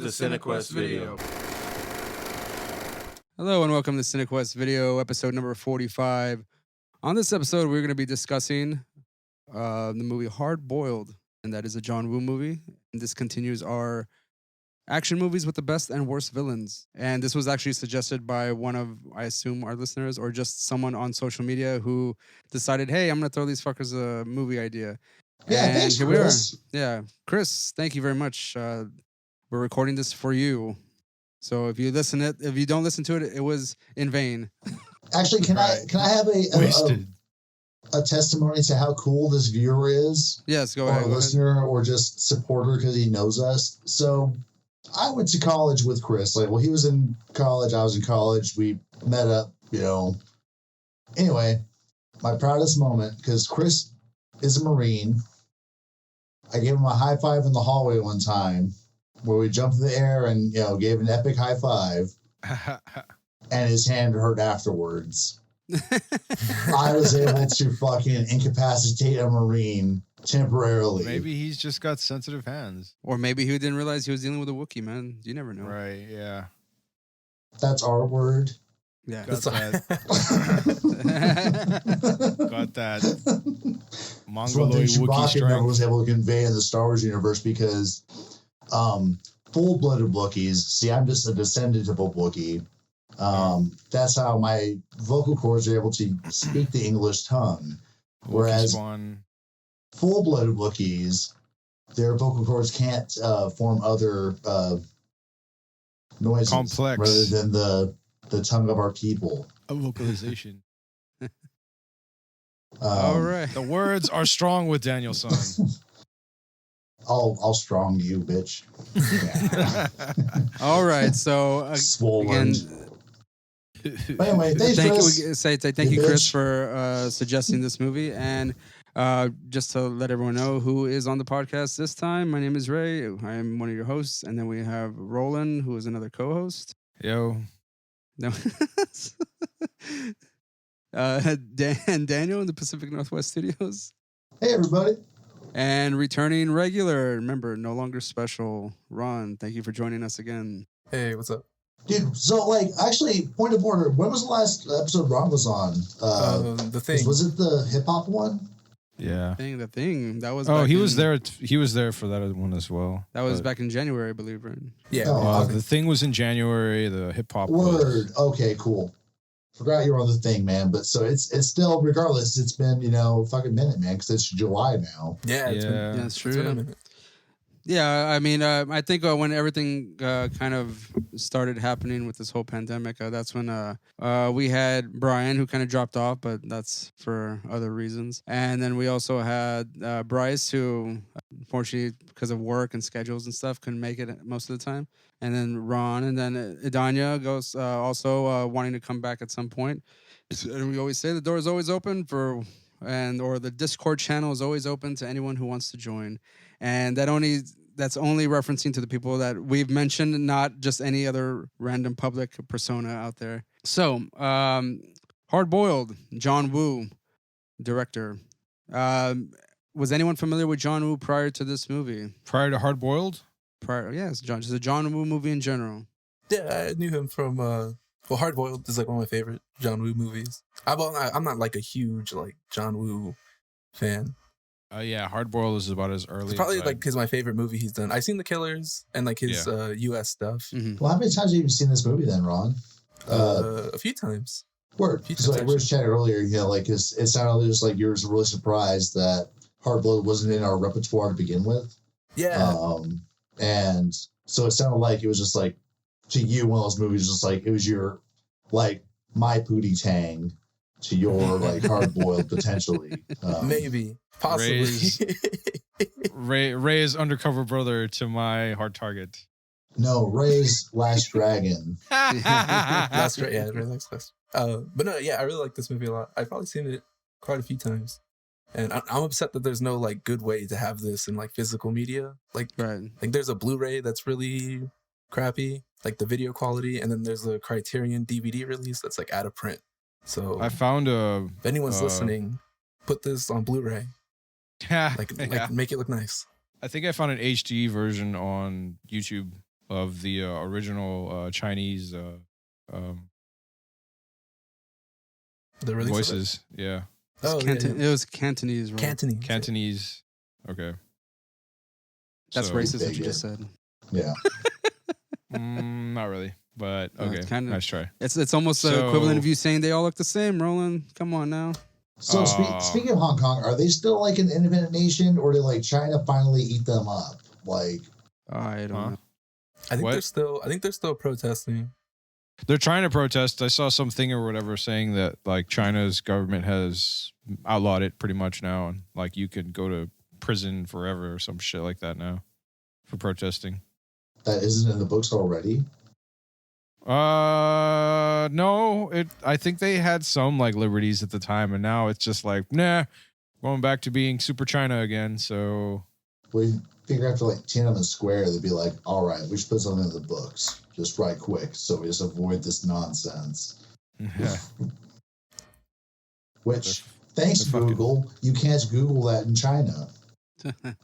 to Cinequest Video. Hello and welcome to Cinekuest Video, episode number 45. On this episode, we're going to be discussing the movie Hard Boiled, and that is a John Woo movie. And this continues our action movies with the best and worst villains. And this was actually suggested by one of, I assume, our listeners, or just someone on social media who decided, hey, I'm going to throw these fuckers a movie idea. Yeah, and thanks, here Chris. we are. Yeah, Chris, thank you very much. We're recording this for you. So if you don't listen to it, it was in vain. Actually, can I have a testimony to how cool this viewer is? Yes, go or ahead. a listener, or just supporter because he knows us. So I went to college with Chris. He was in college, I was in college. We met up, Anyway, my proudest moment, because Chris is a Marine. I gave him a high five in the hallway one time, where we jumped in the air and, gave an epic high five. And his hand hurt afterwards. I was able to fucking incapacitate a Marine temporarily. Maybe he's just got sensitive hands. Or maybe he didn't realize he was dealing with a Wookiee, man. You never know. Right, yeah. That's our word. Yeah. Got that. Got that. That's one thing Mongoloid Wookiee Chewbacca never was strength. able to convey in the Star Wars universe because full-blooded Wookiees, see, I'm just a descendant of a Wookiee. That's how my vocal cords are able to speak the English tongue. Whereas full-blooded Wookiees, their vocal cords can't form other noises Complex. rather than the tongue of our people. A vocalization. All right. The words are strong with Danielson. I'll strong you, bitch. All right. So Swollen. again, But anyway, thanks, Chris. Thank you, You Chris, bitch. for suggesting this movie. And just to let everyone know who is on the podcast this time, my name is Ray. I am one of your hosts, and then we have Roland, who is another co-host. Yo. No. And Daniel in the Pacific Northwest Studios. Hey, everybody. And returning regular, remember, no longer special, Ron. Thank you for joining us again. Hey, what's up? Dude, so, actually, point of order, when was the last episode Ron was on? The Thing. Was it the hip-hop one? Yeah. The thing. That was Oh, back he was in- there. He was there for that one as well. That was back in January, I believe, right? Yeah. Oh, okay. The Thing was in January. The hip hop Word. was. Okay, cool. Forgot you were on the thing, man. But so it's still, regardless, it's been, fucking minute, man, because it's July now. Yeah, it's been, Yeah. That's it's been a true. minute. Yeah, I mean, I think when everything kind of started happening with this whole pandemic, that's when we had Brian, who kind of dropped off, but that's for other reasons. And then we also had Bryce, who unfortunately, because of work and schedules and stuff, couldn't make it most of the time. And then Ron, and then Idanya goes also wanting to come back at some point. And we always say the door is always open or the Discord channel is always open to anyone who wants to join. And that's only referencing to the people that we've mentioned, not just any other random public persona out there. So, Hard Boiled, John Woo, director. Was anyone familiar with John Woo prior to this movie? Prior to Hard Boiled? Yes, it's a John Woo movie in general. Yeah, I knew him from, Hard Boiled is one of my favorite John Woo movies. I'm not a huge, John Woo fan. Yeah, Hard Boiled is about as early. It's probably, as his my favorite movie he's done. I've seen The Killers and, his U.S. stuff. Mm-hmm. Well, how many times have you seen this movie then, Ron? A few times. Word. Few Because times, we were just chatting earlier, it sounded just like you were really surprised that Hard Boiled wasn't in our repertoire to begin with. Yeah. And so it sounded like it was just to you, one of those movies, just it was your, my Pootie Tang to your, Hard Boiled potentially. Maybe. Possibly. Ray's undercover brother to my hard target. No, Ray's Last Dragon. That's right. Yeah, really likes this. But no, yeah, I really like this movie a lot. I've probably seen it quite a few times. And I'm upset that there's no good way to have this in physical media. Right. There's a Blu-ray that's really crappy, the video quality, and then there's a Criterion DVD release that's out of print. So I found if anyone's listening, put this on Blu-ray. Yeah. Make it look nice. I think I found an HD version on YouTube. of the original Chinese The release voices. Yeah, Of it? It was Cantonese, right? Cantonese. Cantonese. Okay, That's So- racist what Big you just said. Yeah. Not really, but No, okay. it's kinda- Nice try. It's almost the So- equivalent of you saying they all look the same, Roland. Come on now. So speaking of Hong Kong, are they still like an independent nation, or did like China finally eat them up? Like, I don't know. I think What? they're still protesting. They're trying to protest. I saw something or whatever saying that like China's government has outlawed it pretty much now, and like you could go to prison forever or some shit like that now for protesting. that isn't in the books already. No, I think they had some like liberties at the time, and now it's just like, nah, going back to being super China again. So We figure after like Tiananmen Square, they'd be like, all right, we should put something in the books just right quick so we just avoid this nonsense. yeah, Which, thanks they're fucking- Google, you can't Google that in China.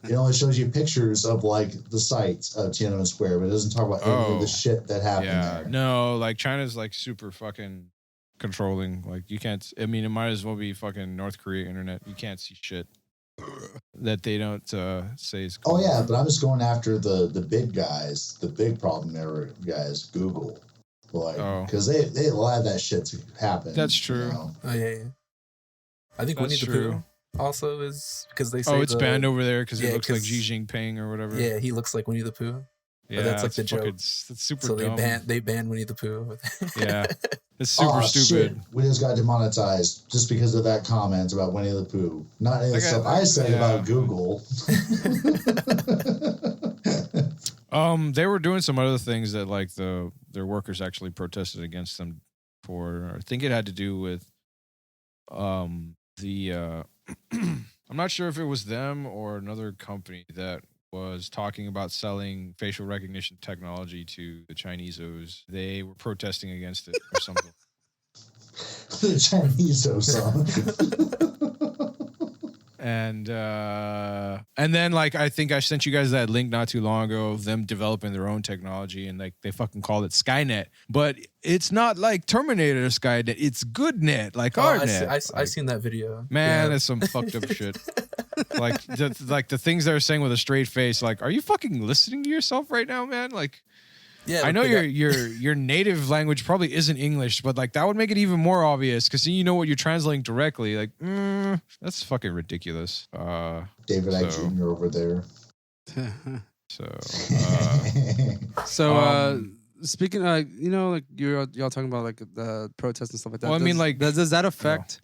It only shows you pictures of like the sites of Tiananmen Square, but it doesn't talk about any of Oh. the shit that happened yeah, there. no, like China's like super fucking controlling. Like you can't. I mean, it might as well be fucking North Korea internet. You can't see shit that they don't say is cool. Oh yeah, but I'm just going after the big guys, the big problem there guys, Google, like Oh. because they allowed that shit to happen. That's true. know? Oh yeah. I think That's Winnie the true. Pooh also is because they say Oh, it's banned over there because Yeah, it looks like 'cause- Xi Jinping or whatever. Yeah, he looks like Winnie the Pooh. yeah, that's like it's the joke. fucking- It's super So dumb. they banned Winnie the Pooh. Yeah. It's super Aw, stupid. Shit. We just got demonetized just because of that comment about Winnie the Pooh. Not any of the Like, stuff I said yeah. about Google. They were doing some other things that like their workers actually protested against them for. I think it had to do with the I'm not sure if it was them or another company that was talking about selling facial recognition technology to the Chineseos. They were protesting against it or something. The Chinese song. And then like I think I sent you guys that link not too long ago of them developing their own technology, and like they fucking called it Skynet, but it's not like Terminator Skynet, it's GoodNet, like our net. I seen that video. Man, Yeah. that's some fucked up shit. Like the things they're saying with a straight face, like, are you fucking listening to yourself right now, man? Like, Yeah, I know they got- your native language probably isn't English, but like that would make it even more obvious because you know what you're translating directly. Like, that's fucking ridiculous. David Icke So- Jr. over there. So Speaking, you know, like y'all talking about like the protests and stuff like that. Well, I mean, like- does that affect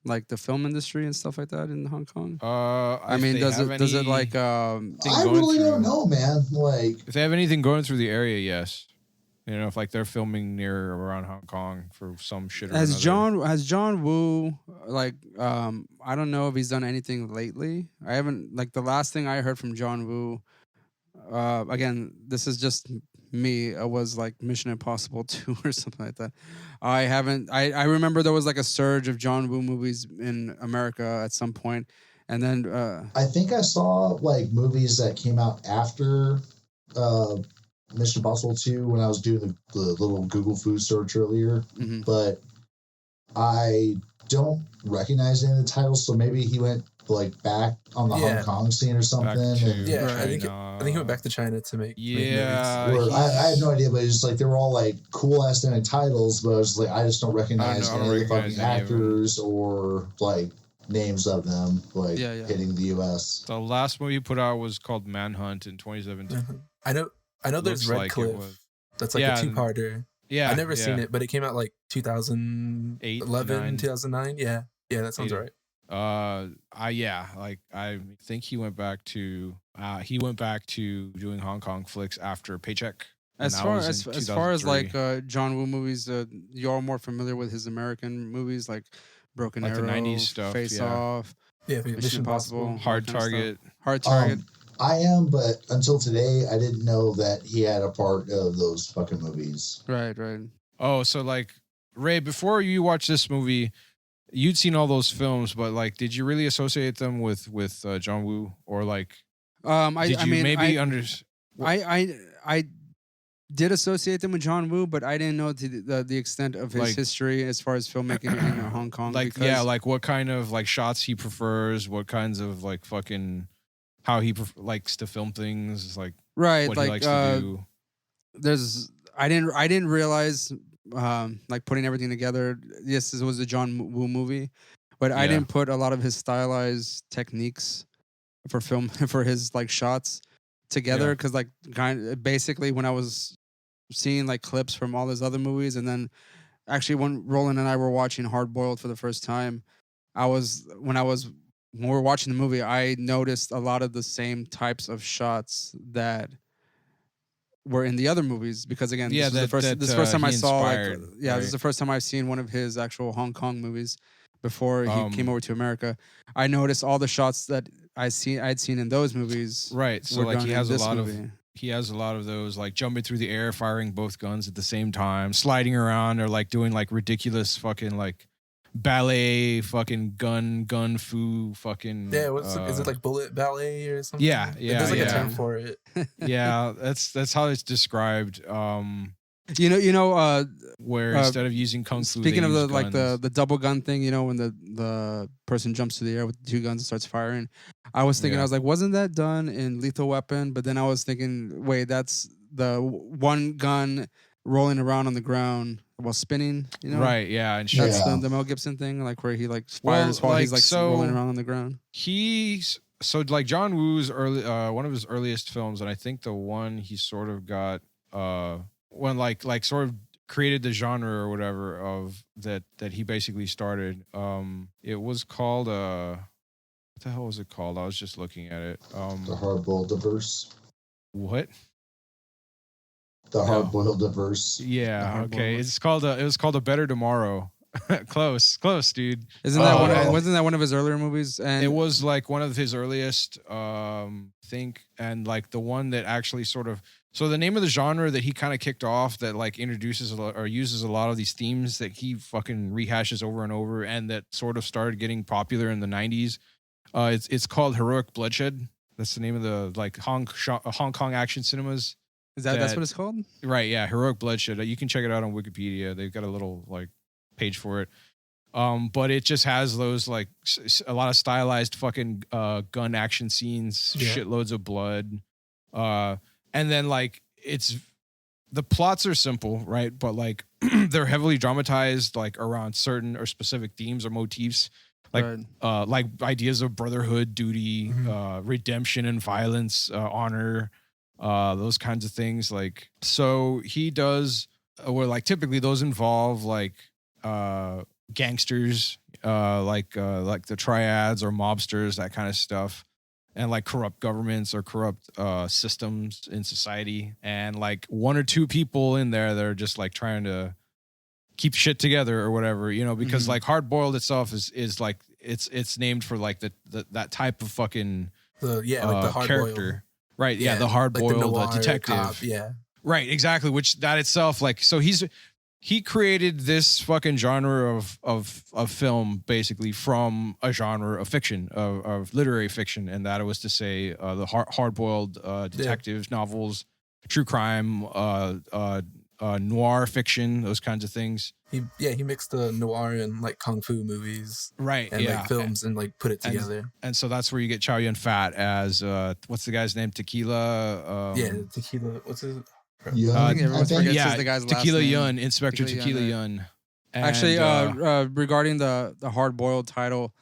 like the film industry and stuff like that in Hong Kong? I I mean, does it like thing I going really through- don't know, man. Like, if they have anything going through the area? Yes. You know, if like they're filming near or around Hong Kong for some shit. Or has another. John Woo like I don't know if he's done anything lately. I haven't like the last thing I heard from John Woo. Again, this is just me. It was like Mission Impossible 2 or something like that. I haven't. I remember there was like a surge of John Woo movies in America at some point, and then I think I saw like movies that came out after Mission Impossible 2 when I was doing the little Google food search earlier, mhm. but I don't recognize any of the titles, so maybe he went like back on the Yeah. Hong Kong scene or something. Back to and- Yeah, Right. I think he went back to China to make Yeah, movies. Or I have no idea, but it's just like they were all like cool ass damn titles, but I was like, I just don't recognize I don't any of the recognize fucking any of them. actors or like names of them like Yeah, yeah. hitting the US. The last movie he put out was called Manhunt in 2017. Mhm. I know there's Looks Red like it Cliff. was- That's like Yeah, a two-parter. Yeah, I never seen yeah. it, but it came out like 2011, 9. 2009. Yeah, that sounds 8. right. I think he went back to doing Hong Kong flicks after Paycheck. and As that far was as in as far as like 2003. John Woo movies, you're more familiar with his American movies like Broken Like the Arrow, 90s stuff, Face yeah. Off, Yeah, Mission Impossible, Hard that kind of Target. Hard Target. I am, but until today, I didn't know that he had a part of those fucking movies. Right. Oh, so like Ray, before you watched this movie, you'd seen all those films, but like, did you really associate them with John Woo, or like, I did you mean, maybe I did associate them with John Woo, but I didn't know the extent of his Like- history as far as filmmaking in Hong Kong. Like, because, yeah, like what kind of like shots he prefers, what kinds of like fucking how he likes to film things, like right, what like he likes to do. I didn't realize like putting everything together. Yes, this was a John Woo movie, but I Yeah. didn't put a lot of his stylized techniques for film for his like shots together Yeah. because like basically when I was seeing like clips from all his other movies, and then actually when Roland and I were watching Hard Boiled for the first time, when we were watching the movie, I noticed a lot of the same types of shots that were in the other movies because again, Yeah, this is the first time he I saw like inspired, this right? is the first time I've seen one of his actual Hong Kong movies before he came Um, over to America. I noticed all the shots that I'd seen in those movies. Right. So were like done he in has a this lot movie. he has a lot of those like jumping through the air, firing both guns at the same time, sliding around, or like doing like ridiculous fucking like ballet fucking gun fu fucking Yeah, is it like bullet ballet or something? Yeah, yeah, There's like a yeah. term for it. yeah, that's how it's described. You know, Where instead of using kung fu, speaking they of use the like guns. the double gun thing, you know, when the person jumps to the air with 2 guns and starts firing, I was thinking, Yeah. I was like, wasn't that done in Lethal Weapon? But then I was thinking, wait, that's the one gun rolling around on the ground while spinning, you know? Right, yeah, and shit. That's Yeah. the Mel Gibson thing, like where he like Well, fires while he's like, like so- rolling around on the ground. He's so like John Woo's early one of his earliest films, and I think the one he sort of got when like sort of created the genre or whatever of that he basically started. It was called what the hell was it called? I was just looking at it. The hard-boiled diverse. What? The hard-boiled diverse. Yeah, Hard okay. Boiled. It's called it was called A Better Tomorrow. close, dude. Isn't that Oh. wasn't that one of his earlier movies? And It was like one of his earliest, think, and like the one that actually sort of. So the name of the genre that he kind of kicked off that like introduces a lot, or uses a lot of these themes that he fucking rehashes over and over, and that sort of started getting popular in the 90s. It's called Heroic Bloodshed. That's the name of the like Hong Kong action cinemas. that's that- what it's called? Right, yeah, Heroic Bloodshed. You can check it out on Wikipedia. They've got a little like page for it. But it just has those like a lot of stylized fucking gun action scenes, Yeah. shitloads of blood. And then like the plots are simple, right? But like they're heavily dramatized like around certain or specific themes or motifs. Like Right. like ideas of brotherhood, duty, Mhm. redemption and violence, honor, those kinds of things. Like, so he does, or like typically those involve like gangsters, like the triads or mobsters, that kind of stuff, and like corrupt governments or corrupt systems in society, and like one or two people in there that are just like trying to keep shit together or whatever, you know, because Mhm. like Hard Boiled itself is like it's named for like the that type of fucking Like the hard character, right? Yeah, the like hard boiled noir detective, cop, yeah. right? Exactly. Which that itself, like, so he created this fucking genre of film basically from a genre of fiction, of literary fiction, and that was to say the hard boiled detective novels, true crime, noir fiction, those kinds of things. He mixed the noir and like kung fu movies Right. and yeah. like films and like put it And- together. And so that's where you get Chow Yun Fat as what's the guy's name? Tequila. Tequila. What's his? Yeah, I think everyone forgets yeah, the guy's last Tequila name. Yuen, Inspector Tequila Tequila Yuen, Yuen. And, Actually, regarding the hard boiled title,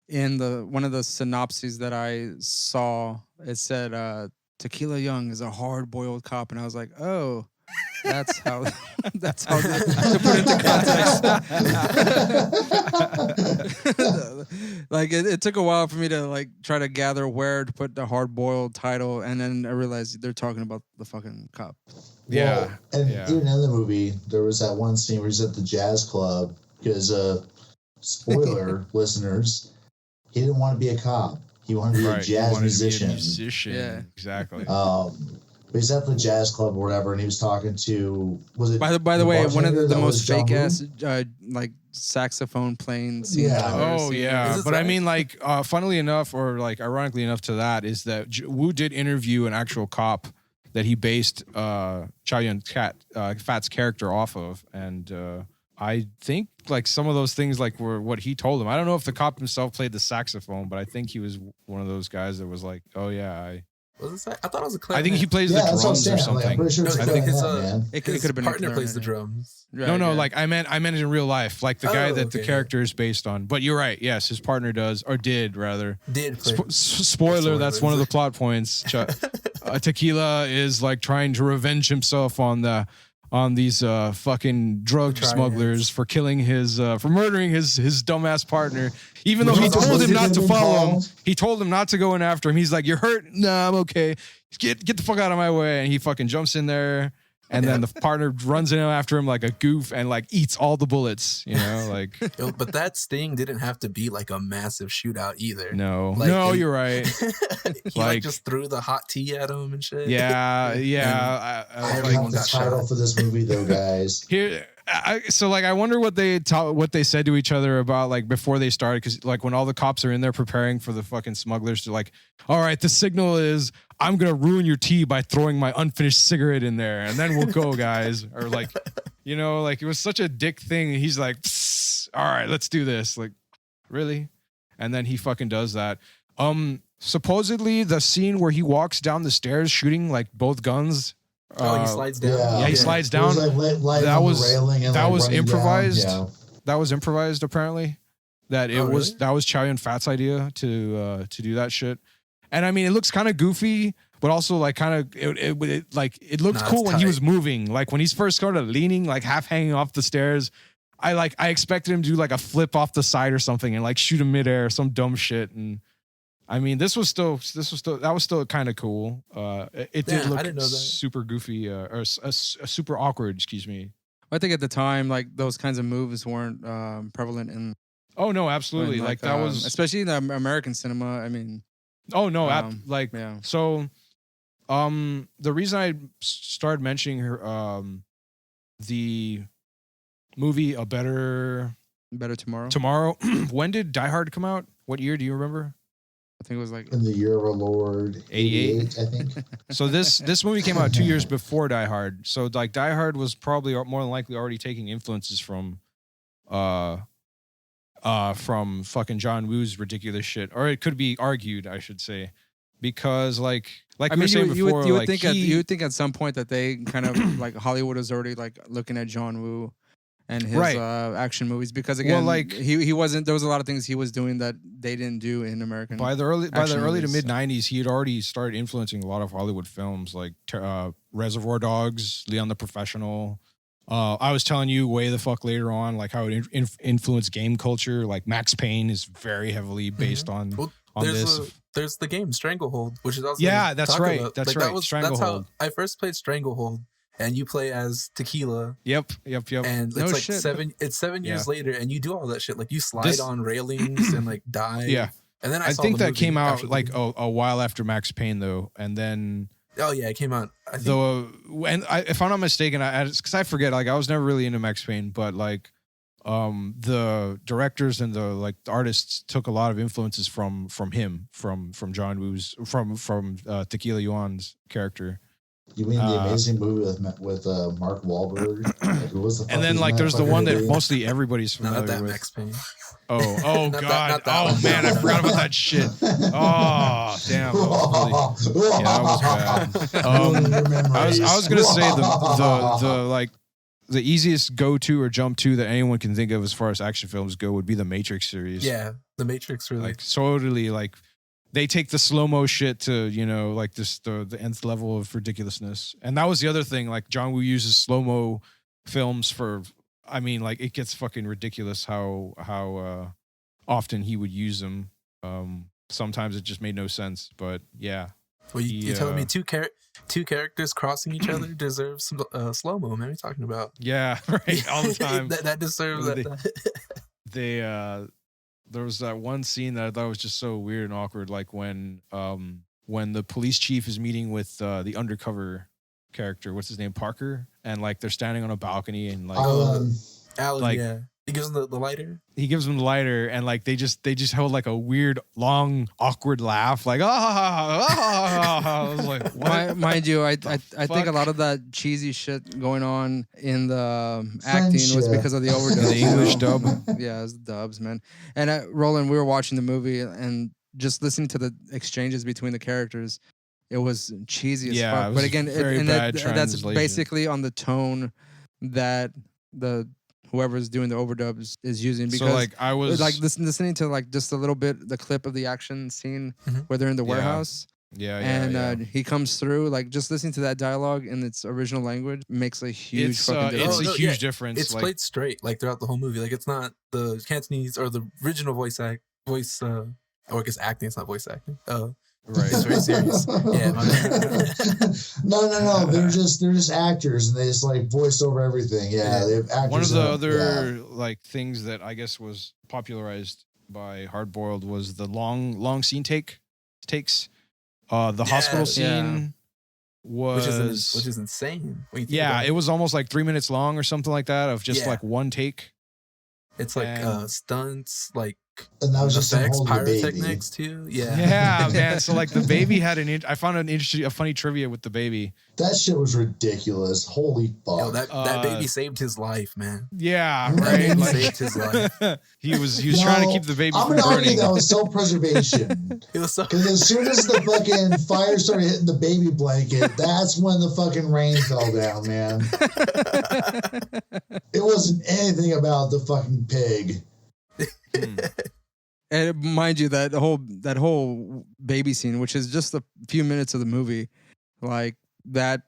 in the one of the synopses that I saw, it said Tequila Young is a hard boiled cop, and I was like, oh, that's how that's how to put into context. Like it took a while for me to like try to gather where to put the hard boiled title, and then I realized they're talking about the fucking cop. Yeah, Well, and yeah. even in the movie, there was that one scene where he's at the jazz club because, spoiler, listeners, he didn't want to be a cop. He wanted to be a right, jazz he wanted musician. To be a musician. Yeah. Exactly. But he's at the jazz club or whatever, and he was talking to, was it? By the way, one of bartender the that was most John fake Woo? ass like saxophone playing scenes Yeah. I've ever Oh seen. yeah, Is it but I right? mean, like, funnily enough, or like ironically enough to that, is that Wu did interview an actual cop that he based Chow Yun Fat's character off of, and I think like some of those things like were what he told him. I don't know if the cop himself played the saxophone, but I think he was one of those guys that was like, "Oh yeah, Was it? I thought it was a I clarinet. think he plays the Yeah, that's what I'm drums or saying. Like, something." I'm pretty sure it's No, a I think it's clarinet, man. It could His have been partner plays the clarinet. drums. No, Right, like I meant in real life, like the guy that the okay, character is based on. But you're right. Yes, his partner does, or did rather. Did play. Spoiler, that's one of the plot points. Tequila is like trying to revenge himself on these fucking drug Tryouts. smugglers for killing for murdering his dumbass partner. Even though Which he was told him not to been follow him, called. he told him not to go in after him. He's like, "You're hurt? Nah, I'm okay. Get the fuck out of my way!" And he fucking jumps in there. And then the partner runs in after him like a goof and like eats all the bullets, you know, like Yo, but that sting didn't have to be like a massive shootout either. no, Like, no, it- you're right. he like just threw the hot tea at him and shit. Yeah, yeah. I have Everyone the got shot. title for this movie though, guys. Here, so like I wonder what they said to each other about like before they started, because like when all the cops are in there preparing for the fucking smugglers, they're like, "All right, the signal is I'm gonna ruin your tea by throwing my unfinished cigarette in there, and then we'll go, guys." Or like, you know, like it was such a dick thing. He's like, "Psst, all right, let's do this." Like, really? And then he fucking does that. Supposedly the scene where he walks down the stairs shooting like both guns. Oh, he slides down. yeah. Yeah, he slides It down. was like That on the was- railing and that like was running down. improvised. Yeah. That was improvised apparently. That it Oh, was really? that was Chow Yun Fat's idea to do that shit. And I mean, it looks kind of goofy, but also like kind of it looked Nah, cool it's when he tight. was moving. Like when he's first started leaning, like half hanging off the stairs. I expected him to do like a flip off the side or something and like shoot him midair or some dumb shit. And I mean, that was still kind of cool. It did Yeah, I look didn't know that. super goofy or super awkward. Excuse me. I think at the time, like those kinds of moves weren't prevalent in Oh no, absolutely. in, Like that was especially in the American cinema. I mean, Oh no, yeah. so the reason I started mentioning her the movie A Better Better Tomorrow. Tomorrow. When did Die Hard come out? What year do you remember? I think it was like In the year of our Lord 88? 88, I think. So this movie came out 2 years before Die Hard. So like Die Hard was probably more than likely already taking influences from fucking John Woo's ridiculous shit, or it could be argued, I should say, because like I we were mean, saying you would before, like think you would think at some point that they kind of like Hollywood was already like looking at John Woo and his Right. Action movies, because again, like- he wasn't. There was a lot of things he was doing that they didn't do in American. by the early action to movies. mid 90s, he had already started influencing a lot of Hollywood films like Reservoir Dogs, Leon the Professional. I was telling you way the fuck later on, like how it influenced game culture. Like Max Payne is very heavily based on Well, this. there's the game Stranglehold, which is also Yeah, that's right. That's right. That's Stranglehold. how I first played Stranglehold, and you play as Tequila, Yep. and No it's like shit. 7 years Yeah. later, and you do all that shit. Like you slide This- on railings and like die. Yeah. And then I saw think the that movie came out after the like movie. a while after Max Payne though, and then Oh yeah, it came out. I think if I'm not mistaken, because I forget, like I was never really into Max Payne, but like the directors and the artists took a lot of influences from him, from John Woo's, from Tequila Yuan's character. You mean the amazing movie with Mark Wahlberg? Like, who was the And then fuck like is there's the fucking one that movie? mostly everybody's no, familiar not that with. Max Payne. Oh Not that- god. not that Oh one. man, I forgot about that shit. Oh damn. That was really- yeah, that was bad. I was gonna say the easiest go to or jump to that anyone can think of as far as action films go would be the Matrix series. Yeah, The Matrix really. Like totally like they take the slow-mo shit to, you know, like this the nth level of ridiculousness. And that was the other thing, like John Woo uses slow-mo films for, I mean, like it gets fucking ridiculous how often he would use them. Sometimes it just made no sense, but yeah. Well, you're telling me two characters crossing each other deserve some slow mo, man. What are you talking about? Yeah, right, all the time. that deserves They- that. They there was that one scene that I thought was just so weird and awkward, like when the police chief is meeting with the undercover character, what's his name, Parker, and like they're standing on a balcony and like Alan, like yeah. He gives him the lighter. He gives him the lighter, and like they just hold like a weird, long, awkward laugh, like I was like, what? Mind you, I think a lot of that cheesy shit going on in the acting was because of the overdub. The English dub. Yeah, it's dubs, man. And Roland, we were watching the movie and just listening to the exchanges between the characters. It was cheesy as fuck. But again, that's basically on the tone that the whoever's doing the overdubs is using. Because so like I was like listening to like just a little bit the clip of the action scene where they're in the warehouse. And he comes through, like just listening to that dialogue in its original language makes a huge fucking difference. It's a huge difference. It's played straight like throughout the whole movie. Like it's not the Cantonese or the original voice or I guess acting. It's not voice acting. Right, it's very serious. Yeah, my bad. No. They're just actors, and they just like voice over everything. Yeah, they have actors. One of the other like things that I guess was popularized by Hard Boiled was the long scene takes. The hospital scene was which is insane. It was almost like 3 minutes long or something like that of just like one take. It's like stunts, like and that was just pyrotechnics too. Yeah, man. So like the baby had I found a funny trivia with the baby. That shit was ridiculous. Holy fuck! Yo, that baby saved his life, man. Yeah, right. Like, saved his life. he was trying to keep the baby from burning. That was self-preservation. It was because as soon as the fucking fire started hitting the baby blanket, that's when the fucking rain fell down, man. It wasn't anything about the fucking pig. And mind you, that whole baby scene, which is just a few minutes of the movie, like that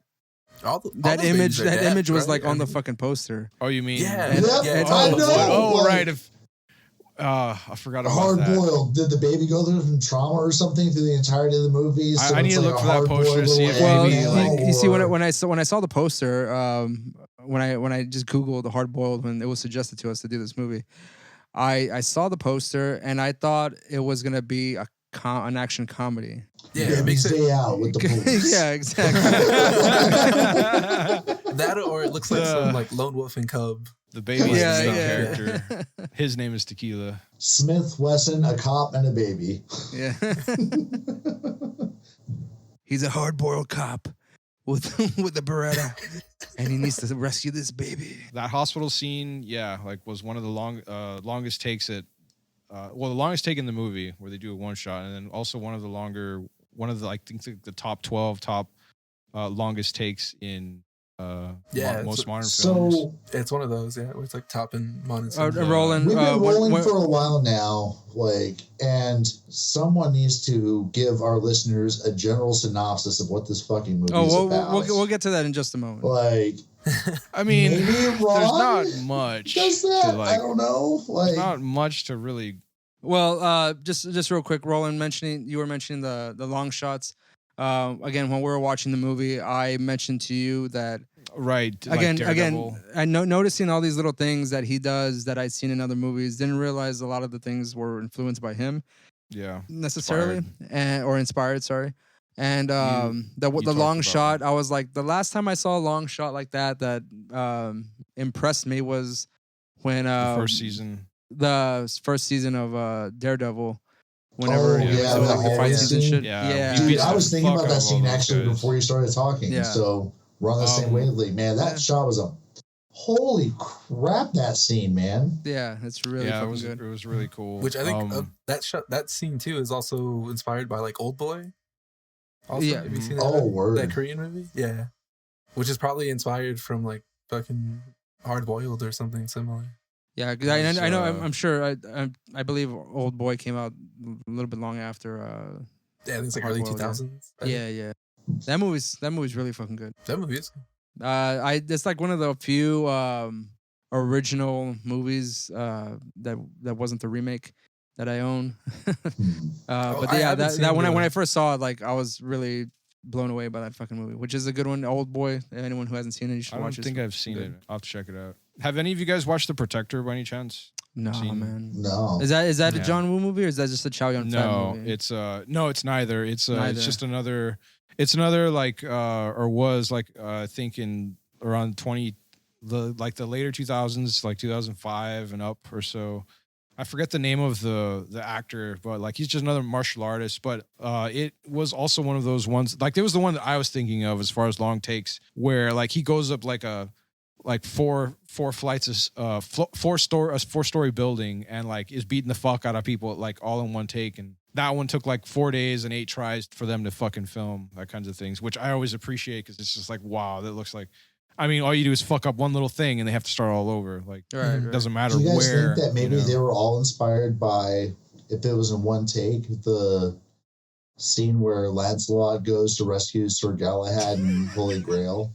image was like on the fucking poster. Oh, you mean? I know. Right. I forgot about Hard that. Boiled. Did the baby go through some trauma or something through the entirety of the movie? So I need to look for that poster to see if maybe you see when I saw the poster, when I just Googled the Hard Boiled when it was suggested to us to do this movie, I saw the poster and I thought it was gonna be an action comedy. Yeah, it makes it out with the police. Yeah, exactly. That or it looks like some like Lone Wolf and Cub. The baby's the main character. His name is Tequila. Smith Wesson, a cop and a baby. Yeah. He's a hard-boiled cop with a Beretta, and he needs to rescue this baby. That hospital scene, was one of the longest takes the longest take in the movie where they do a one shot, and then also one of the I think the top 12 longest takes in most modern films. So it's one of those, where it's like top in modern. Roland, we've been rolling for a while now, and someone needs to give our listeners a general synopsis of what this fucking movie is about. We'll get to that in just a moment. I mean, maybe Ron there's not much. Does that? I don't know. There's not much to really. Well, just real quick, Roland, you were mentioning the long shots. Again, when we were watching the movie, I mentioned to you that again, I noticing all these little things that he does that I'd seen in other movies. Didn't realize a lot of the things were influenced by him. Yeah, necessarily, or inspired. Sorry. And the long shot, I was like, the last time I saw a long shot like that impressed me was when the first season of Daredevil. Whenever the fight scenes and shit. Yeah. Dude, I was thinking about that scene actually before you started talking. Yeah. So we're on the same wavelength, man. That shot was holy crap, that scene, man. Yeah, it's really fucking good. It was really cool. Which I think that scene too is also inspired by like Old Boy. Also, have you seen that Korean movie? Yeah. Which is probably inspired from like fucking Hard Boiled or something similar. Yeah, I know. I'm sure. I believe Old Boy came out a little bit long after. It's like early 2000s. Yeah. That movie's really fucking good. That movie is. It's like one of the few original movies that wasn't the remake that I own. When I first saw it, like I was really blown away by that fucking movie, which is a good one. Old Boy. Anyone who hasn't seen it, you should watch it. I don't think I've seen it. I'll have to check it out. Have any of you guys watched The Protector by any chance? No, man. No. Is that a John Woo movie or is that just a Chow Yun Fat movie? It's it's neither. It's just another. It's another like or was like I think in around the later 2000s, like 2005 and up or so. I forget the name of the actor, but like he's just another martial artist. But it was also one of those ones, like it was the one that I was thinking of as far as long takes, where like he goes up like four flights of four-story building and like is beating the fuck out of people like all in one take. And that one took like 4 days and 8 tries for them to fucking film that kinds of things, which I always appreciate because it's just like, wow, that looks like. I mean, all you do is fuck up one little thing and they have to start all over. Like, it doesn't matter where. Do you guys think that maybe they were all inspired by, if it was in one take, the scene where Lancelot goes to rescue Sir Galahad and Holy Grail?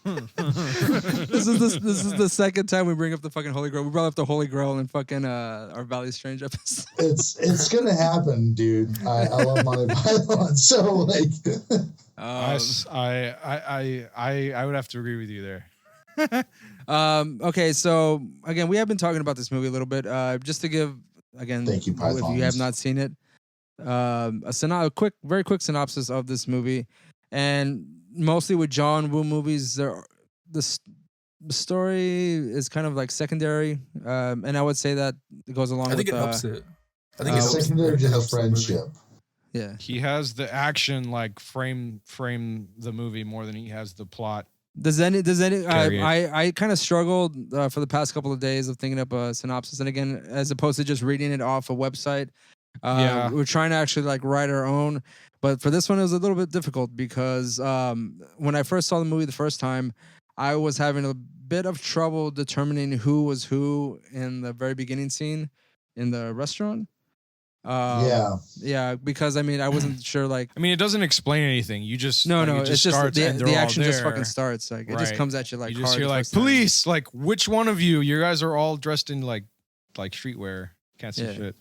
This is the second time we bring up the fucking Holy Grail. We brought up the Holy Grail in fucking our Valley Strange episode. It's gonna happen, dude. I love Monty Python, so like. I would have to agree with you there. Okay, so again, we have been talking about this movie a little bit. Just to give again, thank you, Pythons. If you have not seen it, a very quick synopsis of this movie, and mostly with John Woo movies, the story is kind of like secondary, and I would say that it goes along. I think with, it helps it. I think it's secondary to the friendship. Yeah, he has the action like frame the movie more than he has the plot. Does any? I kind of struggled for the past couple of days of thinking up a synopsis, and again, as opposed to just reading it off a website, we're trying to actually like write our own. But for this one, it was a little bit difficult because when I first saw the movie the first time, I was having a bit of trouble determining who was who in the very beginning scene in the restaurant. Yeah, because I mean, I wasn't sure. Like, I mean, it doesn't explain anything. You just it's just starts the action just fucking starts. Like, it just comes at you like you just hear like time. police. Like, which one of you? You guys are all dressed in like streetwear. Can't see shit.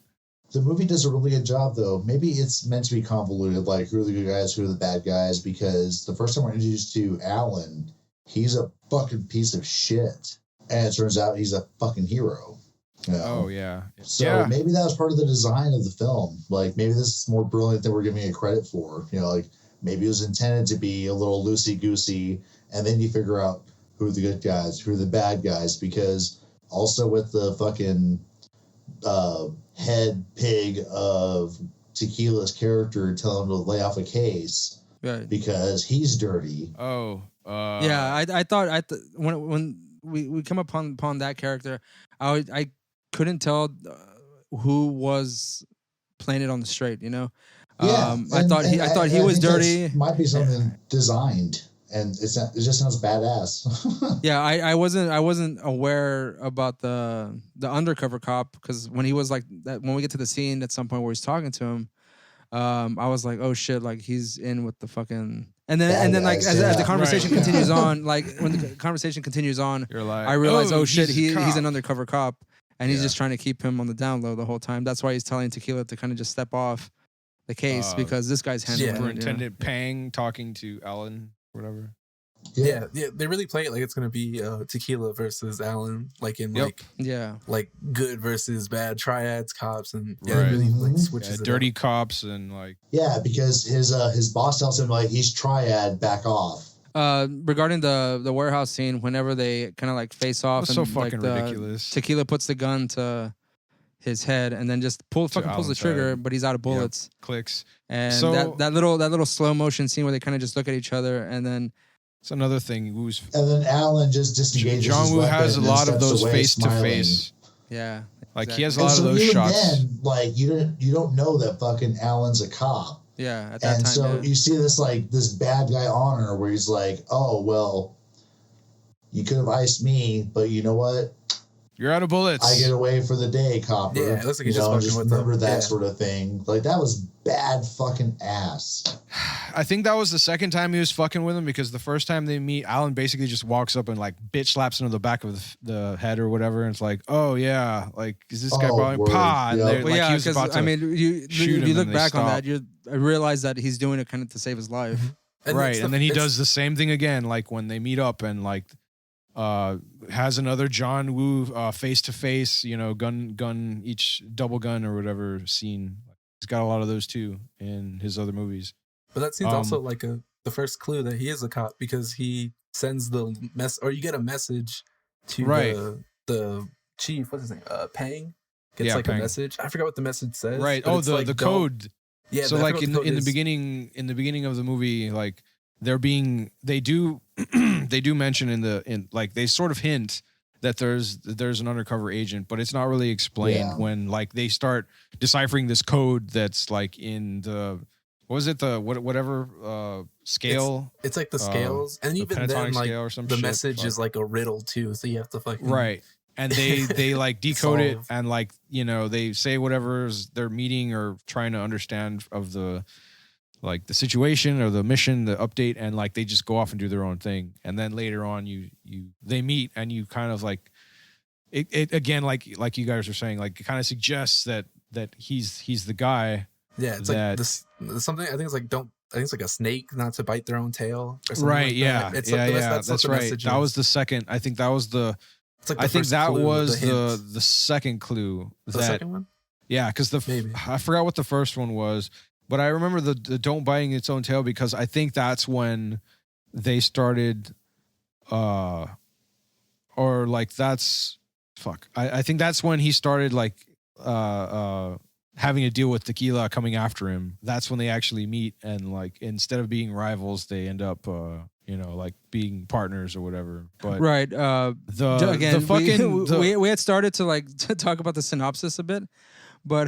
The movie does a really good job, though. Maybe it's meant to be convoluted, like who are the good guys, who are the bad guys, because the first time we're introduced to Alan, he's a fucking piece of shit. And it turns out he's a fucking hero. You know? Oh, yeah. So maybe that was part of the design of the film. Like, maybe this is more brilliant than we're giving it credit for. You know, like, maybe it was intended to be a little loosey-goosey, and then you figure out who are the good guys, who are the bad guys, because also with the fucking head pig of Tequila's character telling him to lay off a case because he's dirty. I thought when we come upon that character, I couldn't tell who was playing it on the straight, you know. I thought he was dirty. Might be something designed, and it just sounds badass. Yeah, I wasn't aware about the undercover cop, because when he was like that, when we get to the scene at some point where he's talking to him, I was like, oh shit, like he's in with the fucking. And then like as the conversation continues on, like when the conversation continues on, you're like, I realize, oh shit, he's an undercover cop, and he's just trying to keep him on the down low the whole time. That's why he's telling Tequila to kind of just step off the case, because this guy's handling it. Superintendent Pang talking to Alan, whatever. Yeah, they really play it like it's gonna be Tequila versus Alan, like in like good versus bad, triads, cops, and really like switches. Dirty cops and like because his boss tells him like he's triad, back off. Regarding the warehouse scene, whenever they kind of like face off, and so fucking like ridiculous. Tequila puts the gun to his head and then just pulls the trigger, but he's out of bullets. Clicks. And that little slow motion scene where they kind of just look at each other, and then. It's another thing. And then Alan just disengages. John Woo has a lot of those face to face. Yeah, like he has a lot of those shots. Then, like you don't know that fucking Alan's a cop. Yeah, at that time. And so you see this bad guy honor where he's like, oh well, you could have iced me, but you know what? You're out of bullets. I get away for the day, copper. Yeah, it looks like he's just fucking with remember that sort of thing. Like that was bad fucking ass. I think that was the second time he was fucking with him, because the first time they meet, Alan basically just walks up and like bitch slaps him to the back of the head or whatever, and it's like, oh yeah, like is this guy probably pa? Yep. Well, yeah, because I mean, you look back on that, I realize that he's doing it kind of to save his life, right? And then he does the same thing again, like when they meet up and like. Has another John Woo face to face, you know, gun each double gun or whatever scene. He's got a lot of those too in his other movies. But that scene's also like the first clue that he is a cop, because he sends the or you get a message to the chief. What's his name? Pang gets like Pang. A message. I forgot what the message says. Right. Oh, the code. Yeah. So like in the beginning of the movie, like they do mention in like they sort of hint that there's an undercover agent, but it's not really explained when like they start deciphering this code that's like in the whatever scale. It's like the scales, and even then like the message is like a riddle too, so you have to fucking right. And they like decode it and like they say whatever's they're meeting or trying to understand of the like the situation or the mission, the update, and like they just go off and do their own thing. And then later on they meet and you kind of like it again, like you guys are saying, like it kind of suggests that he's the guy. Yeah, it's like this something I think it's like I think it's like a snake not to bite their own tail or something. Right, like yeah. That. It's that's right. That was the second. I think that was the like I think that was the second clue. The second one? Yeah, because I forgot what the first one was. But I remember the don't biting its own tail because I think that's when they started, or like that's fuck. I think that's when he started like having to deal with Tequila coming after him. That's when they actually meet and like instead of being rivals, they end up like being partners or whatever. But right. We had started to like to talk about the synopsis a bit. But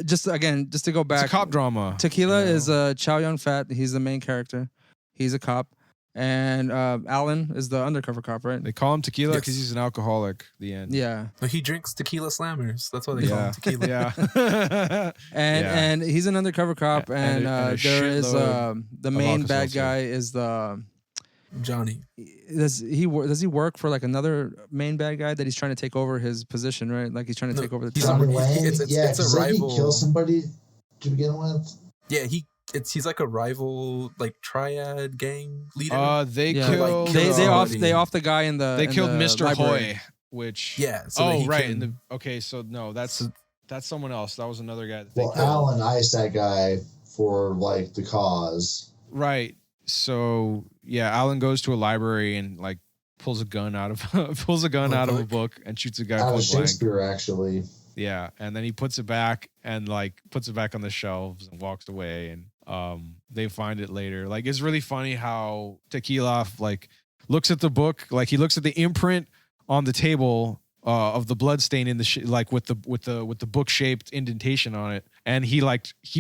just to go back, it's a cop drama. Tequila is Chow Yun Fat. He's the main character. He's a cop, and Alan is the undercover cop, right? They call him Tequila because he's an alcoholic. The end. Yeah, but he drinks tequila slammers. That's why they call him Tequila. Yeah, and he's an undercover cop, and there is the main bad guy is the Johnny. Does he work for like another main bad guy that he's trying to take over his position, right? Like he's trying to take over the town. It's a rival. He kills somebody to begin with. Yeah, he's like a rival, like triad gang leader. They killed. They off the guy in the. They killed Mr. Library. Hoy, which So right. So no, that's someone else. That was another guy. Well, Alan iced that guy for like the cause. Right. So yeah, Alan goes to a library and like pulls a gun out of a book and shoots a guy out of Shakespeare, actually. Yeah, and then he puts it back and like puts it back on the shelves and walks away. And they find it later. Like it's really funny how Tequila like looks at the book, like he looks at the imprint on the table of the blood stain in the like with the book shaped indentation on it, and he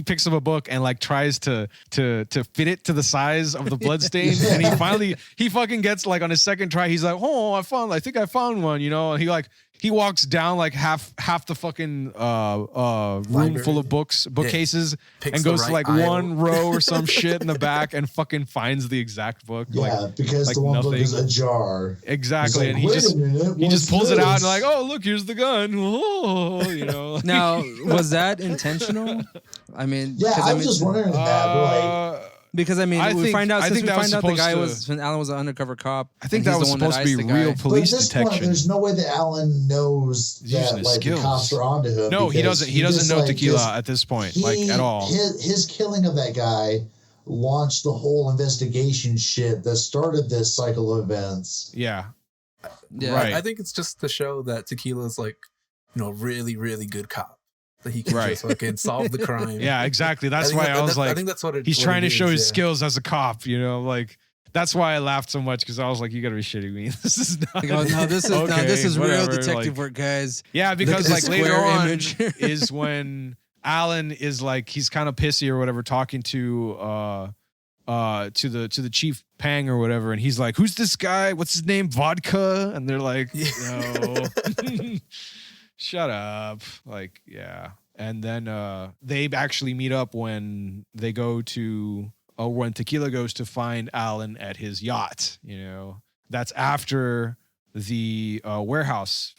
picks up a book and like tries to fit it to the size of the blood stain, and he fucking gets like on his second try, he's like, I think I found one, and he walks down like half the fucking room full of bookcases, and goes to like aisle. One row or some shit in the back and fucking finds the exact book. Yeah, because the one book is ajar. Exactly, like, and he just pulls it out and like, oh look, here's the gun. Oh, Now, was that intentional? I mean, I was just wondering that, because we find out the guy Alan was an undercover cop. I think that was supposed to be real police detection. Point, there's no way that Alan knows that like the cops are onto him. No, he doesn't. He doesn't know Tequila at this point, at all. His killing of that guy launched the whole investigation shit that started this cycle of events. Yeah. Right. I think it's just to show that Tequila's like, really, really good cop. That he can just fucking solve the crime. Yeah, exactly. That's why I was like, I think that's what he's trying to show his skills as a cop, like that's why I laughed so much, because I was like, you gotta be shitting me. This is not this is real detective work, guys. Yeah, because like later on is when Alan is like, he's kind of pissy or whatever, talking to the chief Pang or whatever, and he's like, who's this guy? What's his name? Vodka? And they're like, no. Shut up. Like, yeah. And then they actually meet up when they go to when Tequila goes to find Alan at his yacht. That's after the warehouse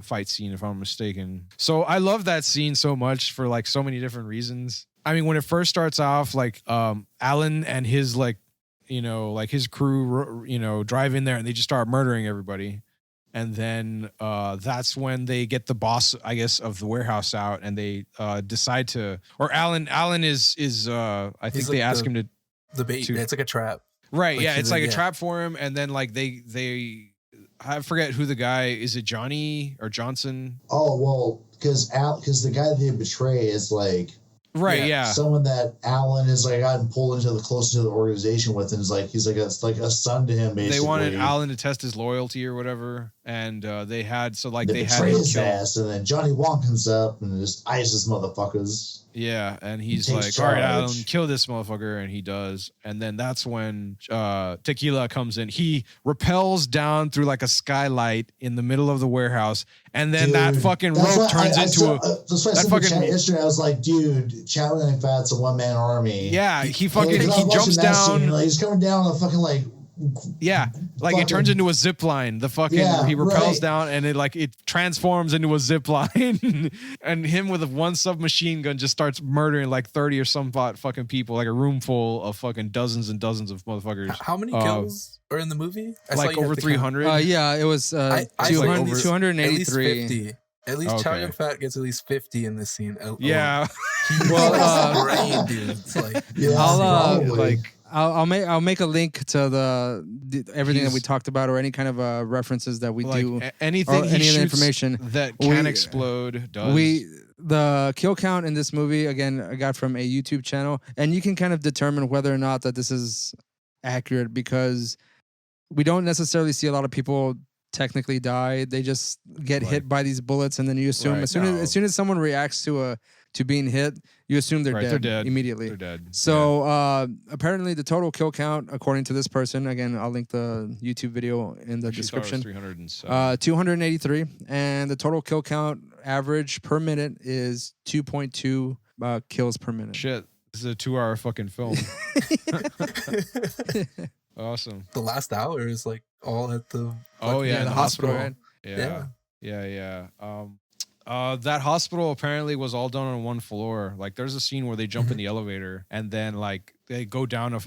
fight scene, if I'm mistaken. So I love that scene so much for like so many different reasons. I mean, when it first starts off, like Alan and his his crew drive in there and they just start murdering everybody. And then that's when they get the boss, I guess, of the warehouse out, and they decide to. Or Alan is I think they ask him to the bait. It's like a trap. Right? Like, yeah, it's like a trap for him, and then like they I forget who the guy is. It Johnny or Johnson? Oh well, because the guy they betray is like someone that Alan is like gotten pulled into the closer to the organization with, and is like he's like a son to him. Basically, they wanted Alan to test his loyalty or whatever, and they had they had his ass, and then Johnny Wong comes up and just ices motherfuckers. Yeah, and he's like, all right, Alan, kill this motherfucker, and he does. And then that's when Tequila comes in. He rappels down through like a skylight in the middle of the warehouse, and then that fucking rope turns into yesterday, I was like, dude, Chow Yun Fat's a one-man army. Yeah, he jumps down. Scene, like, he's coming down on a fucking like. Yeah, like it turns into a zip line. The fucking he rappels down and it transforms into a zip line, and him with one submachine gun just starts murdering like 30 or some fucking people, like a room full of fucking dozens and dozens of motherfuckers. How many kills are in the movie? Like over 300. Yeah, it was 283. At least Chow Yun Fat gets at least 50 in this scene. Yeah. Well, brain, dude. It's like, I'll make a link to everything that we talked about, or any kind of references that we do. Anything any of the information that can explode does. The kill count in this movie, again, I got from a YouTube channel, and you can kind of determine whether or not that this is accurate, because we don't necessarily see a lot of people technically die. They just get hit by these bullets, and then you assume as soon as someone reacts to being hit, you assume they're dead immediately. They're dead. So apparently the total kill count, according to this person, again, I'll link the YouTube video in the description. 283, and the total kill count average per minute is 2.2 kills per minute. Shit, this is a 2-hour fucking film. Awesome. The last hour is like all at the the hospital. Right? Yeah. That hospital apparently was all done on one floor. Like, there's a scene where they jump in the elevator and then like they go down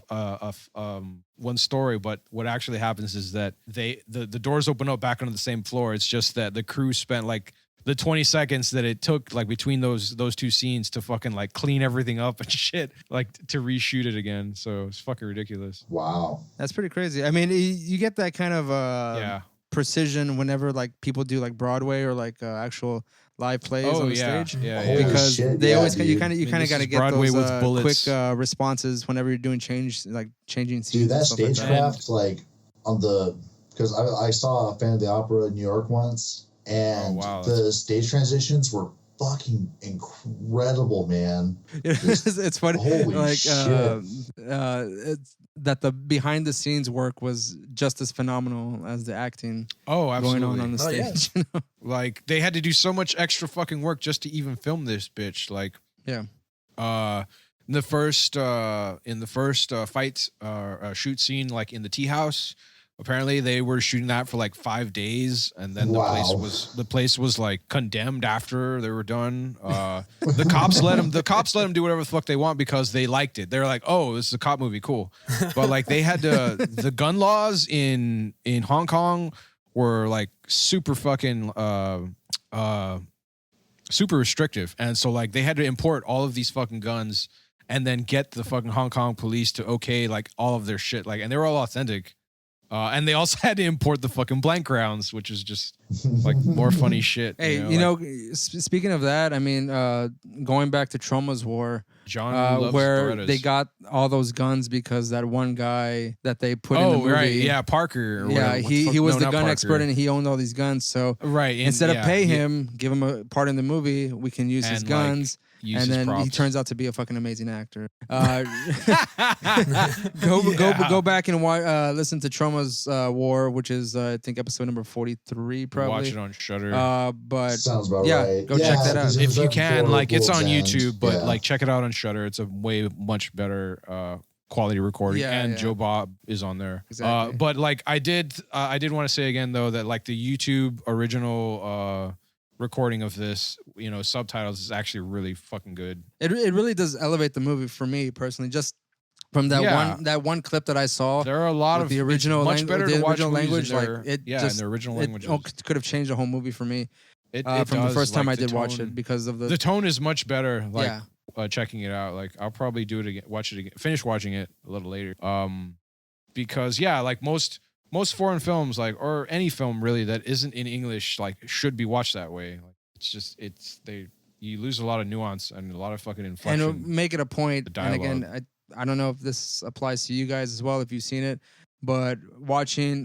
one story. But what actually happens is that the doors open up back onto the same floor. It's just that the crew spent like the 20 seconds that it took like between those two scenes to fucking like clean everything up and shit, like to reshoot it again. So it's fucking ridiculous. Wow, that's pretty crazy. I mean, you get that kind of precision whenever like people do like Broadway or like actual live plays on the stage. Because they always you kind of got to get Broadway those quick responses whenever you're doing changing scenes. Dude, that stagecraft because I saw a Fan of the Opera in New York once. And the stage transitions were fucking incredible, man. It's funny. Holy like shit. That the behind the scenes work was just as phenomenal as the acting going on the stage. Yeah. Like, they had to do so much extra fucking work just to even film this bitch. Like, in the first fight shoot scene, like in the tea house, apparently they were shooting that for like 5 days, and then the place was like condemned after they were done. The cops let them do whatever the fuck they want because they liked it. They're like, oh, this is a cop movie, cool. But like they had to the gun laws in Hong Kong were like super fucking super restrictive, and so like they had to import all of these fucking guns and then get the fucking Hong Kong police to okay like all of their shit, like, and they were all authentic. And they also had to import the fucking blank rounds, which is just like more funny shit. Hey, speaking of that, I mean, going back to Trauma's War, where Berettas. They got all those guns because that one guy that they put in the movie, Parker. He was the gun expert and he owned all these guns. So instead of pay him, give him a part in the movie, we can use his guns. And then he turns out to be a fucking amazing actor. Go back and listen to Trauma's War, which is I think episode number 43, probably. Watch it on Shudder. But sounds about right. Go check that out if you can. Like, it's on YouTube, but like check it out on Shudder. It's a much better quality recording, and Joe Bob is on there. Exactly. But like I did want to say again though that like the YouTube original recording of this, subtitles is actually really fucking good. It really does elevate the movie for me personally. Just from that one clip that I saw, there are a lot of the original much better to watch language. In the original language. It could have changed the whole movie for me. From the first time I did watch it, because of the tone is much better. Like checking it out, like I'll probably do it again, watch it again, finish watching it a little later. Because like most most foreign films, like, or any film really that isn't in English, like, should be watched that way. Like, you lose a lot of nuance and a lot of fucking inflection. And it'll make it a point. And again, I don't know if this applies to you guys as well, if you've seen it, but watching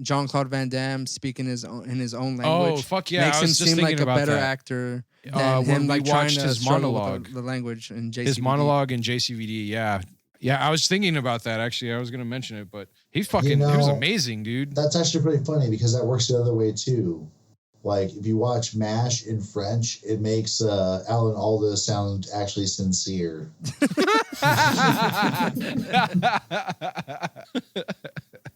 Jean-Claude Van Damme speak in his own language, fuck yeah, makes him seem like a better actor than him like trying to his monologue, the language in JCVD. His monologue in JCVD, yeah. Yeah, I was thinking about that, actually. I was going to mention it, but he was amazing, dude. That's actually pretty funny because that works the other way, too. Like, if you watch MASH in French, it makes Alan Alda sound actually sincere.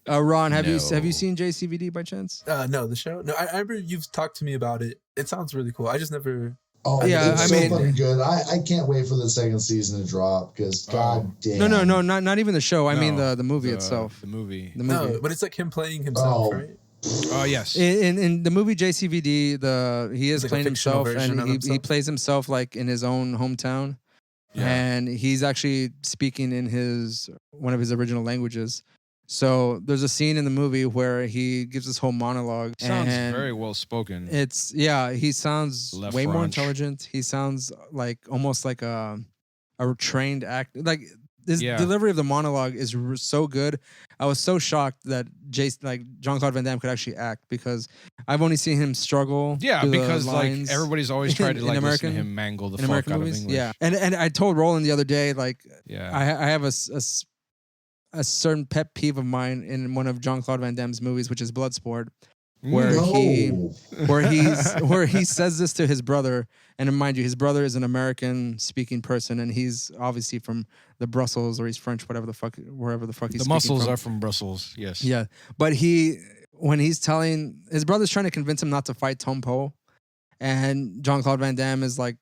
Ron, have you seen JCVD by chance? No, the show? No, I remember you've talked to me about it. It sounds really cool. I just never... Oh, yeah, it's so fucking good. I can't wait for the second season to drop because god damn. No, not even the show. I mean the movie itself. The movie. No, but it's like him playing himself, right? Oh yes. In the movie JCVD, he is playing himself, and he plays himself like in his own hometown, and he's actually speaking in one of his original languages. So there's a scene in the movie where he gives this whole monologue. Sounds very well spoken. He sounds way more intelligent. He sounds like almost like a trained actor. Like his delivery of the monologue is so good. I was so shocked that Jean-Claude Van Damme could actually act because I've only seen him struggle. Yeah, because like everybody's always tried to listen to him mangle the fuck out of English. Yeah, and I told Roland the other day, like, I have a certain pet peeve of mine in one of Jean-Claude Van Damme's movies, which is Bloodsport, where he says this to his brother, and mind you, his brother is an American-speaking person, and he's obviously from the Brussels or he's French, wherever the fuck he's speaking from. The muscles are from Brussels, yes. Yeah, but when he's telling his brother's trying to convince him not to fight Tom Poe, and Jean-Claude Van Damme is like,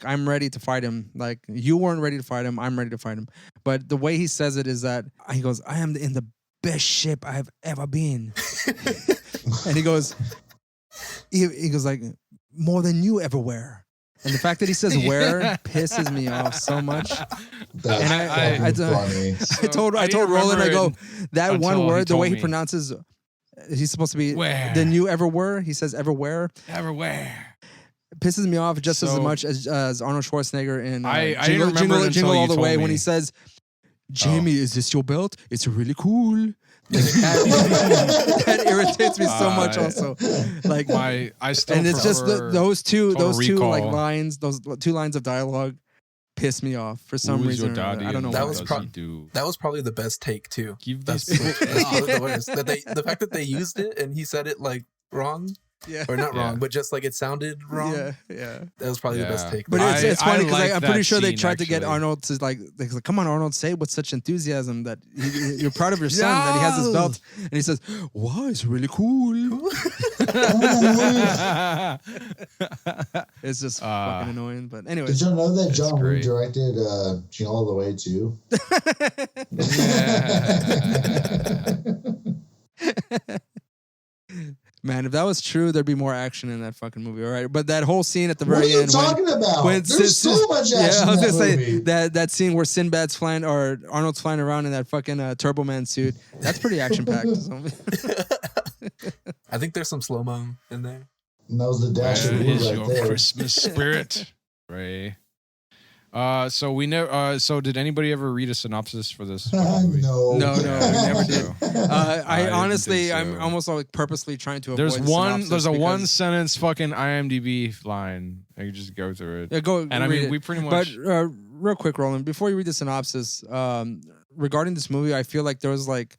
I'm ready to fight him. Like, you weren't ready to fight him. I'm ready to fight him. But the way he says it is that he goes, I am in the best ship I have ever been. And he goes like, more than you ever were. And the fact that he says "where" pisses me off so much. That's funny. I told Roland, I go, that one word, the way he pronounces, he's supposed to be where? Than you ever were. He says everywhere. Everywhere. Pisses me off just as much as Arnold Schwarzenegger in Jingle All the Way when he says, Jamie, is this your belt? It's really cool. That irritates me so much also. Like, and it's just those two like lines, those 2 lines of dialogue piss me off for some reason. I don't know that why. That was probably the best take too. That's the worst. The fact that they used it and he said it like wrong. Yeah. Or not wrong, but just like it sounded wrong. Yeah. That was probably the best take. But it's funny because I'm pretty sure they tried to get Arnold to like, come on, Arnold, say it with such enthusiasm that you're proud of your son, that he has this belt. And he says, wow, it's really cool. It's just fucking annoying. But anyway. Did you know that John Woo directed Jingle All the Way too? Man, if that was true, there'd be more action in that fucking movie, all right? But that whole scene at the very end. What are you talking about? There's so much action. Yeah, I was gonna say that scene where Sinbad's flying or Arnold's flying around in that fucking Turbo Man suit. That's pretty action packed. I think there's some slow mo in there. And that was the dash Where of is right your there. Christmas spirit, Ray? So we never. So did anybody ever read a synopsis for this? Movie? No, we never did. I honestly, so. I'm almost like purposely trying to avoid. There's a one sentence fucking IMDb line. I can just go through it. Yeah, go. And I mean, we pretty much. But real quick, Roland, before you read the synopsis, regarding this movie, I feel like there was like,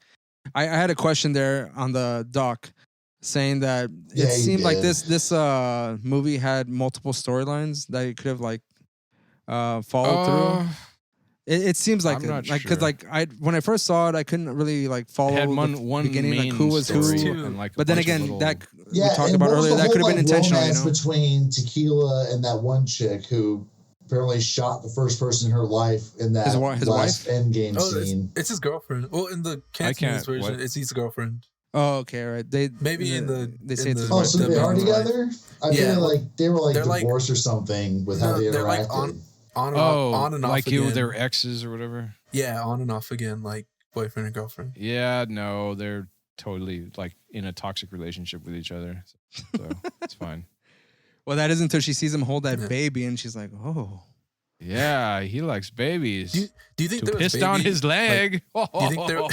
I had a question there on the doc, saying that it seemed like this movie had multiple storylines that it could have like followed through. It seems like because when I first saw it, I couldn't really like follow the beginning, like who was who. And, like, but then again, that we talked about earlier, that could have been intentional. You know? Between Tequila and that one chick who apparently shot the first person in her life in that his last wife? Endgame scene. It's his girlfriend. Well, in the Cantonese version, it's his girlfriend. Oh, okay, right. They so say they are together. I feel like they were like they're divorced or something with how they interacted. Like on and off like again. their exes or whatever. Yeah, on and off again, like boyfriend and girlfriend. Yeah, no, they're totally like in a toxic relationship with each other. So it's fine. Well, that is until she sees him hold that baby, and she's like, "Oh, yeah, he likes babies." Do you think to there piss was down baby, his leg? Like, do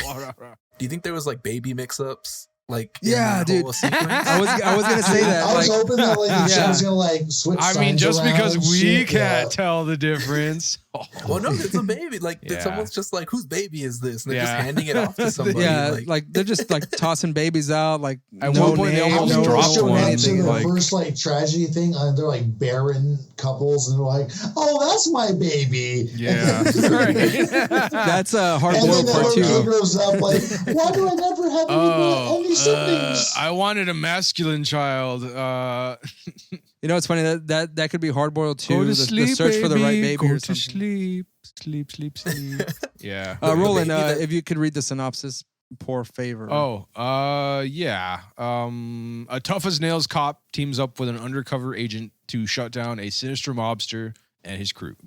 you think there was like baby mix-ups? Like yeah, dude. I was gonna say that. I was hoping that like the show's gonna like switch. I mean, just because we can't tell. tell the difference. Well, no, it's a baby. Like someone's just like, whose baby is this? And they're just handing it off to somebody. Yeah, like they're just like tossing babies out. Like at one point, they almost dropped one. Anything, like, first like tragedy thing, and they're like barren couples, and they're like, "Oh, that's my baby." Yeah, that's a hard-boiled part too. He grows up like, "Why do I never have any siblings?" I wanted a masculine child. You know, it's funny that could be hard-boiled too. Go to the sleep, search for the right baby Go or to something. Sleep. Yeah. Roland, if you could read the synopsis, poor favor. Yeah. A tough as nails cop teams up with an undercover agent to shut down a sinister mobster and his crew.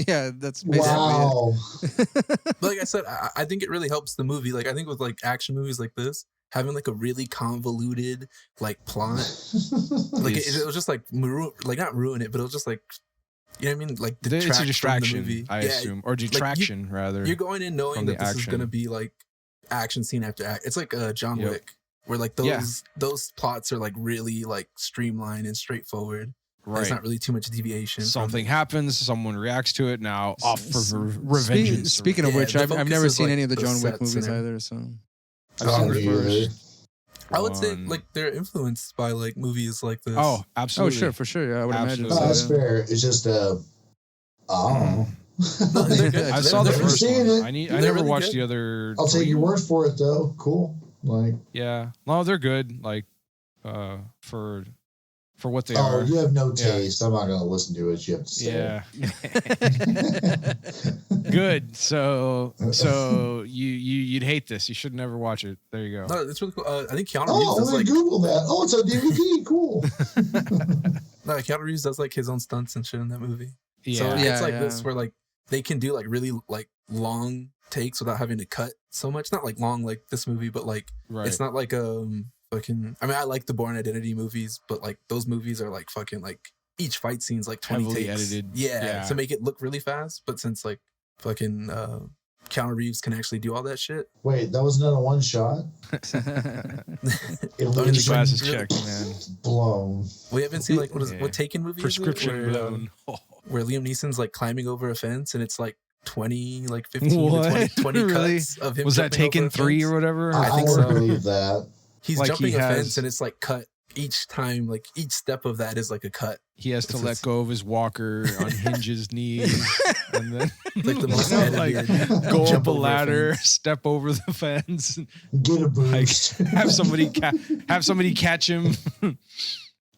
Yeah, that's basically it. Like I said, I think it really helps the movie. Like I think with like action movies like this, having like a really convoluted like plot, like it was just like not ruin it, but it was just like, you know what I mean? Like it's a distraction, from the movie. I assume, or detraction like rather. You're going in knowing that this is gonna be like action scene after act. It's like John Wick, where like those plots are like really like streamlined and straightforward. Right. There's not really too much deviation. Something happens, someone reacts to it. Now off for revenge. Speaking of which, I've never seen any of the John Wick movies either. So I've seen the first. I would say like they're influenced by like movies like this. Oh, absolutely. Oh, sure, for sure. Yeah, I would imagine. Oh, that's fair. It's just I saw the first one. I never really watched the other. I'll take your word for it, though. Cool. Like, yeah, no, they're good. Like, for what they are. Oh, you have no taste. I'm not gonna listen to what you have to say. Yeah. Good. So you'd hate this. You should never watch it. There you go. No, it's really cool. I think Keanu Reeves does like Google that. Oh, it's a DVD. Cool. No, Keanu Reeves does like his own stunts and shit in that movie. Yeah. So it's like this where like they can do like really like long takes without having to cut so much. Not like long like this movie, but like it's not like fucking. I mean, I like the Bourne Identity movies, but like those movies are like fucking like each fight scene's like 20 heavily takes. edited. Yeah, to make it look really fast. But since like fucking Keanu Reeves can actually do all that shit. Wait, that was not a one shot. Those glasses checked, man. Blown. We haven't seen like what Taken movie prescription is it? blown. Where Liam Neeson's like climbing over a fence and it's like 20 like 15 to 20 really? cuts of him. Was that Taken 3 or whatever? I think so. Believe that. He's like jumping a fence and it's like cut each time, like each step of that is like a cut. He has to let go of his walker, unhinge his knees, and then like the most go up a ladder, step over the fence, get a boost, like, have somebody catch him,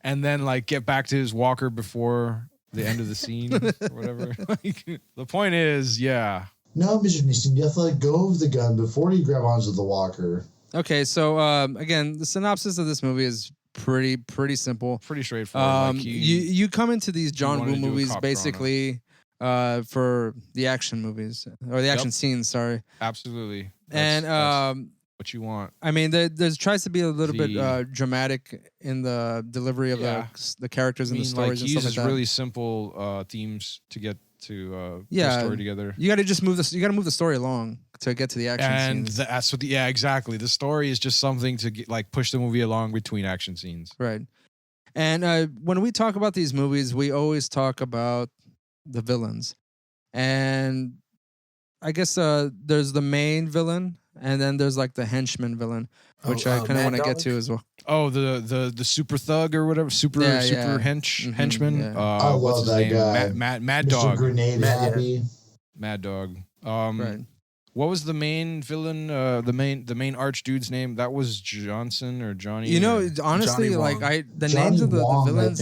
and then like get back to his walker before the end of the scene or whatever. Like, the point is, no, Mr. Neeson, you have to let go of the gun before you grab onto the walker. Okay, so again, the synopsis of this movie is pretty simple, pretty straightforward. Like you come into these John Woo movies basically for the action movies or the action scenes. Sorry, absolutely. That's what you want. I mean, there tries to be a little bit dramatic in the delivery of the characters and the stories. Like, and stuff like that. He uses really simple themes to get to the story together. You got to just move the story along to get to the action scenes. And that's what exactly. The story is just something to get, like, push the movie along between action scenes. Right. And when we talk about these movies, we always talk about the villains. And I guess there's the main villain, and then there's like the henchman villain, which I kind of want to get to as well. Oh, the super thug or whatever, super henchman. Yeah. I love that guy. Mad Mr. Dog. Grenade Happy. Mad Dog. Right. What was the main villain? The main arch dude's name? That was Johnson or Johnny. You know, honestly, like the names of the villains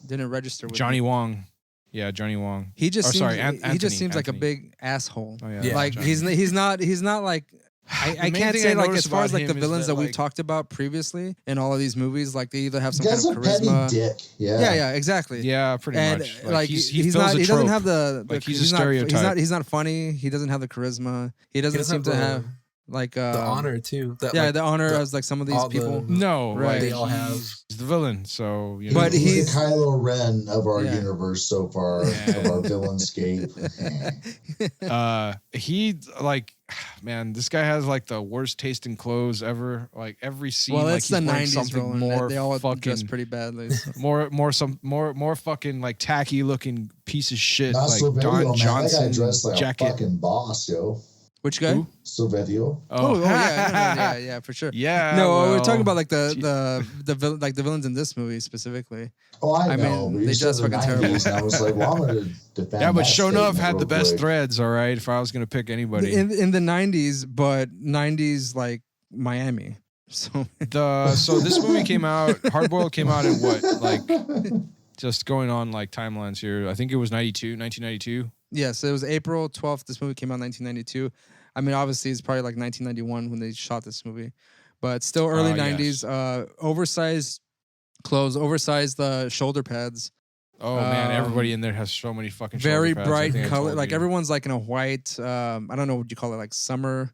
didn't register with Johnny Wong. Yeah, Johnny Wong. He just seems like a big asshole. Oh, yeah. Like he's not like I can't say like as far as like the villains that we've talked about previously in all of these movies, like they either have some kind of charisma. Dick. Yeah, exactly. Yeah, pretty much. Like he doesn't have the like he's a stereotype. He's not funny. He doesn't have the charisma. He doesn't seem to have Like the honor too. That, yeah, like, the honor as like some of these people. No, Right. like they all have. he's the villain, so you know. But he's the Kylo Ren of our Yeah. universe so far, of our villain-scape. He like, man, this guy has like the worst taste in clothes ever. Like every scene, Well, like it's he's the wearing 90s, something Roland. more They all fucking dress pretty badly. So. more fucking like tacky looking piece of shit Not like Silverio, Don man. Johnson That guy dressed like jacket. a fucking boss, yo. Which guy? Who? Silverio. Oh yeah, yeah, for sure. Yeah. No, well, we're talking about like the villains in this movie specifically. Oh, I mean, know. But they you said just the fucking 90s, terrible. and I was like, well, I'm going to defend yeah, but that Shonuff statement had the real best quick. threads. All right, if I was gonna pick anybody In the 90s, but 90s like Miami. So so this movie came out. Hard Boiled came out in what, like, just going on like timelines here. I think it was 1992. yes, it was April 12th. This movie came out in 1992. I mean, obviously, it's probably like 1991 when they shot this movie, but still early 90s. Yes. Oversized clothes, oversized shoulder pads. Oh man, everybody in there has so many fucking Very shoulder pads. I bright think I color. told Like you. everyone's like in a white. I don't know what you call it, like summer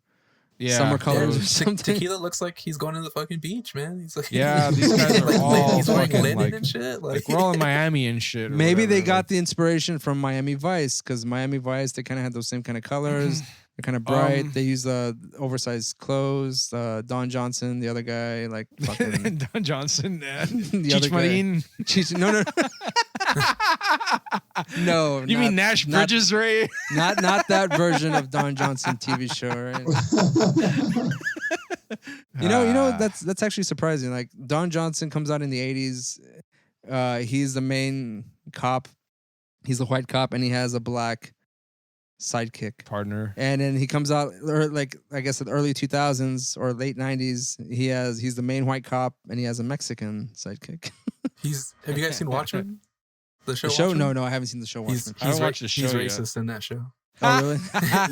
colors or Te- something. Tequila looks like he's going to the fucking beach, man. He's like, Yeah, these guys are like, all he's wearing fucking, linen like- and shit. Like we're all in Miami and shit. Or Maybe they whatever, got like- the inspiration from Miami Vice because Miami Vice they kind of had those same kind of colors. They're kind of bright. They use the oversized clothes. Don Johnson, the other guy, like fucking Don Johnson and the other Cheech guy. Marin. No. No, You mean Nash Bridges, Ray? Not that version of Don Johnson TV show, right? You know that's actually surprising. Like Don Johnson comes out in the 80s. He's the main cop. He's the white cop, and he has a black sidekick Partner. And then he comes out, or like I guess in the early 2000s or late 90s. He's the main white cop, and he has a Mexican sidekick. Have you guys seen Watchmen? The show? Watchmen? No, I haven't seen the show Watchmen. I don't watch the show He's yet. racist in that show. Oh really?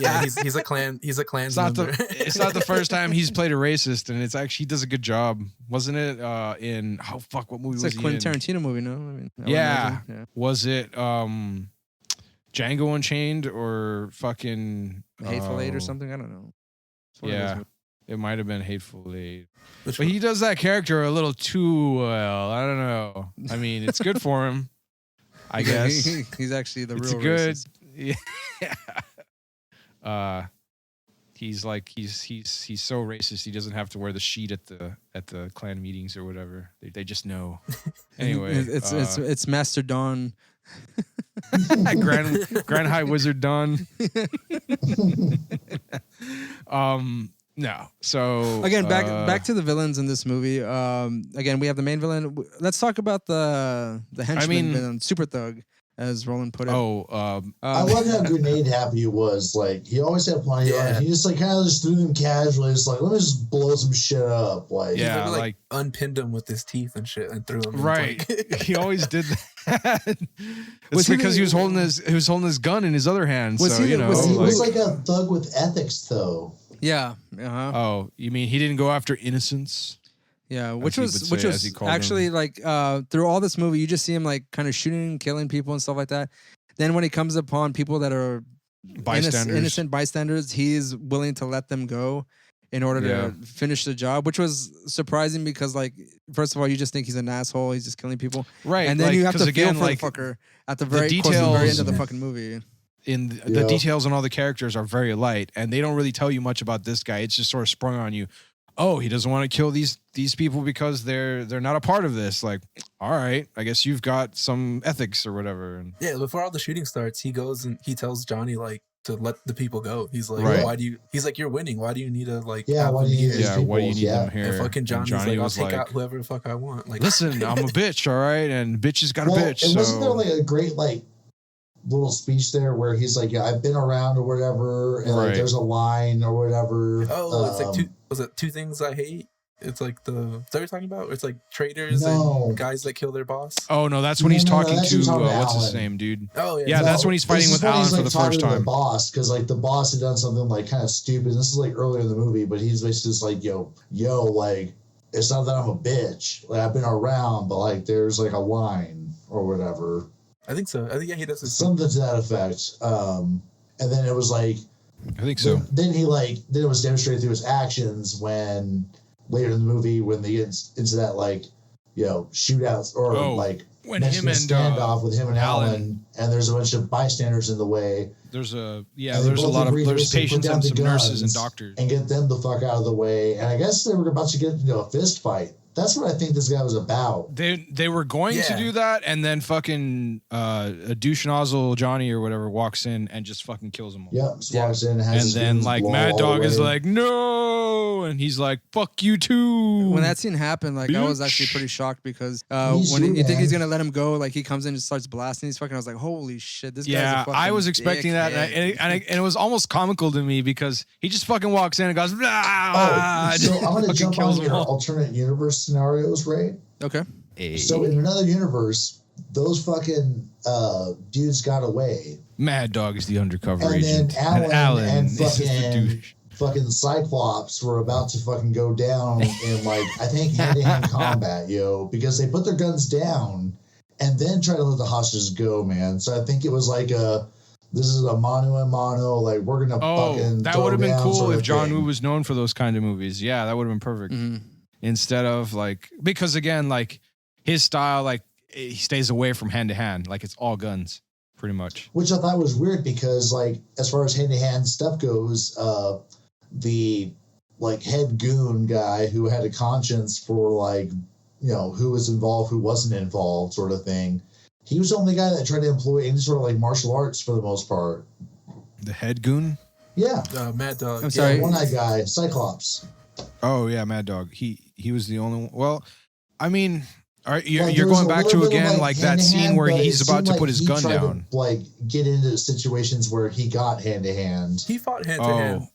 Yeah, he's a clan. He's a clan. It's not the first time he's played a racist, and it's actually he does a good job, wasn't it? What movie It's was a he Quentin in? Tarantino movie, no? I mean, I would Yeah. imagine, Was it Django Unchained or fucking Hateful Eight or something? I don't know. It's one of those Yeah, movies. it might have been Hateful Eight. Which But he does that character a little too well. I don't know. I mean, it's good for him, I guess. He's actually the It's real good. racist. Yeah. He's so racist. He doesn't have to wear the sheet at the clan meetings or whatever. They just know. Anyway, It's Master Don. Grand High Wizard Don. No. So Again, back to the villains in this movie. Again, we have the main villain. Let's talk about the henchman villain, Super Thug, as Roland put it. I love how grenade happy he was. Like he always had plenty of. He just like kind of just threw them casually. It's like let me just blow some shit up. Like he like unpinned him with his teeth and shit and threw him. Right. He always did that. It's because he was holding his gun in his other hand. He was like a thug with ethics, though. Yeah. Uh-huh. Oh, you mean he didn't go after innocents? Yeah, which was actually him. Like through all this movie, you just see him like kind of shooting, killing people and stuff like that. Then when he comes upon people that are innocent bystanders, he's willing to let them go in order to finish the job, which was surprising because, like, first of all, you just think he's an asshole, he's just killing people, right? And then like, you have to again, feel for like, the fucker at the very end of the fucking movie. The details on all the characters are very light, and they don't really tell you much about this guy. It's just sort of sprung on you. Oh, he doesn't want to kill these people because they're not a part of this. Like, all right, I guess you've got some ethics or whatever. And yeah, before all the shooting starts, he goes and he tells Johnny like to let the people go. He's like, why do you? He's like, you're winning. Why do you need to like? Why do you need them here? And fucking Johnny was like, I'll take out whoever the fuck I want. Like, listen, I'm a bitch, all right, and bitches got a bitch. And wasn't there like a great like little speech there where he's like, I've been around or whatever, and like there's a line or whatever. Oh, it's like two things I hate. It's like is that what you're talking about? It's like traitors and guys that kill their boss. Oh no, that's when he's talking to what's his name, dude? Oh yeah, yeah, that's when he's fighting with Alan for the first time. The boss, because like the boss had done something like kind of stupid. This is like earlier in the movie, but he's basically just like, yo, like it's not that I'm a bitch. Like I've been around, but like there's like a line or whatever. I think so. I think he does something to that effect. And then it was like I think so. Then it was demonstrated through his actions when later in the movie when they get into that shootouts or when him and standoff with him and Alan, and there's a bunch of bystanders in the way. There's a patients and some nurses and doctors and get them the fuck out of the way. And I guess they were about to get into a fist fight. That's what I think this guy was about. They were going to do that, and then fucking a douche nozzle Johnny or whatever walks in and just fucking kills them all. Yep, walks in and has and then Mad Dog is like, no, and he's like, fuck you too. When that scene happened, I was actually pretty shocked because when you think he's gonna let him go, he comes in and starts blasting. He's fucking. I was like, holy shit, this guy's a fucking I was expecting that, and it was almost comical to me because he just fucking walks in and goes, blah, so I'm gonna jump on your alternate universe scenarios, Ray. Okay. So in another universe, those fucking dudes got away. Mad Dog is the undercover agent. And then Alan and fucking Cyclops were about to fucking go down in I think hand-to-hand combat, because they put their guns down and then try to let the hostages go, man. So I think it was this is a mano a mano, we're gonna fucking. That would have been cool if John Woo was known for those kind of movies. Yeah, that would have been perfect. Mm-hmm. Instead of because again, his style, he stays away from hand to hand, it's all guns, pretty much. Which I thought was weird because, as far as hand to hand stuff goes, the head goon guy who had a conscience for who was involved, who wasn't involved, sort of thing. He was the only guy that tried to employ any sort of martial arts for the most part. The head goon? Yeah. Mad Dog. I'm sorry. One-eyed guy, Cyclops. Oh yeah, Mad Dog. He was the only one. Well, I mean, all right, you're going back to again that scene where he's about to put his gun down. To, get into situations where he got hand to hand. He fought hand to hand.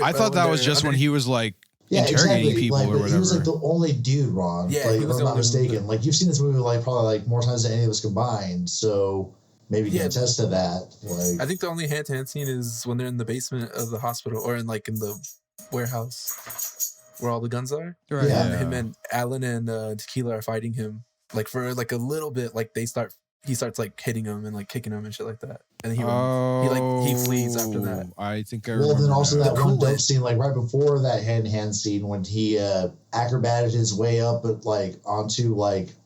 I thought that was just when he was interrogating people or whatever. He was the only dude, Ron. Yeah, if I'm not mistaken. You've seen this movie probably more times than any of us combined. So maybe you can attest to that. I think the only hand to hand scene is when they're in the basement of the hospital or in the warehouse where all the guns are. Right. Yeah. And him and Alan and Tequila are fighting him for a little bit. He starts hitting him and kicking him and shit like that. And he flees after that. I think I remember. Well, then also that one dope scene right before that hand-to-hand scene when he acrobated his way up onto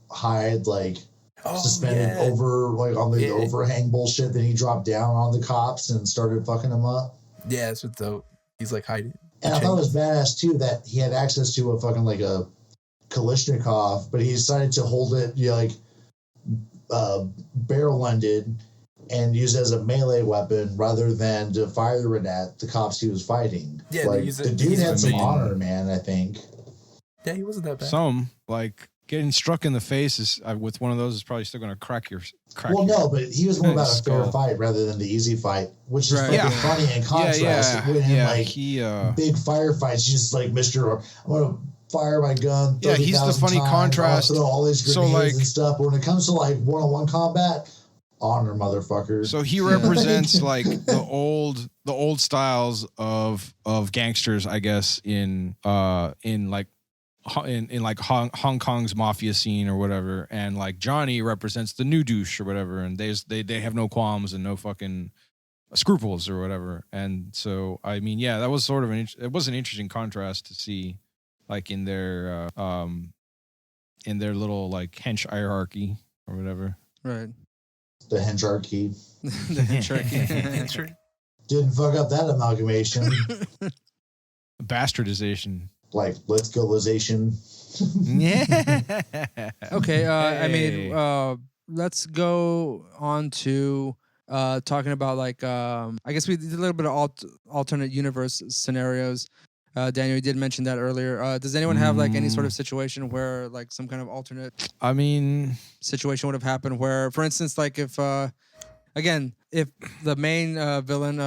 Hyde suspended over on the overhang bullshit. Then he dropped down on the cops and started fucking them up. Yeah, that's what's dope. He's hiding. And I thought it was badass too that he had access to a fucking a Kalashnikov, but he decided to hold it barrel-ended and use it as a melee weapon rather than to fire it at the cops he was fighting. Yeah, the dude had some honor, man. I think. Yeah, he wasn't that bad. Some getting struck in the face is with one of those is probably still going to crack your. No, but he was more about a fair fight rather than the easy fight, which is funny in contrast. When in big firefights, he's just Mister, I'm gonna fire my gun. Yeah, he's the funny contrast. Throw all these grenades and stuff. But when it comes to one-on-one combat, honor, motherfucker. So he represents the old styles of gangsters, I guess, in Hong Kong's mafia scene or whatever, and Johnny represents the new douche or whatever, and they have no qualms and no fucking scruples or whatever. And so I mean, yeah, that was sort of it was an interesting contrast to see, in their little hench hierarchy or whatever. Right. The hencharchy. The hencharchy. Didn't fuck up that amalgamation. Bastardization. Let's go Lization. Yeah. Okay. I mean, let's go on to talking about I guess we did a little bit of alternate universe scenarios. Daniel, you did mention that earlier. Does anyone have any sort of situation where some kind of alternate situation would have happened where, for instance, if the main villain,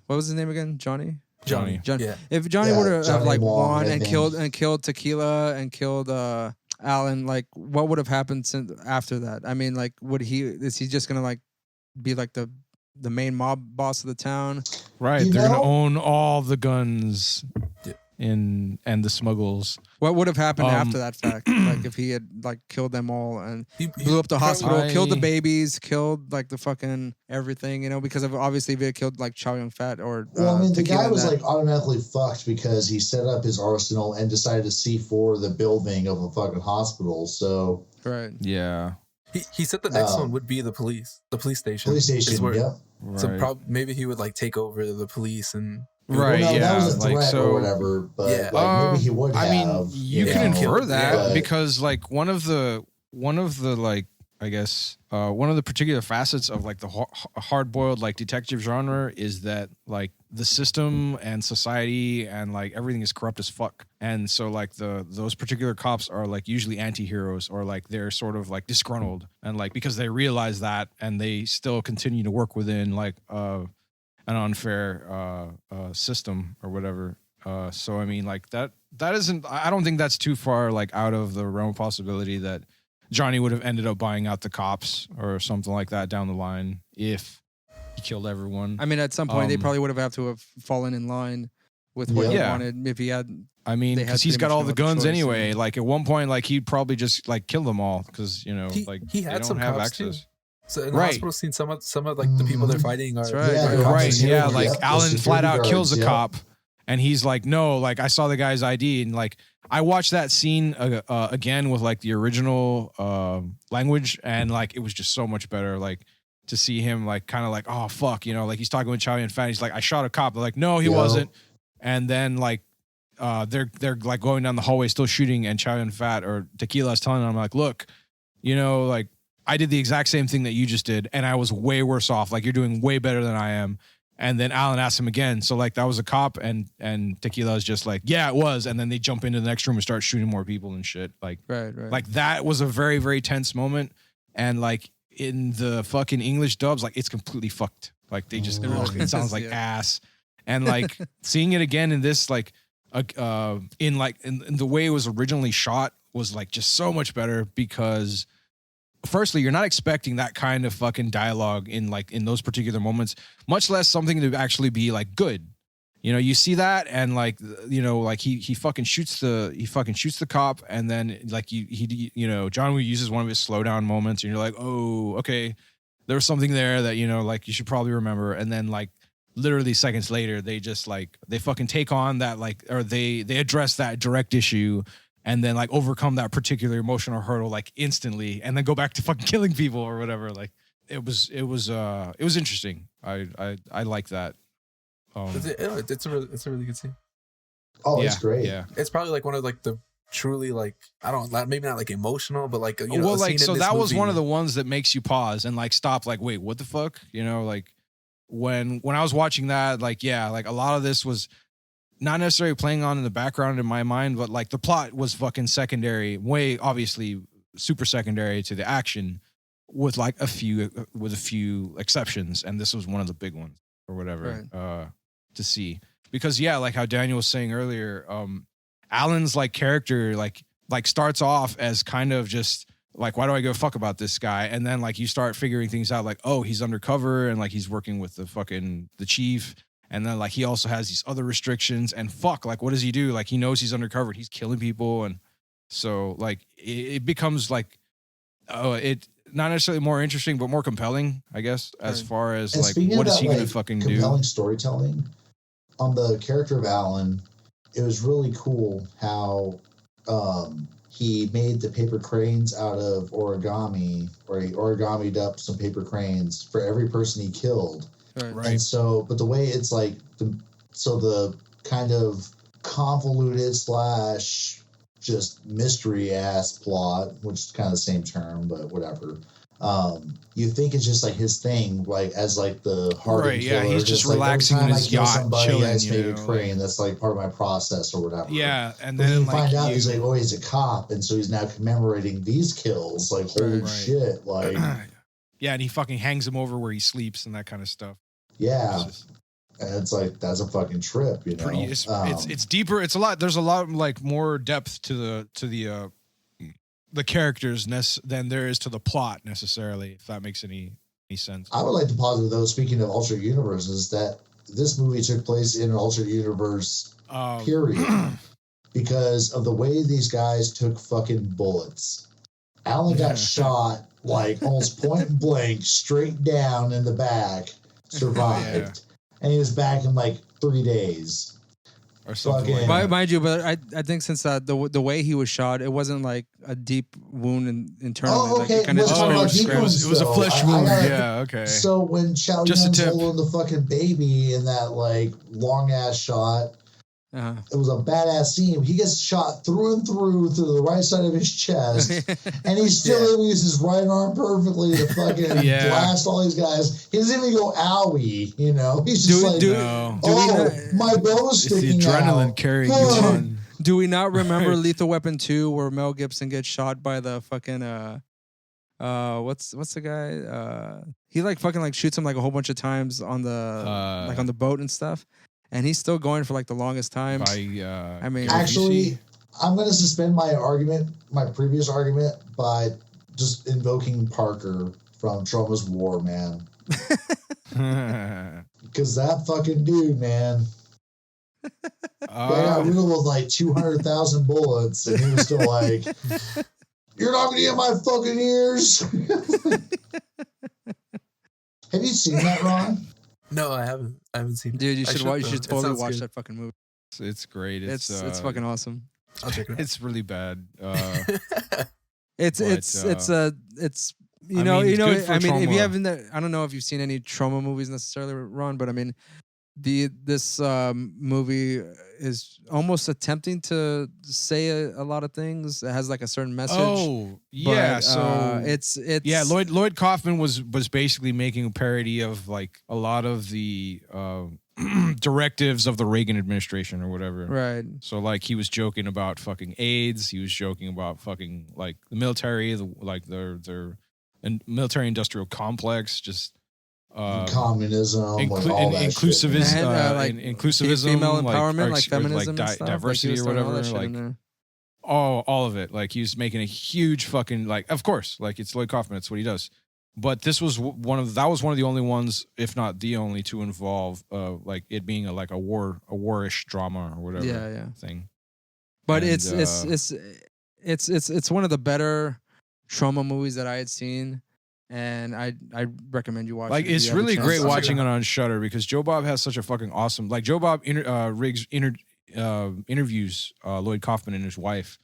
what was his name again? Johnny. Yeah. If Johnny would have won and think. killed Tequila and killed Alan, what would have happened after that? I mean, is he just gonna be the main mob boss of the town? Right. They're gonna own all the guns. and the smuggles. What would have happened after that fact? Like if he had like killed them all and blew up the hospital, killed the babies, killed like the fucking everything, you know, because of obviously if he had killed like Chow Yun Fat or well, I mean, the Tequila guy was like automatically fucked because he set up his arsenal and decided to C4 the building of a fucking hospital. So right, yeah. He said the next one would be the police station. Police station, yep. Right. So maybe he would like take over the police and. Right, well, no, yeah, that was a threat like so, or whatever, but like maybe he would have. I mean, you can infer that but, because like one of the like I guess one of the particular facets of like the hard-boiled like detective genre is that like the system and society and like everything is corrupt as fuck, and so like those particular cops are like usually anti-heroes or like they're sort of like disgruntled and like because they realize that and they still continue to work within like an unfair system or whatever. So I mean, like that isn't. I don't think that's too far like out of the realm of possibility that Johnny would have ended up buying out the cops or something like that down the line if he killed everyone. I mean, at some point they probably would have to have fallen in line with what he wanted if he had. I mean, because he's got all the guns anyway. Like at one point, like he'd probably just like kill them all because you know, like he had some cops access. Too. So in the hospital scene, some of like the people they're fighting are like Alan flat out kills a cop, and he's like, no, like I saw the guy's ID, and like I watched that scene again with like the original language, and like it was just so much better, like to see him like kind of like, oh fuck, you know, like he's talking with Chow Yun Fat, he's like, I shot a cop, they're like, no, he wasn't, and then like they're like going down the hallway still shooting, and Chow Yun Fat or Tequila is telling them like, look, you know, like I did the exact same thing that you just did, and I was way worse off. Like, you're doing way better than I am. And then Alan asked him again. So, like, that was a cop, and Tequila is just like, yeah, it was. And then they jump into the next room and start shooting more people and shit. Like, like that was a very, very tense moment. And, like, in the fucking English dubs, like, it's completely fucked. Like, they just, it sounds like ass. And, like, seeing it again in this, like, in the way it was originally shot was, like, just so much better because... Firstly, you're not expecting that kind of fucking dialogue in those particular moments, much less something to actually be like good. You know, you see that and like, you know, like he fucking shoots the cop, and then like he you know, John Woo uses one of his slow down moments, and you're like, oh, okay, there was something there that, you know, like you should probably remember. And then like literally seconds later, they just like they fucking take on that like, or they address that direct issue. And then like overcome that particular emotional hurdle like instantly, and then go back to fucking killing people or whatever. Like it was interesting. I like that. It's a really good scene. Oh, it's great. Yeah, it's probably like one of like the truly like maybe not like emotional, but like, you know, well, like so that was movie. one of the ones that makes you pause and like stop. Like, wait, what the fuck? You know, like when I was watching that, like like a lot of this was. Not necessarily playing on in the background in my mind, but like the plot was fucking secondary, way obviously super secondary to the action, with a few exceptions, and this was one of the big ones or whatever to see. Because like how Daniel was saying earlier, Alan's like character like starts off as kind of just like, why do I give a fuck about this guy? And then like you start figuring things out, like, oh, he's undercover and like he's working with the chief. And then, like, he also has these other restrictions. And fuck, like, what does he do? Like, he knows he's undercover. He's killing people. And so, like, it becomes, like, it not necessarily more interesting, but more compelling, I guess, as far as, and like, what is he going to fucking do? Compelling storytelling. On the character of Alan, it was really cool how he made the paper cranes out of origami, or he origamied up some paper cranes for every person he killed. Right. And so, but the way it's like, the kind of convoluted / just mystery ass plot, which is kind of the same term, but whatever. You think it's just like his thing, like as like the hardened killer. He's just like, relaxing in his yacht, chilling. I just made a crane. That's like part of my process or whatever. Yeah, and then then you find out he's like, oh, he's a cop, and so he's now commemorating these kills. Like, holy shit, like. Yeah, and he fucking hangs him over where he sleeps and that kind of stuff. Yeah, and it's like that's a fucking trip, you know. It's deeper. It's a lot. There's a lot like more depth to the characters than there is to the plot necessarily. If that makes any sense. I would like to posit though, speaking of alternate universes, that this movie took place in an alternate universe, period. Because of the way these guys took fucking bullets. Alan got shot like almost point blank, straight down in the back, survived. And he was back in like 3 days. Or something like that. Mind you, but I think since the way he was shot, it wasn't like a deep wound internally. Oh, okay. Like, it was a flesh wound. Yeah, okay. So when Chow Yun's holding the fucking baby in that like long ass shot, it was a badass scene. He gets shot through and through the right side of his chest, and he's still able to use his right arm perfectly to fucking blast all these guys. He doesn't even go owie, you know. He's just my bow's sticking the adrenaline out. carrying you on. Do we not remember Lethal Weapon 2 where Mel Gibson gets shot by the fucking what's the guy? He like fucking like shoots him like a whole bunch of times on the like on the boat and stuff. And he's still going for like the longest time. I mean, actually, I'm going to suspend my previous argument, by just invoking Parker from Trauma's War, man. Because that fucking dude, man. I got riddled with like 200,000 bullets, and he was still like, "You're not going to get my fucking ears." Have you seen that, Ron? No, I haven't. I haven't seen it. Dude, you should totally watch that fucking movie. It's great. It's fucking awesome. I'll check it out. It's really bad. It's you know, I mean, if you haven't, I don't know if you've seen any trauma movies necessarily, Ron, but I mean, this movie is almost attempting to say a lot of things. It has like a certain message. Oh, yeah. But, so it's Lloyd Kaufman was basically making a parody of like a lot of the directives of the Reagan administration or whatever. Right. So like he was joking about fucking AIDS. He was joking about fucking like the military, their military industrial complex, just. Communism, inclusivism, female empowerment, like feminism, like stuff, diversity like or whatever, like all of it. Like he was making a huge fucking like, of course, like it's Lloyd Kaufman, it's what he does. But this was one of the only ones, if not the only, to involve like it being a warish drama or whatever thing. But it's one of the better trauma movies that I had seen. And I recommend you watch it. Like it's really great watching it on Shudder because Joe Bob has such a fucking awesome. Like Joe Bob interviews Lloyd Kaufman and his wife,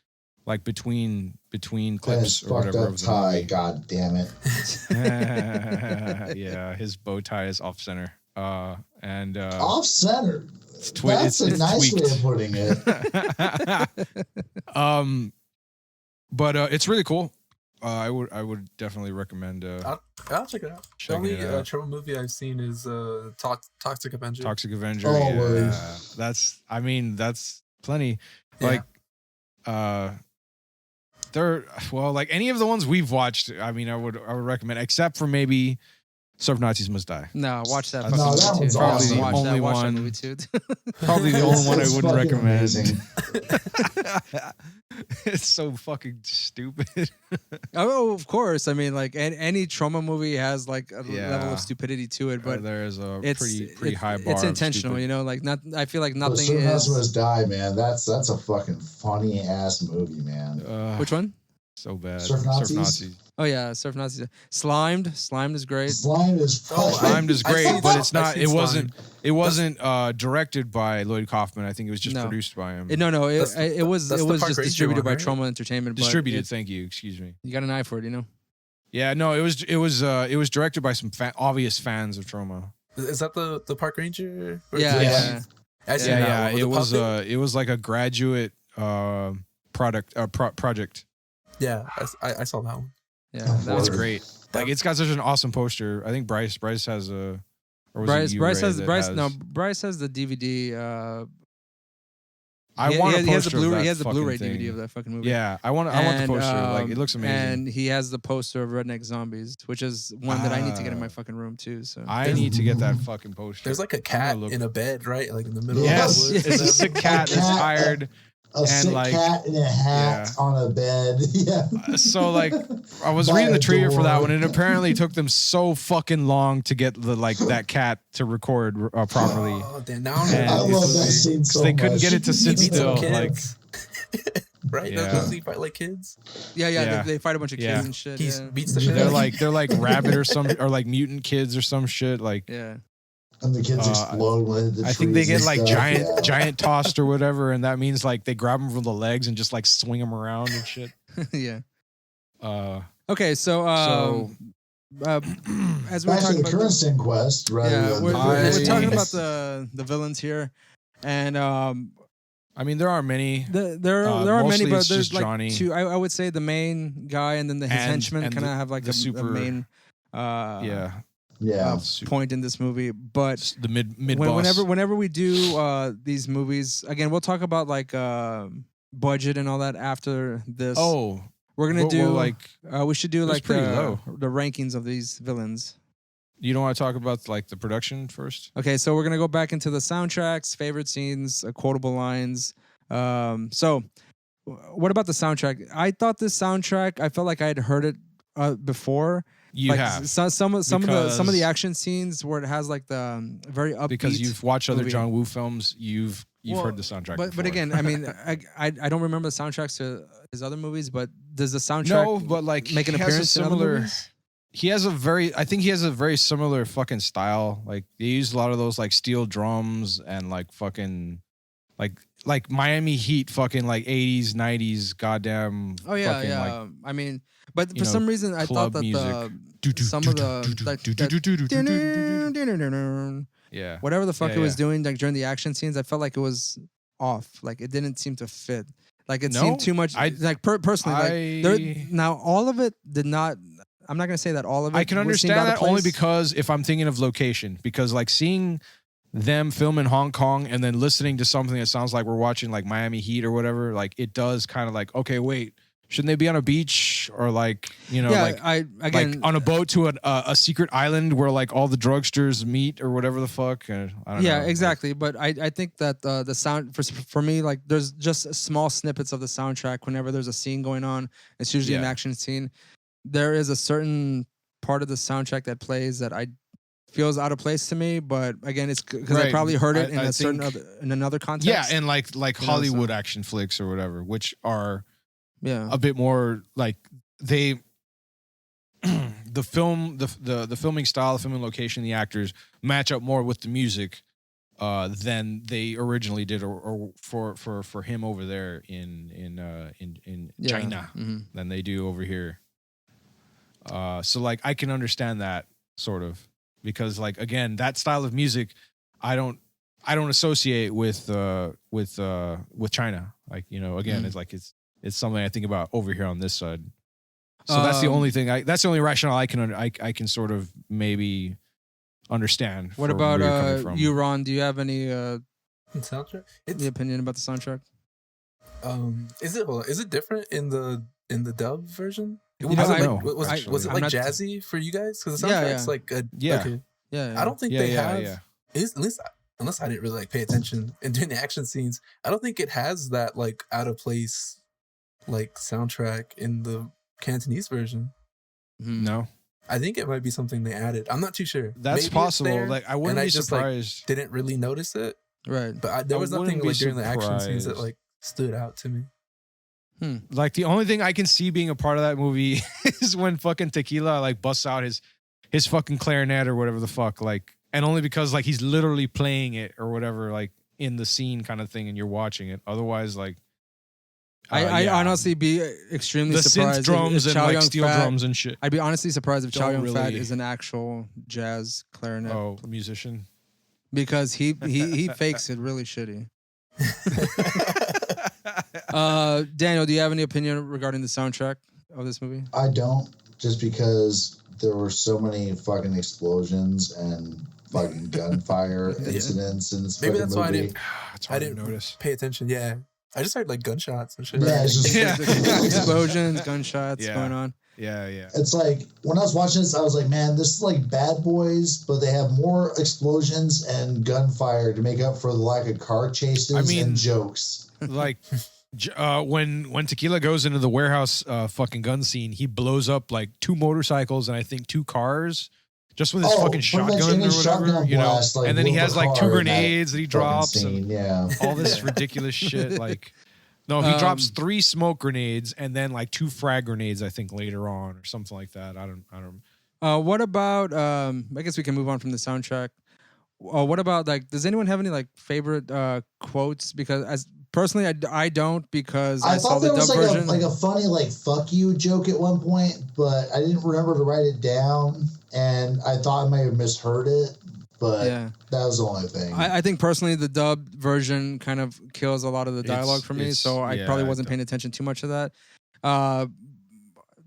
like between clips or whatever. Up tie, god damn it. Yeah, his bow tie is off center. And off center. That's a nice way of putting it. But it's really cool. I would definitely recommend. I'll check it out. The only trauma movie I've seen is Toxic Avenger. Toxic Avenger. Oh, that's plenty. Yeah. Like, like any of the ones we've watched. I mean, I would recommend, except for maybe Surf Nazis Must Die. No, watch that. No, that one's probably awesome. the only one. Movie too. Probably the only one I wouldn't recommend. It's so fucking stupid. Oh, of course. I mean, like any trauma movie has like a level of stupidity to it, but there is a pretty high bar. It's intentional, you know. Like I feel like nothing. Surf Nazis Must Die, man. That's a fucking funny ass movie, man. Which one? So bad. Surf Nazis. Oh yeah, Surf Nazis. Slimed is great. Slimed is great, but it's not. It wasn't directed by Lloyd Kaufman. I think it was just produced by him. No, it was just distributed by Trauma Entertainment. Distributed. Thank you. Excuse me. You got an eye for it, you know. Yeah, no, it was directed by some obvious fans of Trauma. Is that the Park Ranger? Yeah. It was like a graduate project. Yeah, I saw that one. Yeah, that's great. Like it's got such an awesome poster. I think Bryce has a. Bryce has the DVD. He has the Blu-ray DVD of that fucking movie. Yeah, I want the poster. Like it looks amazing. And he has the poster of Redneck Zombies, which is one that I need to get in my fucking room too. So I need to get that fucking poster. There's like a cat in a bed, right? Like in the middle. Yes, of the woods. It's a cat that's tired. A sick cat in a hat on a bed. Yeah. So like, I was reading the trailer for that one, and it apparently took them so fucking long to get that cat to record properly. Oh, I love that scene so much. They couldn't get it to sit still. Like, right? Yeah. Those ones fight like kids. Yeah. They fight a bunch of kids and shit. He beats the shit. They're like rabbit or like mutant kids or some shit. Like And the kids explode when the I think they get like giant tossed or whatever, and that means like they grab them from the legs and just like swing them around and shit. Yeah. Okay, so as we're talking about current Cinekuest, we're talking about the villains here, and I mean there are many. There are many, but there's like Johnny. two. I would say the main guy and then his henchmen kind of have like the main. Point in this movie, but the mid boss. Whenever we do these movies again, we'll talk about like budget and all that after this. We're gonna do like we should do like the rankings of these villains. You don't want to talk about like the production first? Okay, so we're gonna go back into the soundtracks, favorite scenes, quotable lines. So what about the soundtrack? I thought this soundtrack, I felt like I had heard it before. You like have some of the action scenes where it has like the very upbeat. Because you've watched other John Woo films, you've heard the soundtrack. But again, I mean, I don't remember the soundtracks to his other movies. But does the soundtrack make an appearance in other movies? I think he has a very similar fucking style. Like they use a lot of those like steel drums and like fucking like Miami Heat fucking like 80s, 90s goddamn. Oh yeah, fucking, yeah. like, I mean, but for some reason I thought that some of the whatever the fuck it was doing like during the action scenes, I felt like it was off. Like it didn't seem to fit. Like it seemed too much. Personally, now all of it did not. I'm not gonna say that all of it. I can understand that only because if I'm thinking of location, because like seeing them film in Hong Kong and then listening to something that sounds like we're watching like Miami Heat or whatever, like it does kind of like, okay, wait, shouldn't they be on a beach or like, you know, like on a boat to a secret island where like all the drugsters meet or whatever the fuck? I don't know. Exactly. But I think that the sound for me, like there's just small snippets of the soundtrack whenever there's a scene going on. It's usually an action scene. There is a certain part of the soundtrack that plays that feels out of place to me, but again, it's because I probably heard it in another context. Yeah, and like Hollywood action flicks or whatever, which are a bit more like they the filming style, the filming location, the actors match up more with the music than they originally did, or for him over there in China than they do over here. So like I can understand that sort of, because like again, that style of music I don't associate with China. Like, you know, again, it's like it's something I think about over here on this side. So that's the only thing that's the only rationale I can sort of maybe understand. What about you, Ron? Do you have any soundtrack? The opinion about the soundtrack? Is it different in the dub version? I don't know. Was it like jazzy for you guys? Because the soundtrack's like I don't think they have. At least unless I didn't really like pay attention and during the action scenes, I don't think it has that like out of place like soundtrack in the Cantonese version. No, I think it might be something they added. I'm not too sure. That's possible. There, like I wouldn't be surprised. Didn't really notice it. Right, but there was nothing like during the action scenes that like stood out to me. Like the only thing I can see being a part of that movie is when fucking Tequila like busts out his fucking clarinet or whatever the fuck, like, and only because like he's literally playing it or whatever, like in the scene kind of thing, and you're watching it. Otherwise, like I honestly be extremely surprised. Synth drums and like steel drums and shit. I'd be honestly surprised if Chow Yun Fat is an actual jazz clarinet musician, because he fakes it really shitty. Daniel, do you have any opinion regarding the soundtrack of this movie? I don't, just because there were so many fucking explosions and fucking gunfire incidents in this maybe that's movie. Why I didn't notice. Pay attention. Yeah, I just heard like gunshots and shit. Yeah, it's just explosions, gunshots going on. Yeah. It's like when I was watching this, I was like, man, this is like Bad Boys, but they have more explosions and gunfire to make up for the lack of car chases and jokes. Like When Tequila goes into the warehouse fucking gun scene, he blows up like 2 motorcycles and I think 2 cars just with his fucking shotgun or whatever, you know. Like, and then he has like 2 grenades that he drops and all this ridiculous shit. Like, no, he drops 3 smoke grenades and then like 2 frag grenades, I think, later on or something like that. I don't. What about? I guess we can move on from the soundtrack. What about like? Does anyone have any like favorite quotes? Because as personally, I don't, because I saw the dub version. Like a funny like "fuck you" joke at one point, but I didn't remember to write it down, and I thought I might have misheard it. But that was the only thing. I think personally, the dub version kind of kills a lot of the dialogue for me, so I probably wasn't paying attention too much to that.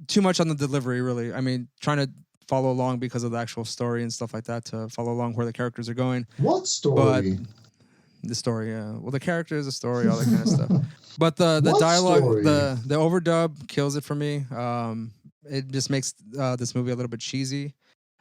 Too much on the delivery, really. I mean, trying to follow along because of the actual story and stuff like that, to follow along where the characters are going. What story? But the story, yeah. Well, the characters, the story, all that kind of stuff. But the dialogue, story? the overdub kills it for me. It just makes this movie a little bit cheesy.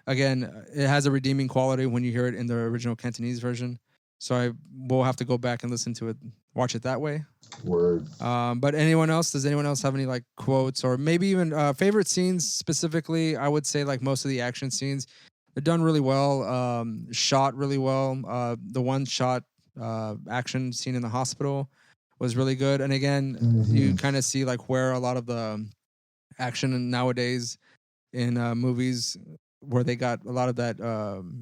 Again, it has a redeeming quality when you hear it in the original Cantonese version. So I will have to go back and listen to it, watch it that way. Word. But does anyone else have any like quotes or maybe even favorite scenes specifically? I would say like most of the action scenes, they're done really well, shot really well. The one shot action scene in the hospital was really good. And again, you kind of see like where a lot of the action nowadays in movies, where they got a lot of that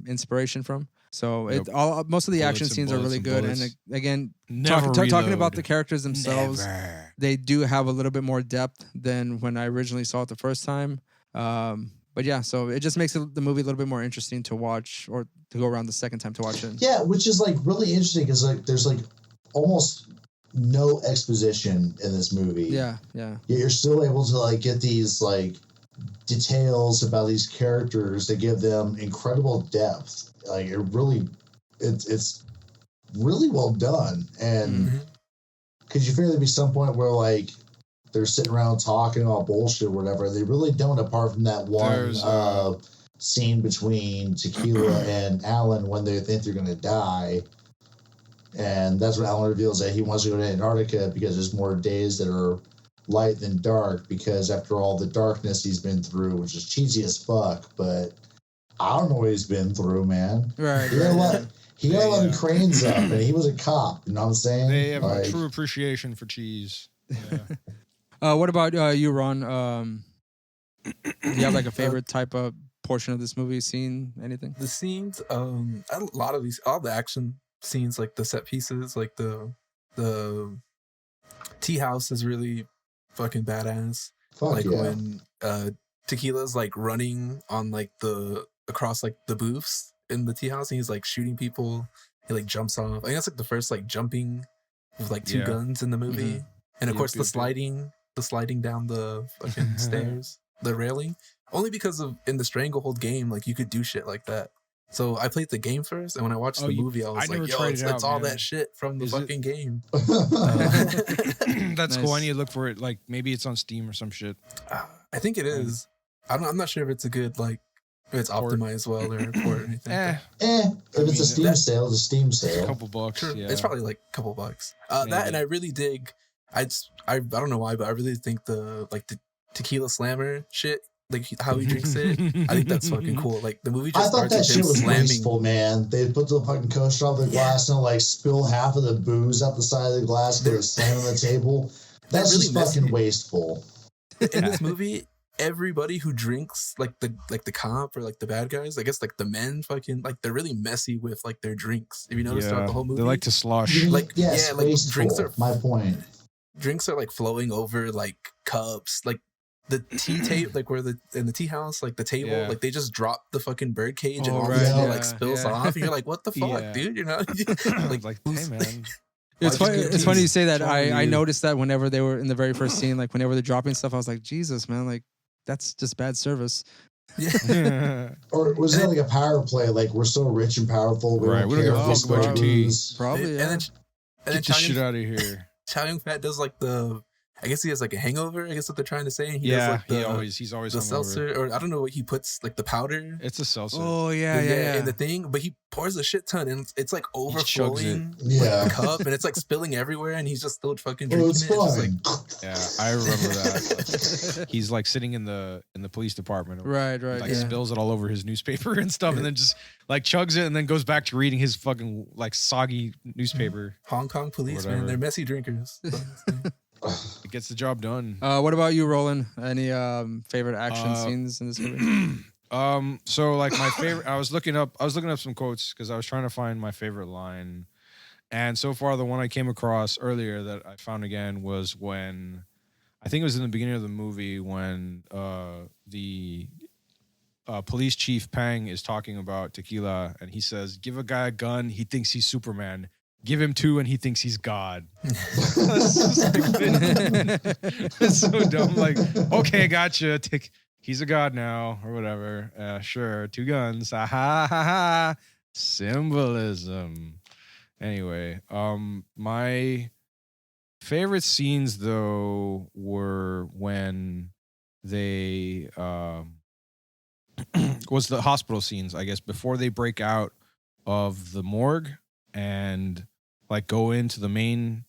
inspiration from. So most of the action scenes are really good. And again, talking about the characters themselves, they do have a little bit more depth than when I originally saw it the first time. But yeah, so it just makes the movie a little bit more interesting to watch, or to go around the second time to watch it. Yeah, which is like really interesting because like there's like almost no exposition in this movie. Yeah. Yet you're still able to like get these like details about these characters that give them incredible depth. Like it's really well done, and because you figure there'd be some point where like they're sitting around talking about bullshit or whatever. They really don't, apart from that one scene between Tequila and Alan when they think they're gonna die, and that's when Alan reveals that he wants to go to Antarctica because there's more days that are light than dark, because after all the darkness he's been through, which is cheesy as fuck, but I don't know what he's been through, man. Right. He got a lot of cranes up, and he was a cop. You know what I'm saying? They have a true appreciation for cheese. Yeah. What about you, Ron? Do you have like a favorite type of portion of this movie, scene, anything? The scenes, a lot of these, all the action scenes, like the set pieces, like the tea house is really fucking badass. When Tequila's like running on like across like the booths in the tea house, and he's like shooting people. He like jumps off. I think that's like the first like jumping with like 2 guns in the movie. And of course the sliding down the fucking stairs, the railing. Only because of in the Stranglehold game, like you could do shit like that. So I played the game first, and when I watched the movie, I was like, "Yo, it's all that shit from the fucking game." That's cool. I need to look for it. Like maybe it's on Steam or some shit. I think it is. I'm not sure if it's a good like if it's optimized well or anything. If it's a Steam sale, it's a Steam sale. A couple bucks. Sure. Yeah. It's probably like a couple bucks. That, and I really dig. I don't know why, but I really think the tequila slammer shit. Like how he drinks it, I think that's fucking cool. Like the movie just starts with him slamming. I thought that shit was wasteful, man. They put the fucking coaster off the glass and like spill half of the booze out the side of the glass and they slam on the table. That's really just fucking wasteful. In this movie, everybody who drinks, like the cop or like the bad guys, I guess like the men, fucking like they're really messy with like their drinks. Have you noticed throughout the whole movie? They like to slosh. Like drinks are my point. Drinks are like flowing over like cups, like. The tea table, like where in the tea house, like the table, like they just drop the fucking bird cage and all that like spills off. And you're like, what the fuck, dude? You know, like hey man. It's funny you say that. I noticed that whenever they were in the very first scene, like whenever they're dropping stuff, I was like, Jesus, man, like that's just bad service. Yeah. Or was it like a power play? Like we're so rich and powerful, we don't care if we spill booze. Probably. And then get the shit out of here. Chow Yun Fat does like the I guess he has like a hangover. I guess what they're trying to say. He Yeah, does, he's always the hungover. seltzer, or I don't know what he puts, like the powder. It's a seltzer. Oh yeah. In the thing, but he pours a shit ton, and it's like overflowing the cup, and it's like spilling everywhere, and he's just still fucking Oh, drinking it's it. It's fine. just Yeah, I remember that. He's like sitting in the police department. Right. Like spills it all over his newspaper and stuff, and then just like chugs it, and then goes back to reading his fucking like soggy newspaper. Hong Kong police, man, they're messy drinkers. It gets the job done. What about you, Roland? Any favorite action scenes in this movie? So like my favorite, I was looking up some quotes because I was trying to find my favorite line, and so far the one I came across earlier that I found again was when, I think it was in the beginning of the movie when the police chief Pang is talking about Tequila, and he says, "Give a guy a gun, he thinks he's Superman. Give him two, and he thinks he's God." That's so stupid. That's so dumb. Like, okay, gotcha. He's a god now, or whatever. Sure, two guns. Ha ha ha ha. Symbolism. Anyway, my favorite scenes though were when they was the hospital scenes, I guess, before they break out of the morgue and like go into the main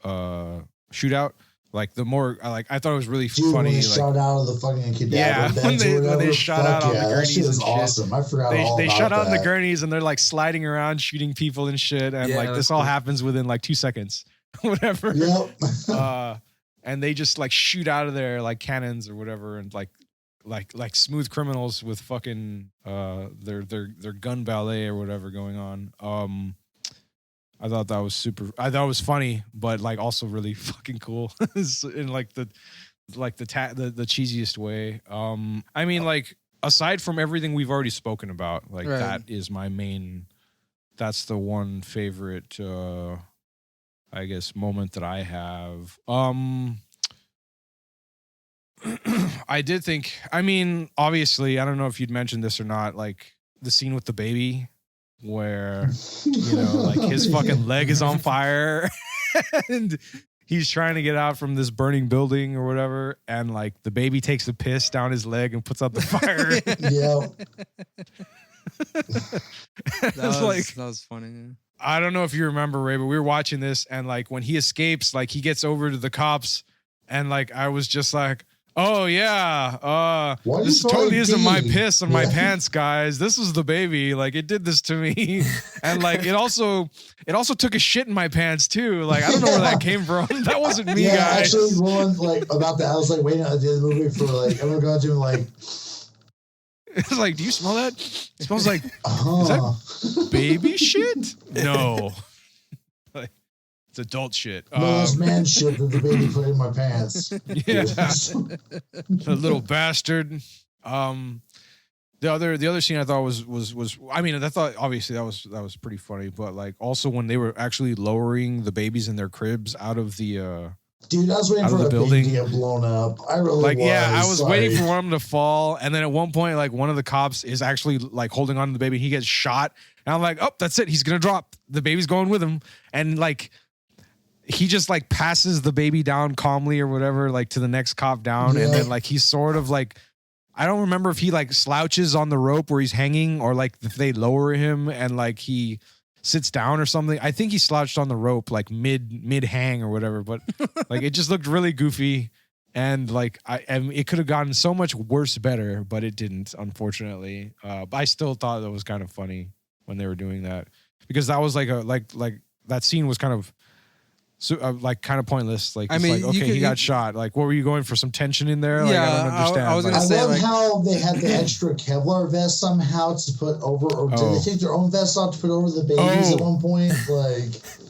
shootout. Like the morgue, I thought it was really funny. When they like, shot out of the fucking cadaver beds when they shot out on the gurneys, that shit is awesome. I forgot all they about shot out on the that. gurneys and they're like sliding around, shooting people and shit, and like this all happens within like 2 seconds, whatever. Yep. And they just like shoot out of there like cannons or whatever, and like smooth criminals with fucking their gun ballet or whatever going on. I thought that was I thought it was funny, but like also really fucking cool in like the cheesiest way. I mean, like aside from everything we've already spoken about, like that is my main. That's the one favorite, I guess, moment that I have. I did think. I mean, obviously, I don't know if you'd mentioned this or not. Like the scene with the baby, where like his fucking leg is on fire and he's trying to get out from this burning building or whatever, and like the baby takes a piss down his leg and puts out the fire. That was funny. Yeah. I don't know if you remember, Ray, but we were watching this, and like when he escapes, like he gets over to the cops, and like I was just like, oh yeah, this totally isn't my piss on my pants, guys. This was the baby. Like it did this to me, and like it also took a shit in my pants too. Like I don't know where that came from. That wasn't me, guys. Actually, Roland, like about that, I was like waiting at the end of the movie for like I'm gonna go to him like. It's like, do you smell that? It smells like is that baby shit? No. Like it's adult shit. No, it's man shit that the baby put in my pants. Yeah. The little bastard. The other scene I thought was I mean, I thought obviously that was pretty funny, but like also when they were actually lowering the babies in their cribs out of the dude, I was waiting for the building to get blown up. I really like was. Yeah, I was waiting for one of them to fall, and then at one point, like one of the cops is actually like holding on to the baby. He gets shot, and I'm like, oh, that's it. He's gonna drop. The baby's going with him, and like he just like passes the baby down calmly or whatever, like to the next cop down, and then like he's sort of like. I don't remember if he like slouches on the rope where he's hanging, or like if they lower him and like he sits down or something. I think he slouched on the rope like mid hang or whatever, but like it just looked really goofy, and like it could have gotten so much worse better, but it didn't, unfortunately. But I still thought that was kind of funny when they were doing that, because that was like that scene was kind of like kind of pointless. Like, I mean, like, okay, he got shot. Like, what were you going for? Some tension in there? Like, I don't understand. I was gonna say, I love how they had the extra Kevlar vest somehow to put over, or did they take their own vest off to put over the babies at one point? Like,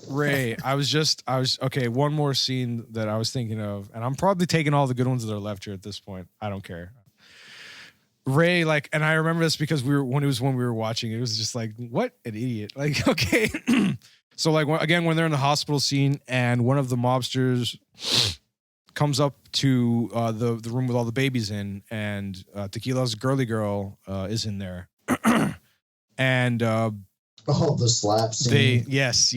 Ray, I was okay. One more scene that I was thinking of, and I'm probably taking all the good ones that are left here at this point. I don't care. Ray, like, and I remember this because when we were watching, it was just like, what an idiot. Like, okay. So like again, when they're in the hospital scene and one of the mobsters comes up to the room with all the babies in, and Tequila's girly girl is in there, and Oh, the slap scene. Yes.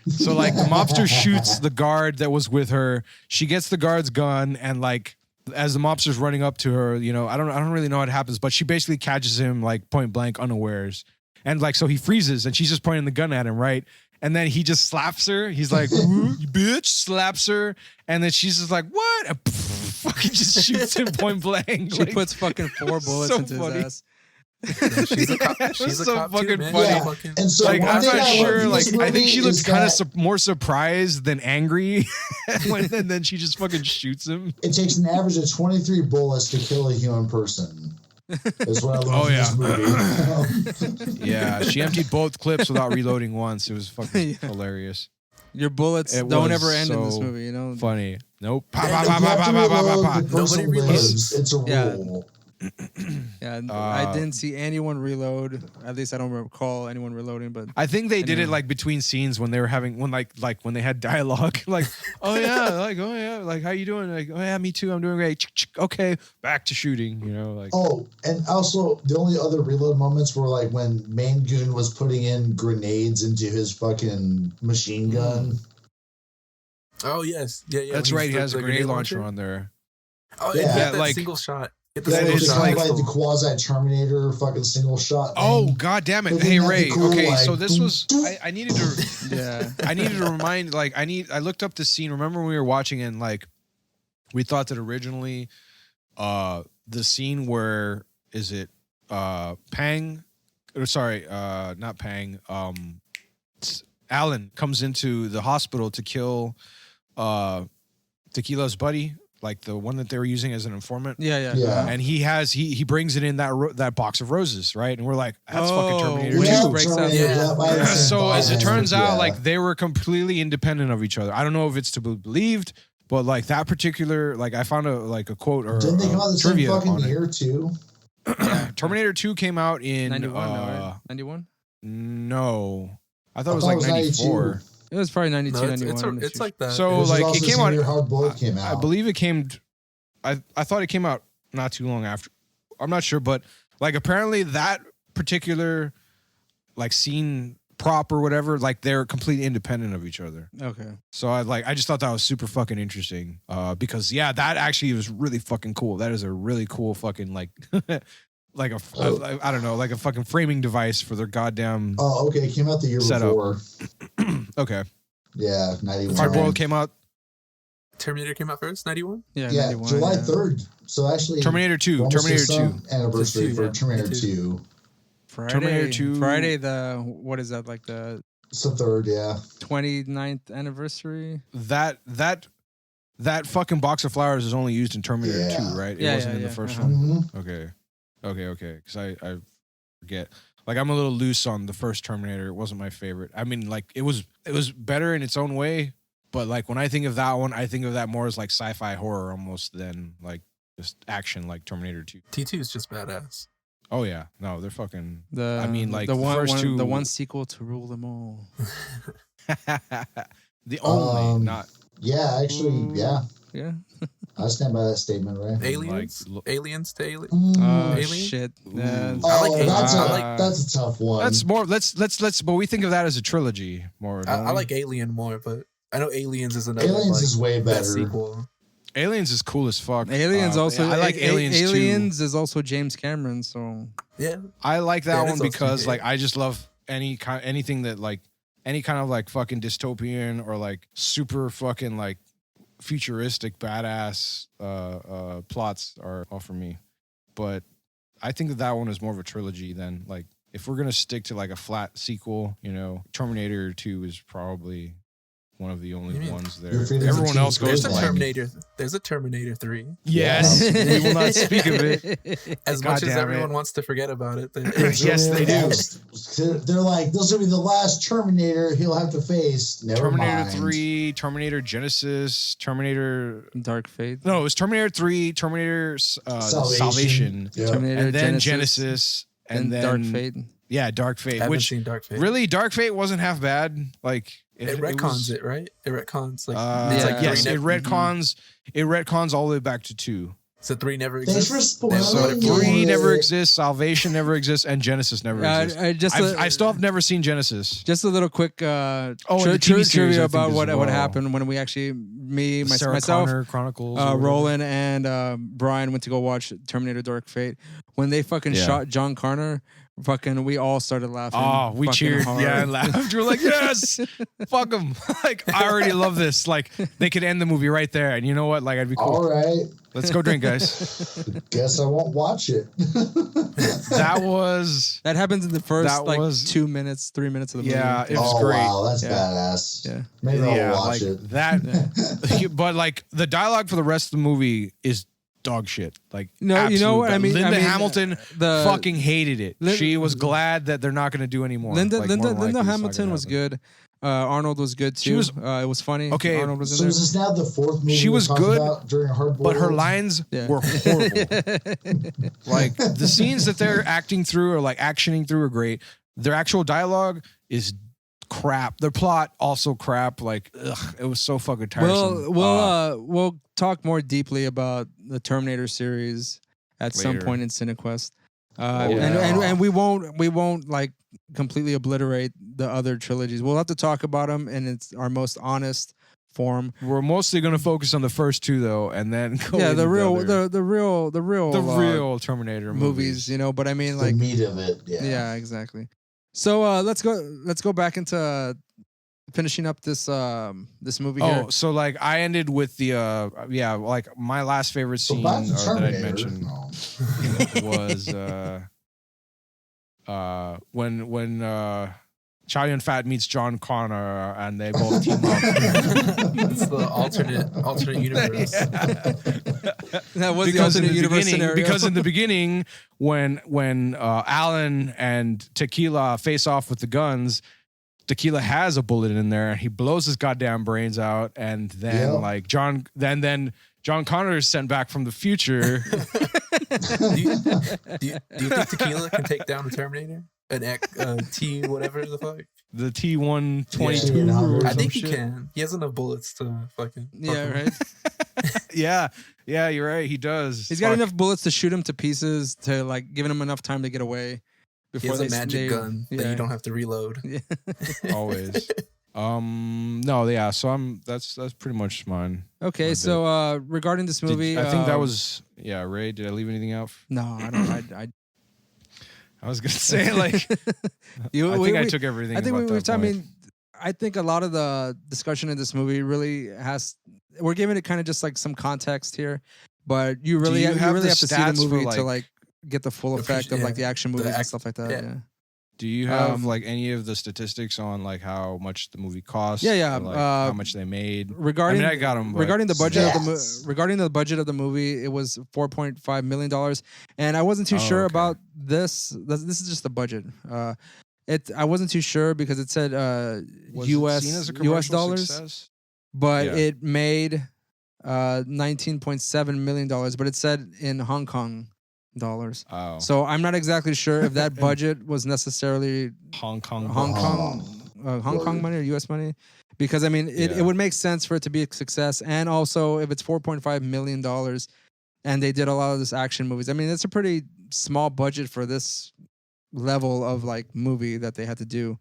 So like the mobster shoots the guard that was with her. She gets the guard's gun, and like as the mobster's running up to her, you know, I don't really know what happens, but she basically catches him like point blank unawares, and like so he freezes, and she's just pointing the gun at him, right? And then he just slaps her. He's like, "Ooh, you bitch," slaps her, and then she's just like, "What?" And fucking just shoots him point blank. She puts fucking 4 bullets into his ass. Yeah, she's a cop. She's a so cop fucking too, man. funny. Yeah. And so like I'm not sure. Like I think she looks kind of more surprised than angry, and then she just fucking shoots him. It takes an average of 23 bullets to kill a human person. That's what I learned from this movie. Yeah, she emptied both clips without reloading once. It was fucking hilarious. Your bullets don't ever end in this movie, you know. Funny. Nope. Nobody reloads. It's a rule. Yeah, I didn't see anyone reload. At least I don't recall anyone reloading. But I think they did it like between scenes when they were having when they had dialogue. Like, oh yeah, like how you doing? Like, oh yeah, me too. I'm doing great. Okay, back to shooting. You know, like. Oh, and also the only other reload moments were like when Main Goon was putting in grenades into his fucking machine gun. Oh yes, yeah. That's right. He has a grenade launcher on there. Oh yeah, like single shot. That is like the quasi Terminator fucking single shot. Oh god damn it! Hey Ray. Okay, so this was I needed to I needed to remind I looked up the scene. Remember when we were watching and like we thought that originally the scene where is it Pang or sorry not Pang Alan comes into the hospital to kill Tequila's buddy. Like the one that they were using as an informant. Yeah. And he brings it in that box of roses, right? And we're like, that's fucking Terminator 2. Yeah, breaks Terminator, So as it turns out, like they were completely independent of each other. I don't know if it's to be believed, but like that particular, like I found a quote or didn't they come out the same fucking year too? Terminator 2 came out in 91. 91? No, I thought it was like 94. It was probably 92, 91. It's like that. So like it came out. Hard Boiled came out. I believe it came. I thought it came out not too long after. I'm not sure, but like apparently that particular like scene prop or whatever, like they're completely independent of each other. Okay. So I just thought that was super fucking interesting. Because yeah, that actually was really fucking cool. That is a really cool fucking like. Like I don't know, like a fucking framing device for their goddamn. Oh, okay. It came out the year before. Okay. Yeah, 91. Hard Boiled came out. Terminator came out first, 91? Yeah, 91, July 3rd. So actually, Terminator 2. Terminator 2. Anniversary for Terminator 2. Friday, Terminator 2. Friday, what is that, like it's the 3rd, yeah. 29th anniversary? That fucking box of flowers is only used in Terminator 2, right? It wasn't in the first one. Mm-hmm. Okay. Because I forget. Like I'm a little loose on the first Terminator. It wasn't my favorite. I mean, like it was better in its own way, but like when I think of that one, I think of that more as like sci-fi horror almost than like just action like Terminator 2. T2 is just badass. Oh yeah, no, they're fucking. The first two, the one sequel to rule them all. The only not. Yeah, actually, yeah. I stand by that statement, right? Aliens to aliens. Shit. That's a tough one. That's more. Let's. But we think of that as a trilogy more. I like Alien more, but I know Aliens is another. Aliens is way better. Sequel. Aliens is cool as fuck. Aliens also. I like Aliens too. Aliens is also James Cameron, so yeah. I like that one because like I just love anything that like any kind of like fucking dystopian or like super fucking like futuristic badass plots are all for me. But I think that one is more of a trilogy than like if we're gonna stick to like a flat sequel, you know, Terminator 2 is probably one of the only ones there. Everyone else goes there's a Terminator. There's a Terminator 3. Yes, we will not speak of it. As much as everyone wants to forget about it. Yes, they do. They're like, this will be the last Terminator he'll have to face. Never Terminator mind. 3, Terminator Genesis, Terminator Dark Fate. No, it was Terminator 3, Terminator Salvation, yeah. Terminator and then Genesis, and then Dark Fate. Yeah, Dark Fate. I haven't which seen Dark Fate. Really, Dark Fate wasn't half bad. Like it retcons it, right? It retcons like yes, it retcons all the way back to 2. So 3 never Thanks exists. for spoiling So it. 3 never exists, Salvation never exists, and Genesis never exists. I still have never seen Genesis. Just a little quick the TV series, trivia I about think, what as well. happened when we actually, Sarah myself, Connor Chronicles, Roland, and Brian went to go watch Terminator Dark Fate. When they fucking shot John Connor, fucking, we all started laughing. Oh, we cheered. Hard. Yeah, and laughed. We're like, yes, fuck them. Like, I already love this. Like, they could end the movie right there. And you know what? Like, I'd be cool. All right. Let's go drink, guys. Guess I won't watch it. That happens in the first 2 minutes, 3 minutes of the movie. Yeah, it was great. Wow, that's badass. Yeah. Maybe I'll watch like it. That, but like the dialogue for the rest of the movie is dog shit. Like, no, you know what I mean. Linda Hamilton fucking hated it. Lin- She was glad that they're not going to do anymore. Linda Linda Hamilton was good. Arnold was good too. It was funny. Okay, Arnold was in So there. is this now the 4th movie She was good, about during Hard Boiled? but her lines were horrible. Like, the scenes that they're acting through or like actioning through are great. Their actual dialogue is crap. Their plot also crap. Like, ugh, it was so fucking tiresome. We'll talk more deeply about the Terminator series at some point in Cinekuest. And we won't like completely obliterate the other trilogies. We'll have to talk about them in its our most honest form. We're mostly going to focus on the first 2 though, and then go the real real Terminator movies. You know, but I mean, like, the meat of it. Yeah, exactly. So let's go back into finishing up this movie here. Oh, so like I ended with the like my last favorite scene that I mentioned was when Chow Yun Fat meets John Connor and they both team up. It's the alternate universe. That was the alternate universe scenario. Because in the beginning, when Alan and Tequila face off with the guns, Tequila has a bullet in there. He blows his goddamn brains out, and then like John Connor is sent back from the future. Do you think Tequila can take down the Terminator? An T whatever the fuck? The T-122. I think he can. He has enough bullets to fucking. Yeah, right. yeah, you're right. He does. He's got enough bullets to shoot him to pieces to like giving him enough time to get away. He has a magic gun that you don't have to reload. Yeah. Always. No, yeah. So that's pretty much mine. Okay, so regarding this movie, I think that was Ray. Did I leave anything out? No, I don't. I was gonna say like I took everything. I think I think a lot of the discussion in this movie really we're giving it kind of just like some context here, but you really have to see the movie to like get the full effect of like the action movies and stuff like that. Yeah. Do you have like any of the statistics on like how much the movie cost? Yeah. Or, like, how much they made? Regarding I got them. Regarding the budget regarding the budget of the movie, it was $4.5 million, and I wasn't too sure about this. This is just the budget. I wasn't too sure because it said US dollars, success? But it made $19.7 million, but it said in Hong Kong dollars. Oh. So I'm not exactly sure if that budget was necessarily Hong Kong money or US money, because I mean it would make sense for it to be a success, and also if it's $4.5 million and they did a lot of this action movies, I mean it's a pretty small budget for this level of like movie that they had to do.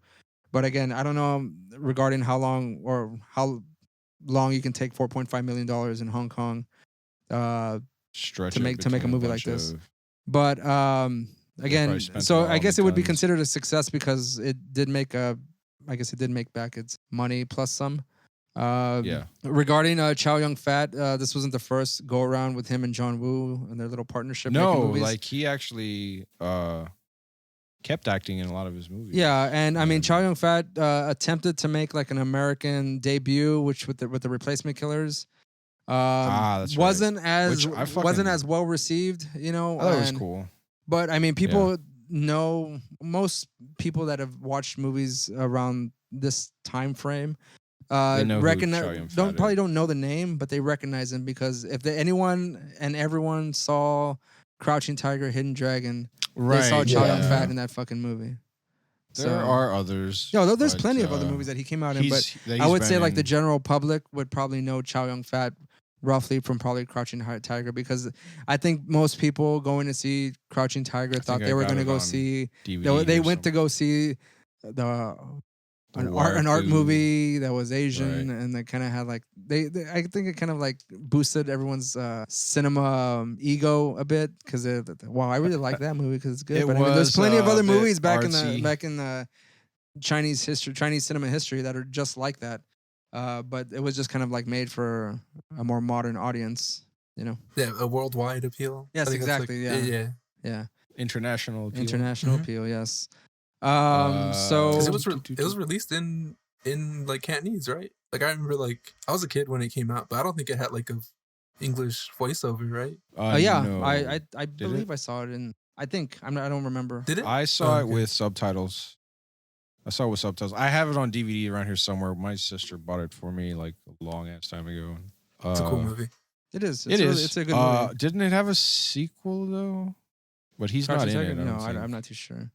But again, I don't know regarding how long you can take $4.5 million in Hong Kong to make a movie like this. But again, so I guess it would be considered a success because it did make back its money plus some. Regarding Chow Yun Fat, this wasn't the first go around with him and John Woo and their little partnership. No, like he actually kept acting in a lot of his movies. Yeah, and I mean Chow Yun Fat attempted to make like an American debut, which with the Replacement Killers. That's wasn't as well received, you know. I thought it was cool. But I mean, people know, most people that have watched movies around this time frame probably don't know the name, but they recognize him because if anyone and everyone saw Crouching Tiger, Hidden Dragon, they saw Chow Yun Fat in that fucking movie. There are others. No, there's plenty of other movies that he came out in, but I would say like the general public would probably know Chow Yun Fat roughly from probably Crouching Tiger, because I think most people going to see Crouching Tiger thought they were going to go see. They went to go see an art movie that was Asian, right. And they kind of had like I think it kind of like boosted everyone's cinema ego a bit, because wow, I really like that movie because it's good. But I mean, there's plenty of other movies back in the Chinese cinema history that are just like that. But it was just kind of like made for a more modern audience, you know. Yeah, a worldwide appeal. Yes, exactly. Like, yeah. International appeal. International appeal. Yes. So it was released in like Cantonese, right? Like I remember, like I was a kid when it came out, but I don't think it had like a English voiceover, right? Yeah, no. I believe I saw it in. I think I don't remember. Did it? I saw it with subtitles. I have it on DVD around here somewhere. My sister bought it for me like a long ass time ago. It's a cool movie. It is. It's a good movie. Didn't it have a sequel though? But he's not in it. No, I'm not too sure.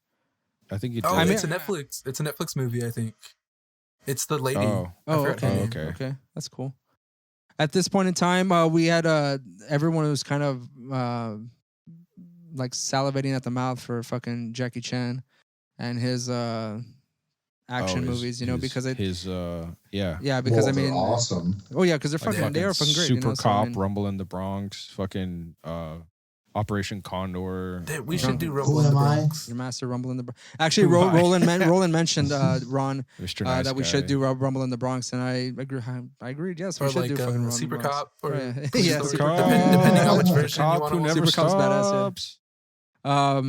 I think it did. Oh, it's a Netflix. It's a Netflix movie, I think. It's the lady. Okay. That's cool. At this point in time, we had everyone was kind of like salivating at the mouth for fucking Jackie Chan and his action movies, you know, because because I mean, awesome. Oh yeah, because they are fucking great. Super Cop, I mean, Rumble in the Bronx, fucking Operation Condor. We should do Rumble in the Bronx. Your master Rumble in the Bronx. Actually, Roland mentioned Ron that we should do Rumble in the Bronx, and I agreed. Yes, we should do fucking Super Cop, or yeah, Super Cop, depending on which version you want to watch. Super Cop's badass. Yeah.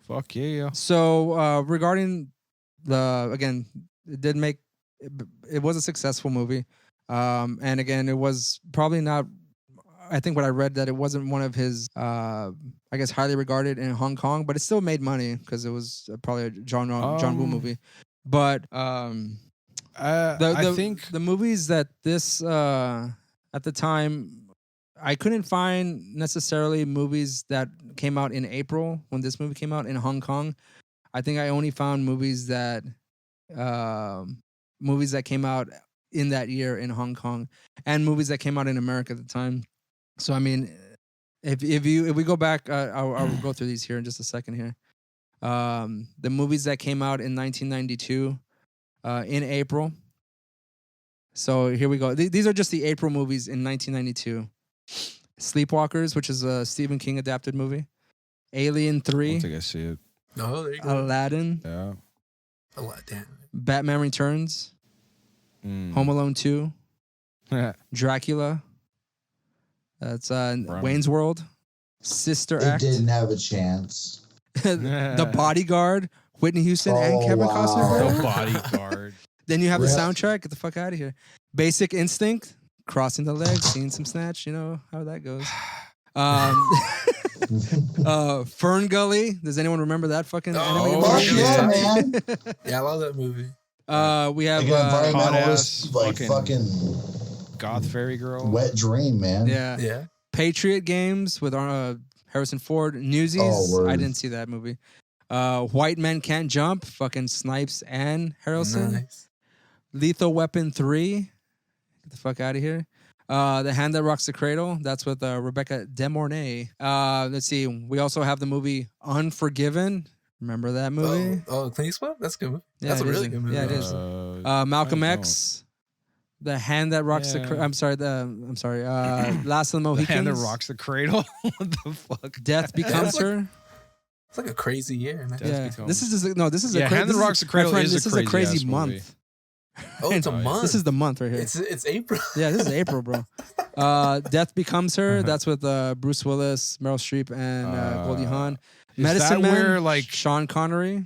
Fuck yeah. So regarding again, it was a successful movie, and again, it was probably not. I think what I read that it wasn't one of his, I guess, highly regarded in Hong Kong, but it still made money because it was probably a John Woo movie. But I think the movies that this at the time, I couldn't find necessarily movies that came out in April when this movie came out in Hong Kong. I think I only found movies that came out in that year in Hong Kong, and movies that came out in America at the time. So I mean, if we go back, I'll go through these here in just a second here. The movies that came out in 1992 in April. So here we go. These are just the April movies in 1992. Sleepwalkers, which is a Stephen King adapted movie. Alien 3. I don't think I see it. No, there you go. Aladdin. Yeah. Aladdin. Batman Returns. Home Alone 2. Dracula. That's Wayne's World. Sister Act. It didn't have a chance. The Bodyguard. Whitney Houston and Kevin Costner. The Bodyguard. Then you have the soundtrack. Get the fuck out of here. Basic Instinct. Crossing the Legs. Seeing some snatch. You know how that goes. Fern Gully. Does anyone remember that fucking anime movie? Yeah, man. Yeah, I love that movie. We have environmentalist, like fucking goth fairy girl. Wet dream, man. Yeah. Patriot Games with Harrison Ford. Newsies. I didn't see that movie. White Men Can't Jump. Fucking Snipes and Harrelson. Nice. Lethal Weapon 3. Get the fuck out of here. The Hand That Rocks the Cradle. That's with Rebecca De Mornay. Let's see. We also have the movie Unforgiven. Remember that movie? Oh, Clint Eastwood? That's a good movie. Yeah, that's a really good movie. Yeah, it is. Malcolm X. The Hand That Rocks the Cradle. I'm sorry. Last of the Mohicans. The Hand That Rocks the Cradle. What the fuck? Death Becomes Her. It's like a crazy year, man. Yeah. This is a Hand That Rocks the Cradle is a crazy month. Oh, it's a month. This is the month right here. It's April. Yeah, this is April, bro. Death Becomes Her. That's with Bruce Willis, Meryl Streep, and Goldie Hawn. Medicine Man. Where, like, Sean Connery.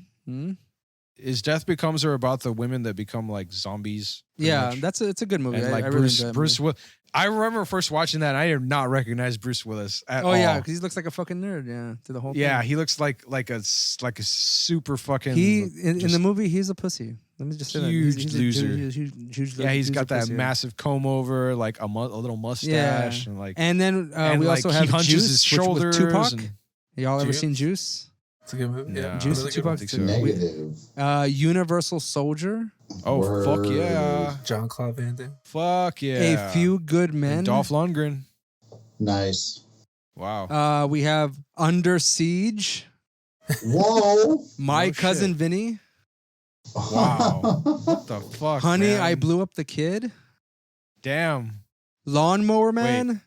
Is Death Becomes Her about the women that become like zombies? Yeah, it's a good movie. And like I really enjoy Bruce Willis. I remember first watching that. And I did not recognize Bruce Willis at all. Oh yeah, because he looks like a fucking nerd. Yeah, to the whole thing. Yeah, he looks like a super fucking. In the movie, he's a pussy. Let me just say huge loser. Huge yeah, he's got that massive comb over, like a little mustache, and like. And then we also have he hunches Juice, his shoulders. With Tupac. Y'all ever seen Juice? It's a good movie. Yeah, Juice and Tupac. Negative. Universal Soldier. Oh, Word. fuck yeah. Jean-Claude Van Damme. Fuck yeah. A Few Good Men. And Dolph Lundgren. Nice. Wow. We have Under Siege. Whoa. My No Cousin shit. Vinny. Wow. What the fuck, Honey, man? I Blew Up the Kid. Damn. Lawnmower Man.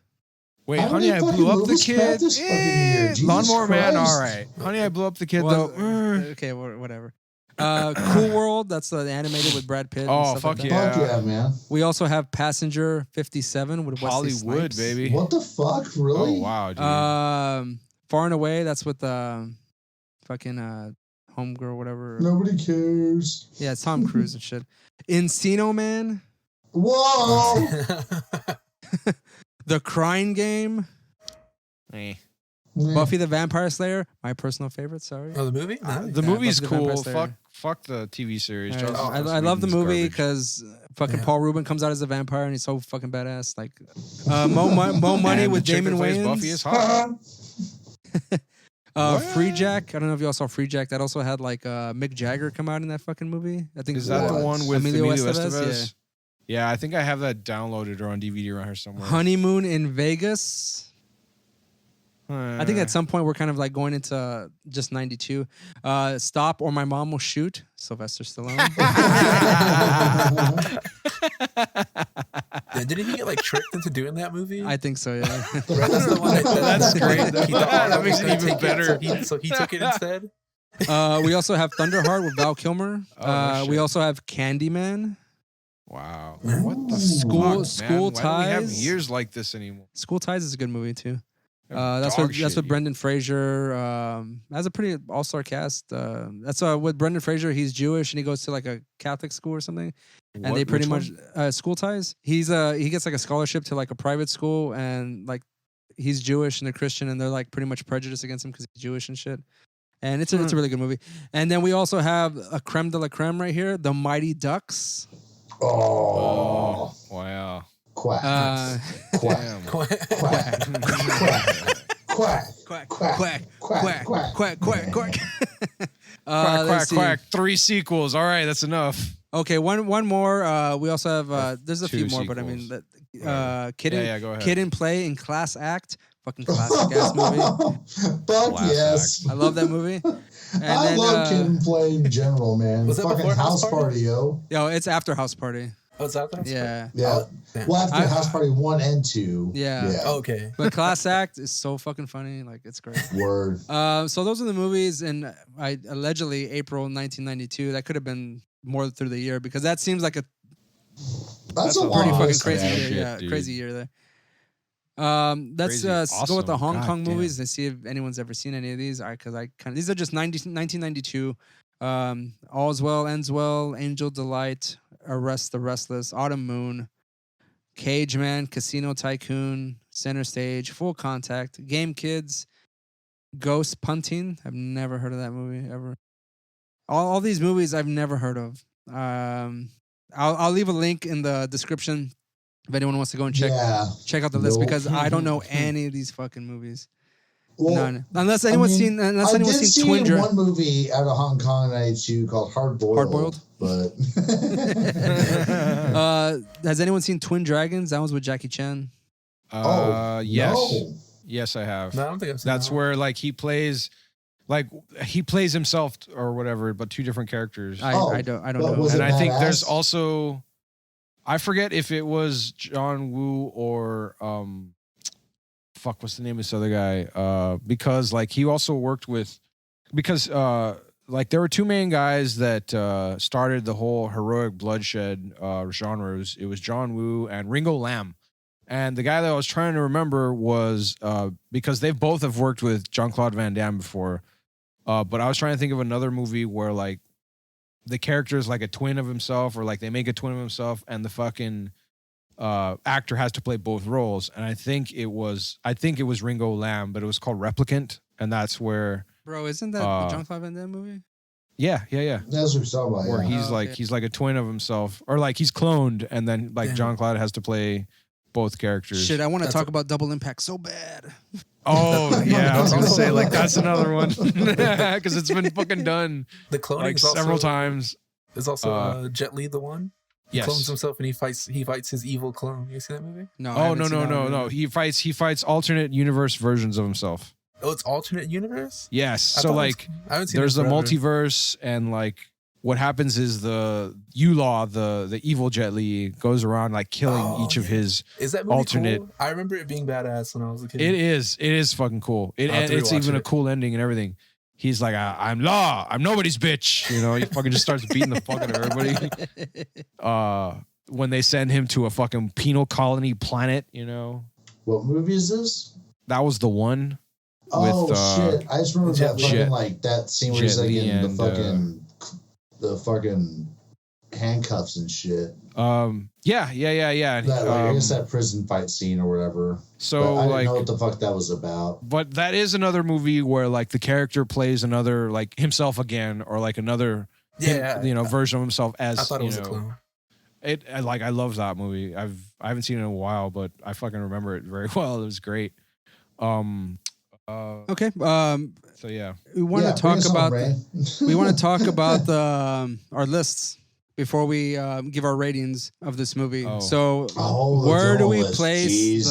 Wait, How Honey, many I fucking Blew Up the movies crap Kid. this fucking year? Jesus Lawnmower Man, Christ. all right. Honey, I Blew Up the Kid, Well, though. okay, whatever. Cool World. That's the animated with Brad Pitt. Oh, and stuff fuck like that. Fuck yeah, man. We also have Passenger 57 with Wesley Hollywood, Snipes. baby. What the fuck? Really? Oh, wow, dude. Far and Away. That's with fucking homegirl, whatever. Nobody cares. Yeah, it's Tom Cruise and shit. Encino Man. Whoa. The Crying Game. Eh. Buffy the Vampire Slayer. My personal favorite. Sorry. Oh, the movie? Nice. The movie's Buffy the Vampire cool. Slayer. Fuck the TV series. Yeah, Joss I Whedon's love the movie garbage. because fucking Yeah. Paul Rubin comes out as a vampire and he's so fucking badass. Like Mo Money And with the chick that Damon plays Wayans. Buffy is hot. What? Free Jack. I don't know if you all saw Free Jack. That also had like Mick Jagger come out in that fucking movie. I think Is that the What? one with Emilio Emilio Estevez? Estevez? Yeah, I think I have that downloaded or on DVD around here somewhere. Honeymoon in Vegas. I think at some point we're kind of like going into just 92. Stop or My Mom Will Shoot. Sylvester Stallone. Yeah, didn't he get like tricked into doing that movie? I think so, yeah. That's the one That's great. He thought That Arnold makes was it gonna even take better. So he took it instead. We also have Thunderheart with Val Kilmer. Oh, no We shit. also have Candyman. Wow. Yeah. What the School- fuck, School man? Why don't we have Ties? years like this anymore? School Ties is a good movie too. Dog That's shit, with you- Brendan Fraser. That's a pretty all-star cast. That's with Brendan Fraser. He's Jewish and he goes to like a Catholic school or something. And What- they pretty which much one? School Ties. He gets like a scholarship to like a private school and like he's Jewish and they're Christian and they're like pretty much prejudiced against him because he's Jewish and shit. And it's a really good movie. And then we also have a creme de la creme right here, The Mighty Ducks. Oh. Wow. Quack. Quack. Damn. Quack. Quack, Quack. quack, quack, quack, quack. Quack, Let's quack, see. quack. 3 sequels. All right, that's enough. Okay, one more. We also have there's a few 2 more, but I mean, sequels. Kid Go ahead. in Play in Class Act, fucking classic ass movie. Fuck Class yes. I love that movie. And I then, love Kid and Play in general, man. Was that Fucking before House House Party, Party? yo. Yo, it's after House Party. Oh, is that what Yeah, Yeah. damn. Well, after I- House Party 1 and 2. Yeah. Oh, okay. but Class Act is so fucking funny. Like it's great. Word. So those are the movies, and I allegedly April 1992. That could have been more through the year because that seems like a That's a a long pretty Oh, fucking list, crazy man. year. shit, Yeah, dude. crazy year there. Let's Crazy. go with the Awesome. Hong God Kong damn. movies and see if anyone's ever seen any of these. Because I kind of these are just 1992. All's Well, Ends Well, Angel Delight, Arrest the Restless, Autumn Moon, Cage Man, Casino Tycoon, Center Stage, Full Contact, Game Kids, Ghost Punting. I've never heard of that movie ever. All these movies I've never heard of. I'll leave a link in the description if anyone wants to go and check out the list Nope. because I don't know any of these fucking movies. Well, None. Unless anyone's seen I did seen see Twin Dra- one movie out of Hong Kong in 92 called Hard Boiled. Hard Boiled? But Has anyone seen Twin Dragons? That was with Jackie Chan. Yes. no. Yes, I have. No, I don't think I've seen That's that one. where he plays himself or whatever, but 2 different characters. I don't but know. was And it I think badass? there's also, I forget if it was John Woo or what's the name of this other guy? Because he also worked with, because there were 2 main guys that started the whole heroic bloodshed genres. It was John Woo and Ringo Lam. And the guy that I was trying to remember was because they both have worked with Jean-Claude Van Damme before. But I was trying to think of another movie where the character is like a twin of himself, or they make a twin of himself, and the fucking actor has to play both roles. And I think it was Ringo Lam, but it was called Replicant, and that's where Bro, isn't that the Jean-Claude Van Damme movie? yeah. That's what we're talking about. Where yeah. he's okay. he's like a twin of himself, or he's cloned, and then Damn. Jean-Claude has to play both characters. Shit, I want to That's talk about Double Impact so bad. Oh yeah, I was gonna say That's that's another one because it's been fucking done The cloning several times. Is also Jet Li the one? He Yes. clones himself and he fights his evil clone. You see that movie? No. Oh no. He fights alternate universe versions of himself. Oh, it's alternate universe? Yes. So like there's the multiverse, and like what happens is the Yulaw, the evil Jet Li, goes around like killing each of his alternate. Cool? I remember it being badass when I was a kid. It is fucking cool. It's even a cool ending and everything. He's like, I'm Law. I'm nobody's bitch. You know, he fucking just starts beating the fuck out of everybody. When they send him to a fucking penal colony planet, you know. What movie is this? That was the one. Oh, with, shit. I just remember that fucking, like, that scene where he's like in the fucking handcuffs and shit. Yeah. That, I guess that prison fight scene or whatever. So but I like, didn't know what the fuck that was about. But that is another movie where like the character plays another like himself again, or like another version of himself as. I thought it was a clone. I love that movie. I haven't seen it in a while, but I fucking remember it very well. It was great. Okay. So yeah, we want to talk about our lists before we give our ratings of this movie. So where do we place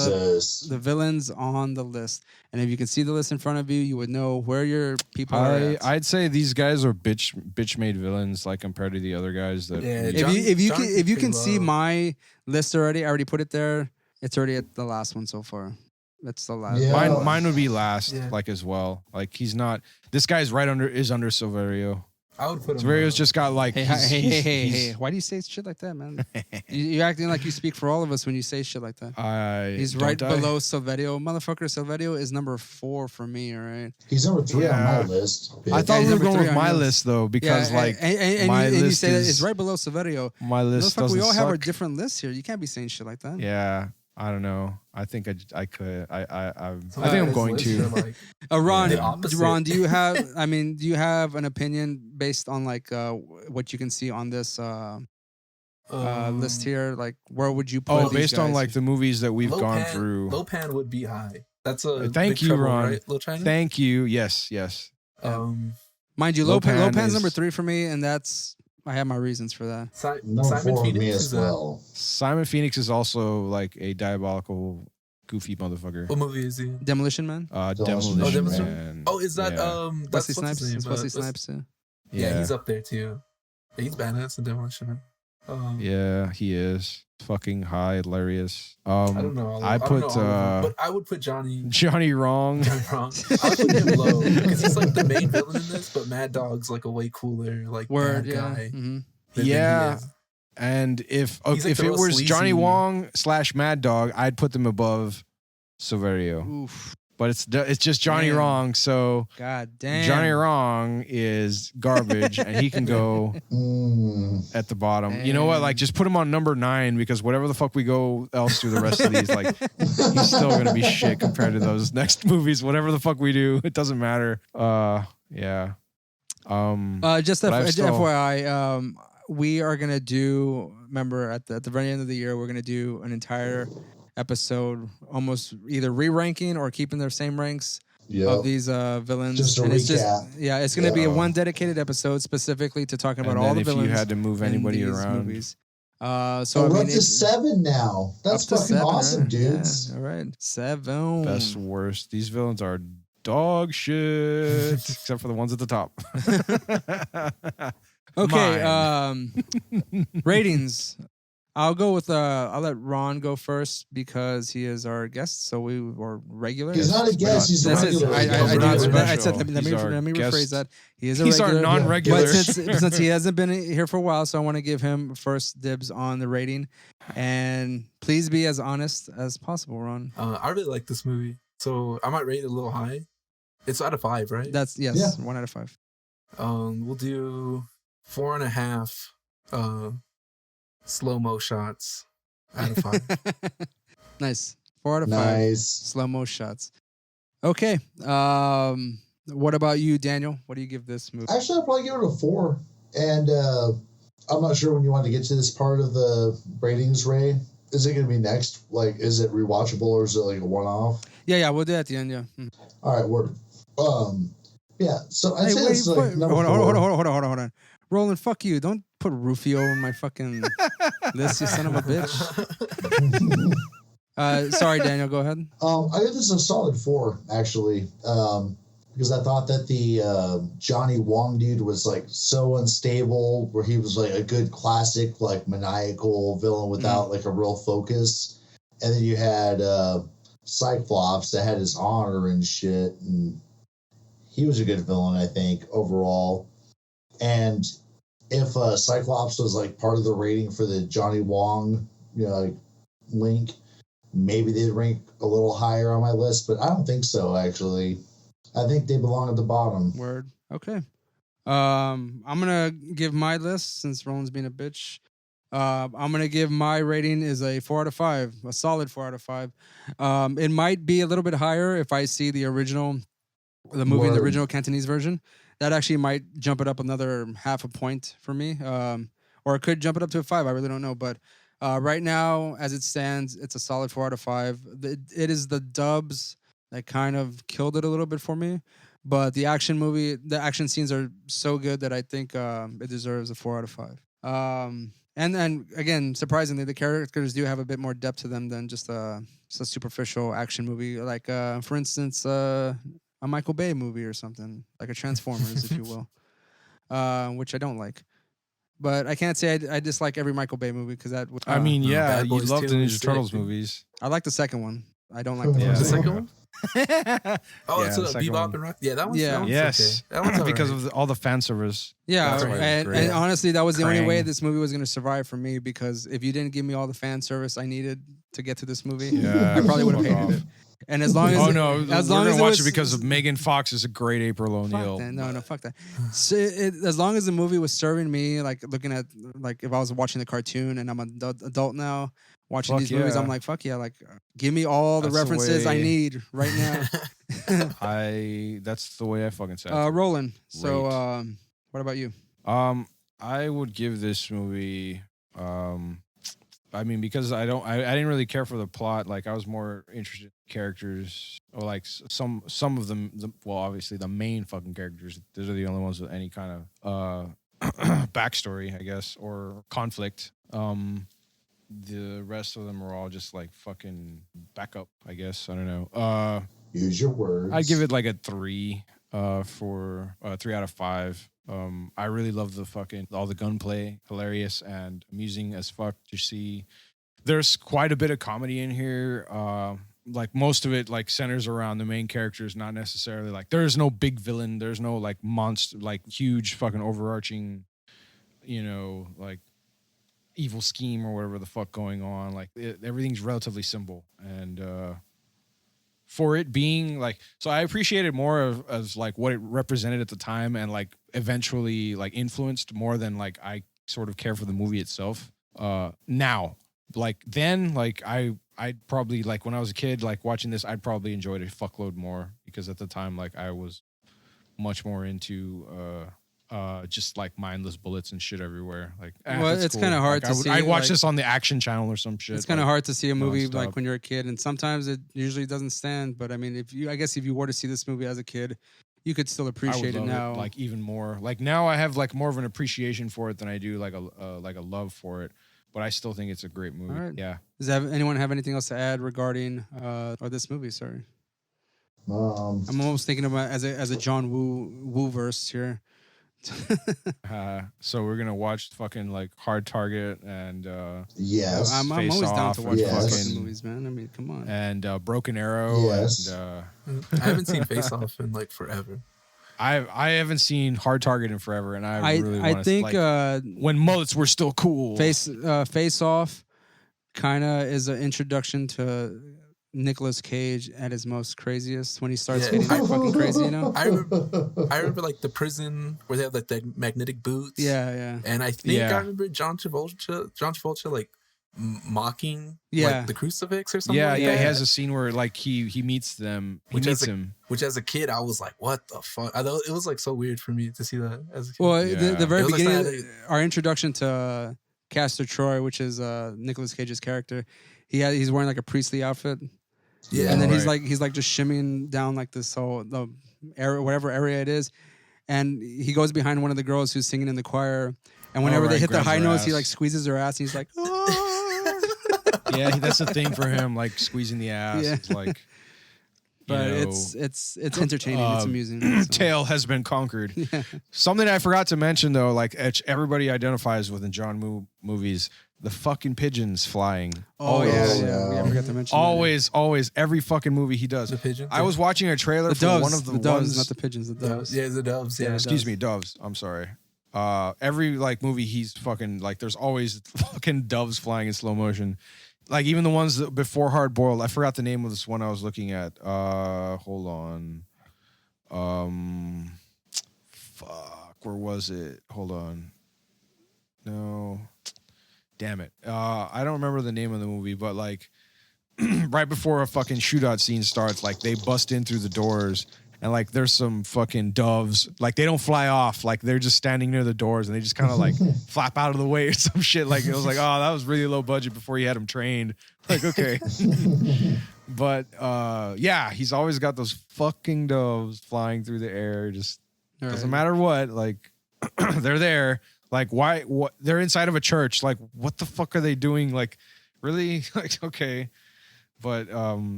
the villains on the list? And if you can see the list in front of you, you would know where your people are at. I'd say these guys are bitch made villains, like compared to the other guys. That if you can see my list already, I already put it there. It's already at the last one so far. That's the last. Yeah. Mine would be last, like as well. Like he's not. This guy's under Silverio. I would put him. Silverio's just got like. Hey! Why do you say shit like that, man? You're acting like you speak for all of us when you say shit like that. He's right below Silverio, motherfucker. Silverio is number 4 for me. All right. He's number 3 on my list. Bitch. I thought we were going with my list though, because my list you say that it's right below Silverio. My list doesn't. We all have suck. our different lists here. You can't be saying shit like that. Yeah. I don't know. I think I could. I think I'm going to. Like, Ron, do you have an opinion based on like what you can see on this list here? Like, where would you put? Based on like the movies that we've gone through. Lopan would be high. That's a thank you, Ron. Right? Little China? Thank you. Yes. Mind you, Lopan's number 3 for me, and that's. I have my reasons for that. Simon Phoenix as well. Simon Phoenix is also like a diabolical, goofy motherfucker. What movie is he? Demolition Man. Demolition Man. Oh, is that Wesley Snipes? Wesley Snipes. Yeah, he's up there too. Yeah, he's badass in Demolition Man. Yeah, he is fucking hilarious. I don't know. But I would put Johnny Wrong. I would put him low because he's like the main villain in this, but Mad Dog's like a way cooler like bad guy. Mm-hmm. Yeah. And if it was sleazy. Johnny Wong / Mad Dog, I'd put them above Silverio. Oof. But it's just Johnny Wrong, so God damn. Johnny Wrong is garbage, and he can go at the bottom. Damn. You know what? Like, just put him on number 9 because whatever the fuck we go else through the rest of these, like, he's still gonna be shit compared to those next movies. Whatever the fuck we do, it doesn't matter. Yeah. Just FYI, we are gonna do. Remember, at the very end of the year, we're gonna do an entire episode almost either re-ranking or keeping their same ranks of these villains. Just a recap. It's going to be a one dedicated episode specifically to talking about all the villains. If you had to move anybody around. Movies. We're up to 7 now. That's fucking 7, awesome, dudes. Yeah, all right. 7. Best, worst. These villains are dog shit, except for the ones at the top. Okay. Ratings. I'll go with I'll let Ron go first because he is our guest, so we are regular. He's not a guest, he's a regular. I said let me rephrase that. He's our non-regular. But since he hasn't been here for a while, so I want to give him first dibs on the rating. And please be as honest as possible, Ron. I really like this movie, so I might rate it a little high. It's out of 5, right? That's 1 out of 5. We'll do 4.5 slow-mo shots out of 5. Nice. 4 out of 5. Nice. Slow-mo shots. Okay. What about you, Daniel? What do you give this movie? Actually, I'll probably give it a 4. And I'm not sure when you want to get to this part of the ratings, Ray. Is it going to be next? Like, is it rewatchable or is it like a one-off? Yeah, we'll do that at the end, yeah. All right, word. Yeah, so I'd say it's hold on. Roland, fuck you. Don't put Rufio in my fucking list, you son of a bitch. Sorry, Daniel, go ahead. I give this a solid 4, actually. Because I thought that the Johnny Wong dude was like so unstable, where he was like a good classic, like maniacal villain without like a real focus. And then you had Cyclops that had his honor and shit, and he was a good villain, I think, overall. And if Cyclops was like part of the rating for the Johnny Wong, like link, maybe they'd rank a little higher on my list, but I don't think so, actually. I think they belong at the bottom. Word. Okay. I'm gonna give my list since Roland's being a bitch. I'm gonna give my rating is a 4 out of 5, a solid 4 out of 5. It might be a little bit higher if I see the movie in the original Cantonese version. That actually might jump it up another half a point for me, or it could jump it up to a 5. I really don't know, but right now, as it stands, it's a solid 4 out of 5. It is the dubs that kind of killed it a little bit for me. But the action scenes are so good that I think it deserves a 4 out of 5. And then, again, surprisingly, the characters do have a bit more depth to them than just a superficial action movie. Like, for instance, a Michael Bay movie or something, like a Transformers, if you will, which I don't like. But I can't say I dislike every Michael Bay movie because that. I mean, yeah, you love the Ninja Turtles movies. I like the second one. I don't like the The first second one. It's a Bebop and Rock. Yeah, that one's yes. Okay. That one's because of all the fan service. Yeah, and honestly, that was the only way this movie was going to survive for me, because if you didn't give me all the fan service I needed to get to this movie, I probably would have hated it. And as long as we're gonna watch it because of Megan Fox is a great April O'Neil. Fuck that. So as long as the movie was serving me, like looking at, like if I was watching the cartoon and I'm an adult now watching these movies, I'm like, fuck yeah, like give me all the references I need right now. That's the way I fucking said. Roland. So what about you? I would give this movie I mean, because I didn't really care for the plot. Like, I was more interested in characters, or like some of them. Well, obviously the main fucking characters. Those are the only ones with any kind of backstory, I guess, or conflict. The rest of them are all just like fucking backup, I guess. I don't know. Use your words. I'd give it like a 3 for 3 out of 5. I really love all the gunplay, hilarious and amusing as fuck to see. There's quite a bit of comedy in here. Like most of it like centers around the main characters, not necessarily like there's no big villain, there's no like monster, like huge fucking overarching, like evil scheme or whatever the fuck going on. Like everything's relatively simple, and for it being like, so I appreciate it more as like what it represented at the time, and like eventually like influenced more than like I sort of care for the movie itself. Now, like then, like I'd probably, like when I was a kid, like watching this, I'd probably enjoyed it a fuckload more, because at the time, like I was much more into just like mindless bullets and shit everywhere. Like, well, it's kind of hard to see. I'd watch this on the Action Channel or some shit. It's kind of hard to see a movie like when you're a kid, and sometimes it usually doesn't stand. But I mean, if you were to see this movie as a kid, you could still appreciate it now. Like even more. Like now, I have like more of an appreciation for it than I do like a love for it. But I still think it's a great movie. Right. Yeah. Does anyone have anything else to add regarding or this movie? Sorry. I'm almost thinking about as a John Woo verse here. So we're gonna watch fucking like Hard Target and yes, I'm always down to watch fucking movies, man. I mean, come on. And Broken Arrow. Yes. And I haven't seen Face Off in like forever. I haven't seen Hard Target in forever, and I really want to. I think like, when mullets were still cool. Face Off kind of is an introduction to Nicolas Cage at his most craziest, when he starts getting like fucking crazy, I remember like the prison where they have like the magnetic boots. Yeah. And I think I remember John Travolta like mocking like the crucifix or something. Yeah, like yeah. that. He has a scene where like he meets them. Which as a kid I was like, what the fuck? I thought it was like so weird for me to see that as a kid. Well, the very beginning, our introduction to Castor Troy, which is Nicolas Cage's character, he's wearing like a priestly outfit. Yeah, and then he's like just shimmying down like this area, whatever area it is, and he goes behind one of the girls who's singing in the choir, And whenever they hit the high notes, he like squeezes her ass. And he's like, oh. Yeah, that's the thing for him, like squeezing the ass. Yeah. It's like, but it's entertaining. It's amusing. So. Tail has been conquered. Yeah. Something I forgot to mention though, like everybody identifies with in John Woo movies, the fucking pigeons flying. Oh yeah. I forgot to mention. Always, every fucking movie he does. The pigeons. I was watching a trailer for one of the doves, not the pigeons. The doves. Yeah, the doves. Yeah, excuse me, doves. I'm sorry. Every like movie he's fucking like, there's always fucking doves flying in slow motion. Like even the ones that before Hard Boiled, I forgot the name of this one I was looking at. Hold on. Fuck, where was it? Hold on. No. Damn it. I don't remember the name of the movie, but like right before a fucking shootout scene starts, like they bust in through the doors and like there's some fucking doves. Like they don't fly off. Like they're just standing near the doors and they just kind of like flap out of the way or some shit. Like it was like, oh, that was really low budget before you had them trained. Like, okay. But yeah, he's always got those fucking doves flying through the air. Just doesn't matter what. Like they're there. Like why? What? They're inside of a church. Like what the fuck are they doing? Like really? Like okay. But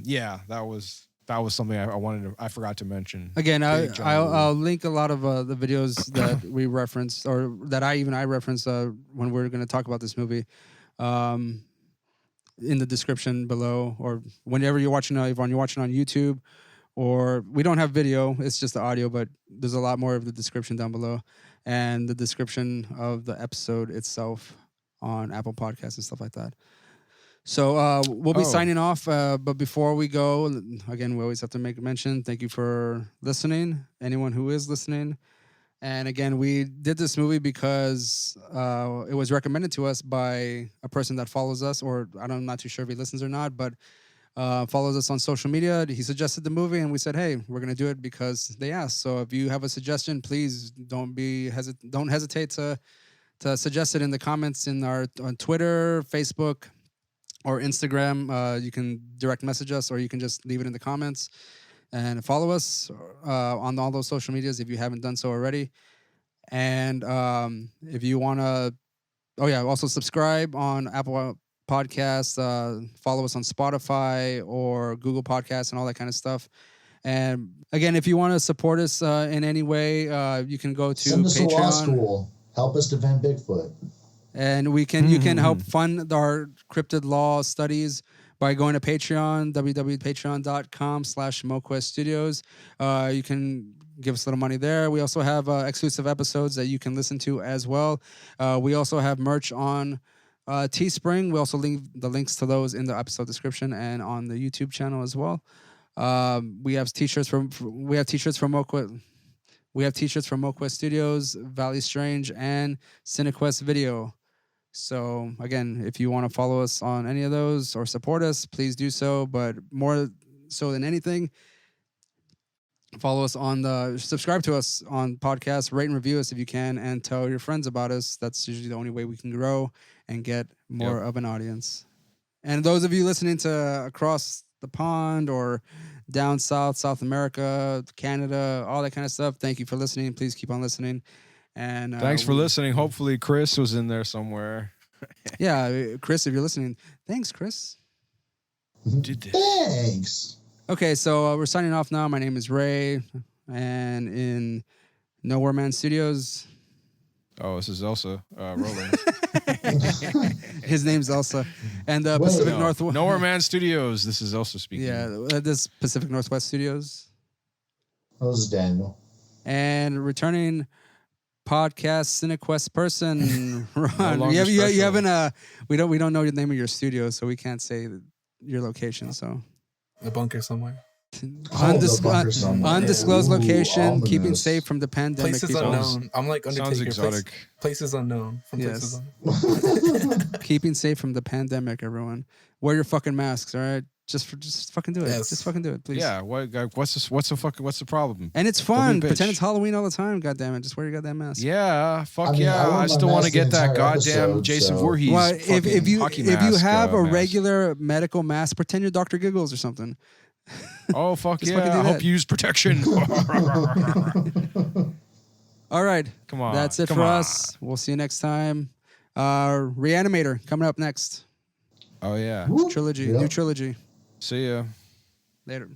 yeah, that was something I forgot to mention. Again, I'll link a lot of the videos that we referenced or that I referenced when we're going to talk about this movie in the description below, or whenever you're watching on YouTube, or we don't have video, it's just the audio, but there's a lot more of the description down below and the description of the episode itself on Apple Podcasts and stuff like that. So we'll be signing off, but before we go, again, we always have to make a mention. Thank you for listening, anyone who is listening. And again, we did this movie because it was recommended to us by a person that follows us, or I'm not too sure if he listens or not, but follows us on social media. He suggested the movie, and we said, hey, we're going to do it because they asked. So if you have a suggestion, please don't hesitate to suggest it in the comments on Twitter, Facebook, or Instagram. You can direct message us, or you can just leave it in the comments. And follow us on all those social medias if you haven't done so already. And if you want to, also subscribe on Apple Podcasts, follow us on Spotify or Google Podcasts and all that kind of stuff. And again, if you want to support us in any way, you can go to Send us Patreon. To law school. Help us defend Bigfoot. And you can help fund our cryptid law studies by going to Patreon, www.patreon.com/MoQuestStudios. You can give us a little money there. We also have exclusive episodes that you can listen to as well. We also have merch on Teespring. We also leave the links to those in the episode description and on the YouTube channel as well. We have t-shirts from MoQuest. We have t-shirts from MoQuest Studios, Valley Strange, and Cinekuest Video. So again, if you want to follow us on any of those or support us, please do so. But more so than anything, subscribe to us on podcasts, rate and review us if you can, and tell your friends about us. That's usually the only way we can grow and get more of an audience. And those of you listening to across the pond or down South America, Canada, all that kind of stuff, thank you for listening. Please keep on listening. And thanks for listening. Hopefully Chris was in there somewhere. Yeah, Chris, if you're listening, thanks, Chris. Thanks. Okay, so we're signing off now. My name is Ray, and in Nowhere Man Studios. Oh, this is Elsa, Roland. His name's Elsa. And Pacific Northwest. Nowhere Man Studios. This is Elsa speaking. Yeah, this Pacific Northwest Studios. Oh, this is Daniel. And returning podcast Cinequest person, Ron. You haven't. We don't know the name of your studio, so we can't say your location. So a bunker somewhere. Undisclosed location, keeping safe from the pandemic. Places unknown. I'm like Undertaker. Sounds exotic. Places unknown. Yes. Keeping safe from the pandemic, everyone. Wear your fucking masks, all right? Just fucking do it. Yes. Just fucking do it, please. Yeah. What's the problem? And it's fun. Pretend it's Halloween all the time. Goddamn it! Just wear your goddamn mask. Yeah. Fuck yeah. I still want to get that goddamn Jason Voorhees. Well, if you have a mask. regular medical mask, pretend you're Dr. Giggles or something. Oh fuck yeah! I hope you use protection. All right. Come on. That's it for us. We'll see you next time. Reanimator coming up next. Oh, yeah. Trilogy. New trilogy. See ya. Later.